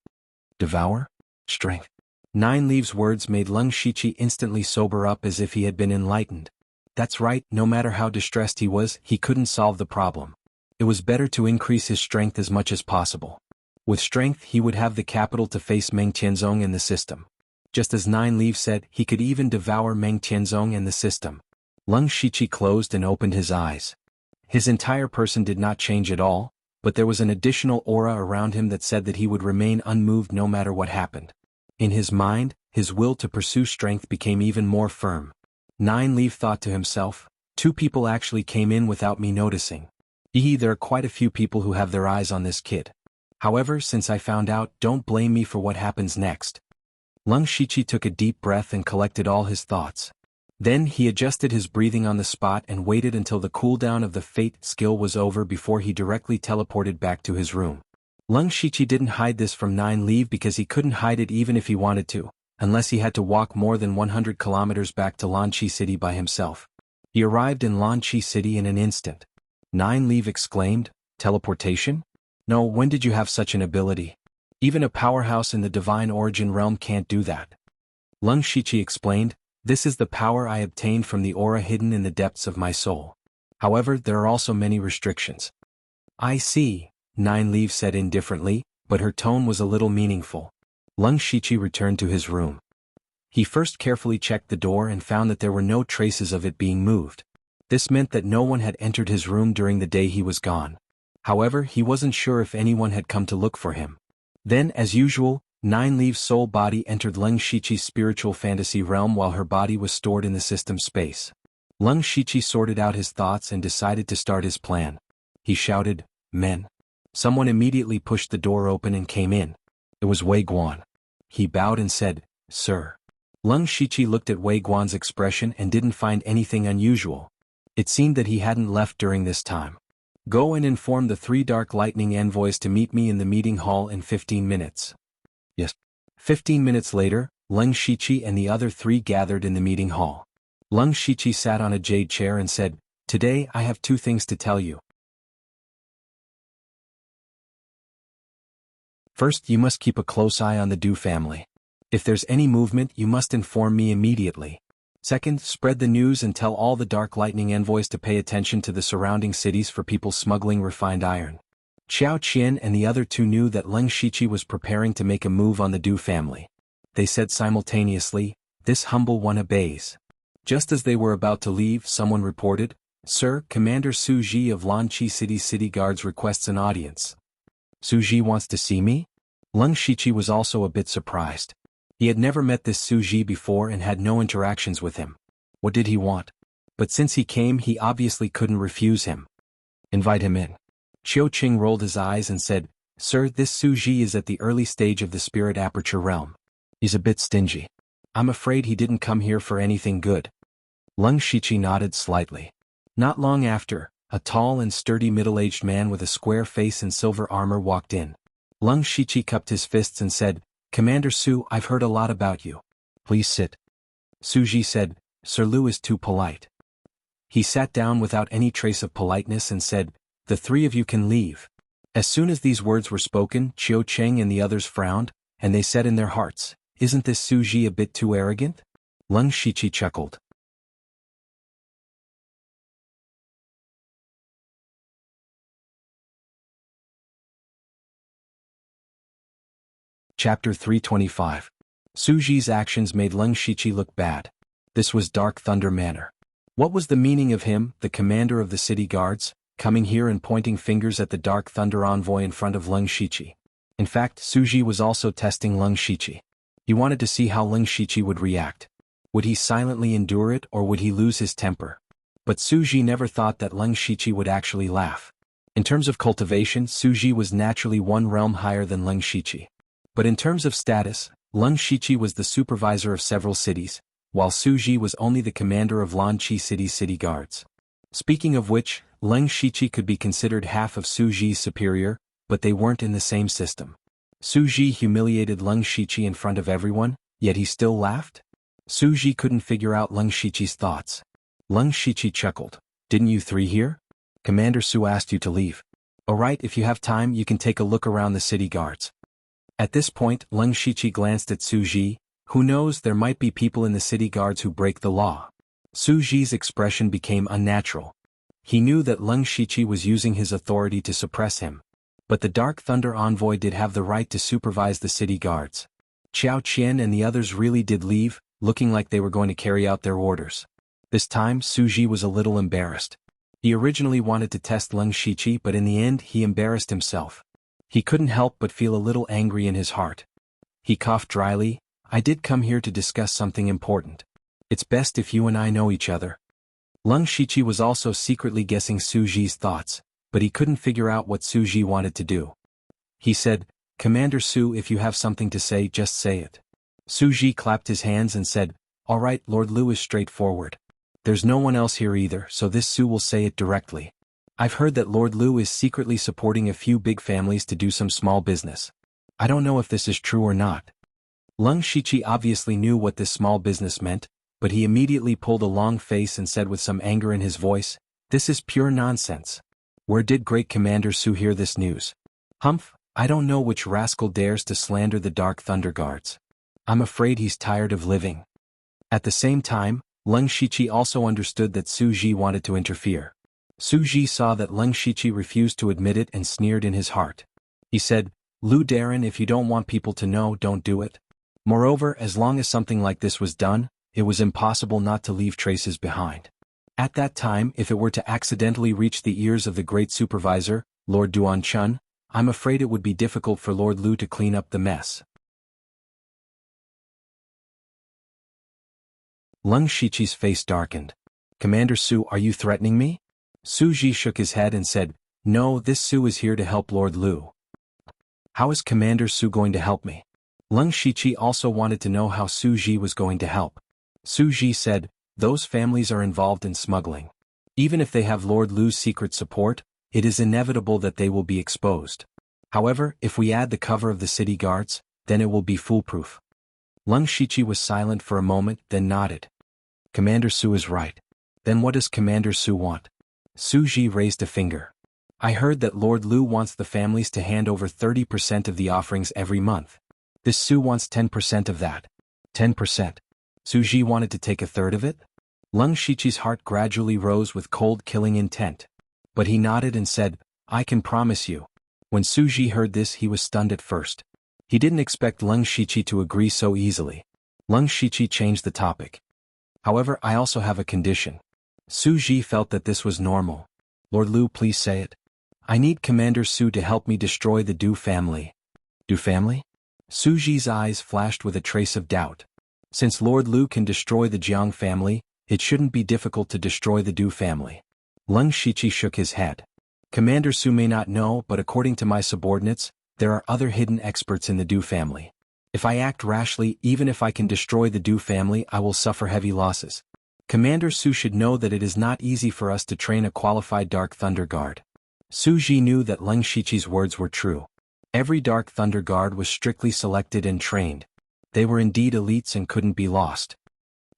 Devour? Strength? Nine Leaves' words made Lung Shiqi instantly sober up as if he had been enlightened. That's right, no matter how distressed he was, he couldn't solve the problem. It was better to increase his strength as much as possible. With strength, he would have the capital to face Meng Tianzong and the system. Just as Nine Leaves said, he could even devour Meng Tianzong and the system. Leng Shiqi closed and opened his eyes. His entire person did not change at all, but there was an additional aura around him that said that he would remain unmoved no matter what happened. In his mind, his will to pursue strength became even more firm. Nine Leaf thought to himself, 2 people actually came in without me noticing. There are quite a few people who have their eyes on this kid. However, since I found out, don't blame me for what happens next. Leng Shiqi took a deep breath and collected all his thoughts. Then he adjusted his breathing on the spot and waited until the cooldown of the Fate skill was over before he directly teleported back to his room. Leng Shiqi didn't hide this from Nine Leaf because he couldn't hide it even if he wanted to, unless he had to walk more than 100 kilometers back to Lanqi City by himself. He arrived in Lanqi City in an instant. Nine Leaf exclaimed, "Teleportation? No, when did you have such an ability? Even a powerhouse in the Divine Origin realm can't do that." Leng Shiqi explained, "This is the power I obtained from the aura hidden in the depths of my soul. However, there are also many restrictions." "I see," Nine Leaf said indifferently, but her tone was a little meaningful. Leng Shiqi returned to his room. He first carefully checked the door and found that there were no traces of it being moved. This meant that no one had entered his room during the day he was gone. However, he wasn't sure if anyone had come to look for him. Then, as usual, Nine Leaf's soul body entered Leng Shiqi's spiritual fantasy realm while her body was stored in the system space. Leng Shiqi sorted out his thoughts and decided to start his plan. He shouted, "Men." Someone immediately pushed the door open and came in. It was Wei Guan. He bowed and said, "Sir." Leng Shiqi looked at Wei Guan's expression and didn't find anything unusual. It seemed that he hadn't left during this time. "Go and inform the 3 Dark Lightning envoys to meet me in the meeting hall in 15 minutes. "Yes." 15 minutes later, Leng Shiqi and the other 3 gathered in the meeting hall. Leng Shiqi sat on a jade chair and said, "Today I have 2 things to tell you. First, you must keep a close eye on the Du family. If there's any movement, you must inform me immediately. Second, spread the news and tell all the Dark Lightning envoys to pay attention to the surrounding cities for people smuggling refined iron." Xiao Qian and the other 2 knew that Leng Shiqi was preparing to make a move on the Du family. They said simultaneously, "This humble one obeys." Just as they were about to leave, someone reported, "Sir, Commander Su Ji of Lanqi City's city guards requests an audience." "Su Ji wants to see me?" Leng Shiqi was also a bit surprised. He had never met this Su Ji before and had no interactions with him. What did he want? But since he came, he obviously couldn't refuse him. "Invite him in." Qiu Qing rolled his eyes and said, "Sir, this Su Ji is at the early stage of the spirit aperture realm. He's a bit stingy. I'm afraid he didn't come here for anything good." Leng Shiqi nodded slightly. Not long after, a tall and sturdy middle-aged man with a square face and silver armor walked in. Leng Shiqi cupped his fists and said, "Commander Su, I've heard a lot about you. Please sit." Su Ji said, "Sir Lu is too polite." He sat down without any trace of politeness and said, "The 3 of you can leave." As soon as these words were spoken, Qiu Cheng and the others frowned, and they said in their hearts, "Isn't this Su Ji a bit too arrogant?" Leng Shiqi chuckled. Chapter 325. Su Ji's actions made Leng Shiqi look bad. This was Dark Thunder Manor. What was the meaning of him, the commander of the city guards, coming here and pointing fingers at the Dark Thunder envoy in front of Leng Shiqi? In fact, Su Ji was also testing Leng Shiqi. He wanted to see how Leng Shiqi would react. Would he silently endure it or would he lose his temper? But Su Ji never thought that Leng Shiqi would actually laugh. In terms of cultivation, Su Ji was naturally 1 realm higher than Leng Shiqi. But in terms of status, Leng Shiqi was the supervisor of several cities, while Su Ji was only the commander of Lanqi City's city guards. Speaking of which, Leng Shiqi could be considered half of Su Ji's superior, but they weren't in the same system. Su Ji humiliated Leng Shiqi in front of everyone, yet he still laughed? Su Ji couldn't figure out Leng Shiqi's thoughts. Leng Shiqi chuckled. "Didn't you 3 hear? Commander Su asked you to leave. Alright, if you have time, you can take a look around the city guards." At this point, Leng Shiqi glanced at Su Ji. Who knows, there might be people in the city guards who break the law. Su Ji's expression became unnatural. He knew that Leng Shiqi was using his authority to suppress him. But the Dark Thunder envoy did have the right to supervise the city guards. Xiao Qian and the others really did leave, looking like they were going to carry out their orders. This time Su Ji was a little embarrassed. He originally wanted to test Leng Shiqi, but in the end he embarrassed himself. He couldn't help but feel a little angry in his heart. He coughed dryly. I did come here to discuss something important. It's best if you and I know each other. Leng Shiqi was also secretly guessing Su Ji's thoughts, but he couldn't figure out what Su Ji wanted to do. He said, Commander Su, if you have something to say, just say it. Su Ji clapped his hands and said, all right, Lord Lu is straightforward. There's no one else here either, so this Su will say it directly. I've heard that Lord Lu is secretly supporting a few big families to do some small business. I don't know if this is true or not. Leng Shiqi obviously knew what this small business meant, but he immediately pulled a long face and said with some anger in his voice, this is pure nonsense. Where did great Commander Su hear this news? Humph, I don't know which rascal dares to slander the Dark Thunder Guards. I'm afraid he's tired of living. At the same time, Leng Shiqi also understood that Su Ji wanted to interfere. Su Ji saw that Leng Shiqi refused to admit it and sneered in his heart. He said, Lu Darren, if you don't want people to know, don't do it. Moreover, as long as something like this was done, it was impossible not to leave traces behind. At that time, if it were to accidentally reach the ears of the great supervisor, Lord Duan Chun, I'm afraid it would be difficult for Lord Lu to clean up the mess. Leng Shiqi's face darkened. Commander Su, are you threatening me? Su Ji shook his head and said, no, this Su is here to help Lord Lu. How is Commander Su going to help me? Leng Shiqi also wanted to know how Su Ji was going to help. Su Ji said, those families are involved in smuggling. Even if they have Lord Lu's secret support, it is inevitable that they will be exposed. However, if we add the cover of the city guards, then it will be foolproof. Leng Shiqi was silent for a moment, then nodded. Commander Su is right. Then what does Commander Su want? Su Ji raised a finger. I heard that Lord Lu wants the families to hand over 30% of the offerings every month. This Su wants 10% of that. 10%. Su Ji wanted to take a third of it? Leng Shiqi's heart gradually rose with cold killing intent. But he nodded and said, I can promise you. When Su Ji heard this, he was stunned at first. He didn't expect Leng Shiqi to agree so easily. Leng Shiqi changed the topic. However, I also have a condition. Su Ji felt that this was normal. Lord Lu, please say it. I need Commander Su to help me destroy the Du family. Du family? Su Ji's eyes flashed with a trace of doubt. Since Lord Lu can destroy the Jiang family, it shouldn't be difficult to destroy the Du family. Leng Shiqi shook his head. Commander Su may not know, but according to my subordinates, there are other hidden experts in the Du family. If I act rashly, even if I can destroy the Du family, I will suffer heavy losses. Commander Su should know that it is not easy for us to train a qualified Dark Thunder Guard. Su Ji knew that Leng Shiqi's words were true. Every Dark Thunder Guard was strictly selected and trained. They were indeed elites and couldn't be lost.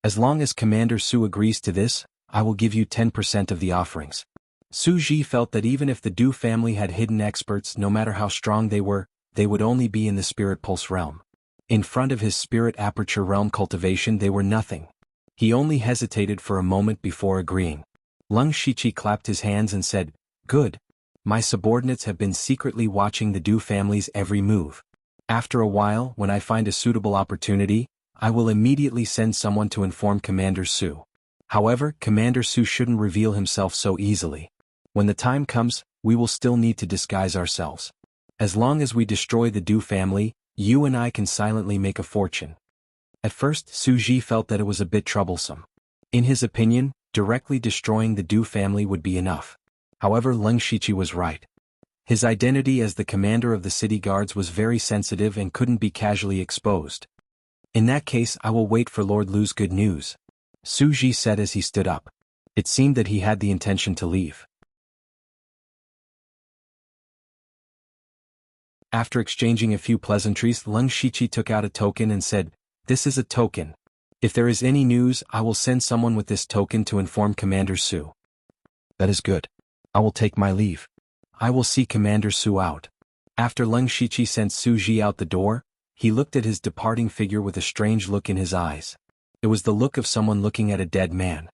As long as Commander Su agrees to this, I will give you 10% of the offerings. Su Ji felt that even if the Du family had hidden experts, no matter how strong they would only be in the Spirit Pulse realm. In front of his Spirit Aperture realm cultivation, they were nothing. He only hesitated for a moment before agreeing. Leng Shiqi clapped his hands and said, good. My subordinates have been secretly watching the Du family's every move. After a while, when I find a suitable opportunity, I will immediately send someone to inform Commander Su. However, Commander Su shouldn't reveal himself so easily. When the time comes, we will still need to disguise ourselves. As long as we destroy the Du family, you and I can silently make a fortune. At first, Su Ji felt that it was a bit troublesome. In his opinion, directly destroying the Du family would be enough. However, Leng Shiqi was right. His identity as the commander of the city guards was very sensitive and couldn't be casually exposed. In that case, I will wait for Lord Lu's good news, Su Ji said as he stood up. It seemed that he had the intention to leave. After exchanging a few pleasantries, Leng Shiqi took out a token and said, this is a token. If there is any news, I will send someone with this token to inform Commander Su. That is good. I will take my leave. I will see Commander Su out. After Leng Shiqi sent Su Ji out the door, he looked at his departing figure with a strange look in his eyes. It was the look of someone looking at a dead man.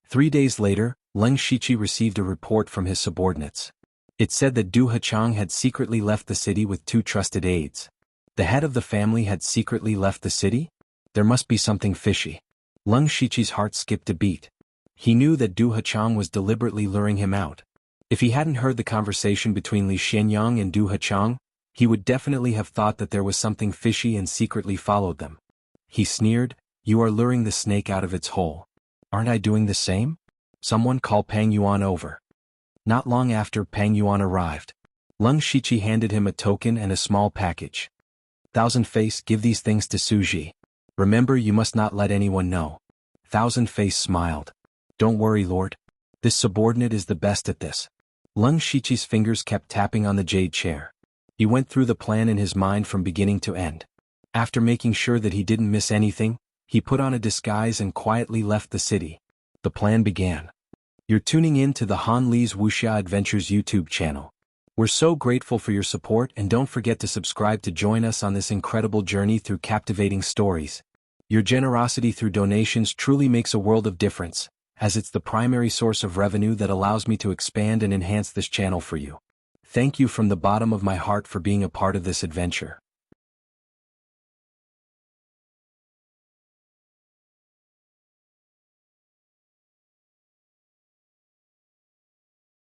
3 days later, Leng Shiqi received a report from his subordinates. It said that Du Hachang had secretly left the city with 2 trusted aides. The head of the family had secretly left the city? There must be something fishy. Leng Shiqi's heart skipped a beat. He knew that Du Hachang was deliberately luring him out. If he hadn't heard the conversation between Li Xianyang and Du Hachang, he would definitely have thought that there was something fishy and secretly followed them. He sneered, "You are luring the snake out of its hole. Aren't I doing the same? Someone call Pang Yuan over." Not long after Pang Yuan arrived, Leng Shiqi handed him a token and a small package. Thousand Face, give these things to Suji. Remember, you must not let anyone know. Thousand Face smiled. Don't worry, Lord. This subordinate is the best at this. Leng Shiqi's fingers kept tapping on the jade chair. He went through the plan in his mind from beginning to end. After making sure that he didn't miss anything, he put on a disguise and quietly left the city. The plan began. You're tuning in to the Han Li's Wuxia Adventures YouTube channel. We're so grateful for your support, and don't forget to subscribe to join us on this incredible journey through captivating stories. Your generosity through donations truly makes a world of difference, as it's the primary source of revenue that allows me to expand and enhance this channel for you. Thank you from the bottom of my heart for being a part of this adventure.